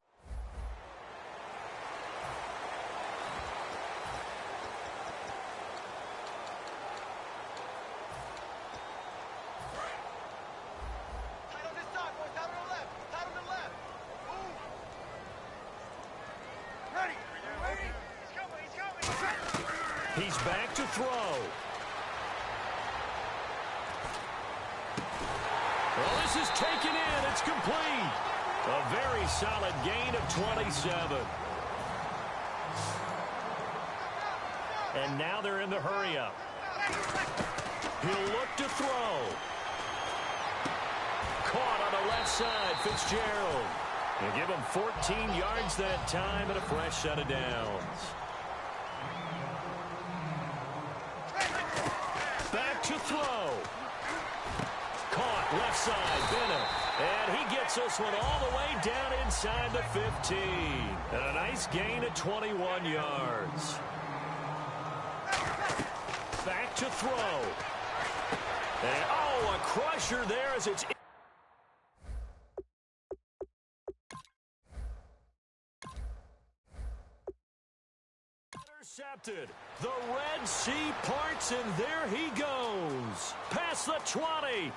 He's back to throw. Well, this is taken in. It's complete. A very solid gain of 27. And now they're in the hurry-up. He'll look to throw. Caught on the left side, Fitzgerald. They give him 14 yards that time and a fresh set of downs. Back to throw. Caught left side, Bennett. And he gets this one all the way down inside the 15. And a nice gain of 21 yards. Back to throw. And, oh, a crusher there as it's... Intercepted. The Red Sea parts, and there he goes. Past the 20.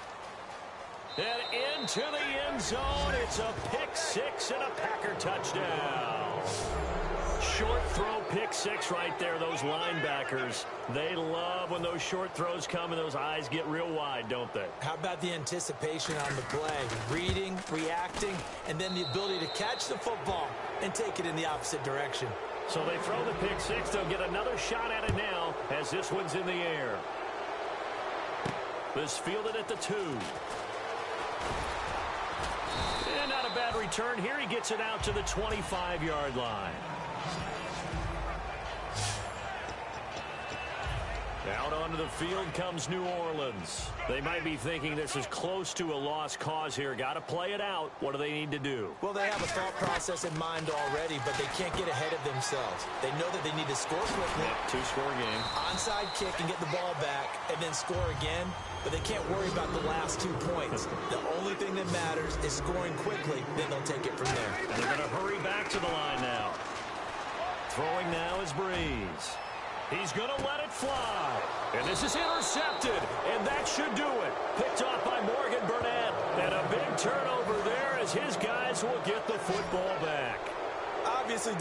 And into the end zone. It's a pick six and a Packer touchdown. Short throw pick six right there. Those linebackers, they love when those short throws come and those eyes get real wide, don't they? How about the anticipation on the play? Reading, reacting, and then the ability to catch the football and take it in the opposite direction. So they throw the pick six. They'll get another shot at it now as this one's in the air. This fielded at the 2. And not a bad return here. He gets it out to the 25-yard line. Out onto the field comes New Orleans. They might be thinking this is close to a lost cause here. Got to play it out. What do they need to do? Well, they have a thought process in mind already, but they can't get ahead of themselves. They know that they need to score quickly. Two-score game. Onside kick and get the ball back and then score again, but they can't worry about the last 2 points. The only thing that matters is scoring quickly, then they'll take it from there. And they're going to hurry back to the line now. Throwing now is Breeze. He's going to let it fly. And this is intercepted. And that should do it. Picked off by Morgan Burnett. And a big turnover there as his guys will get the football back. Obviously,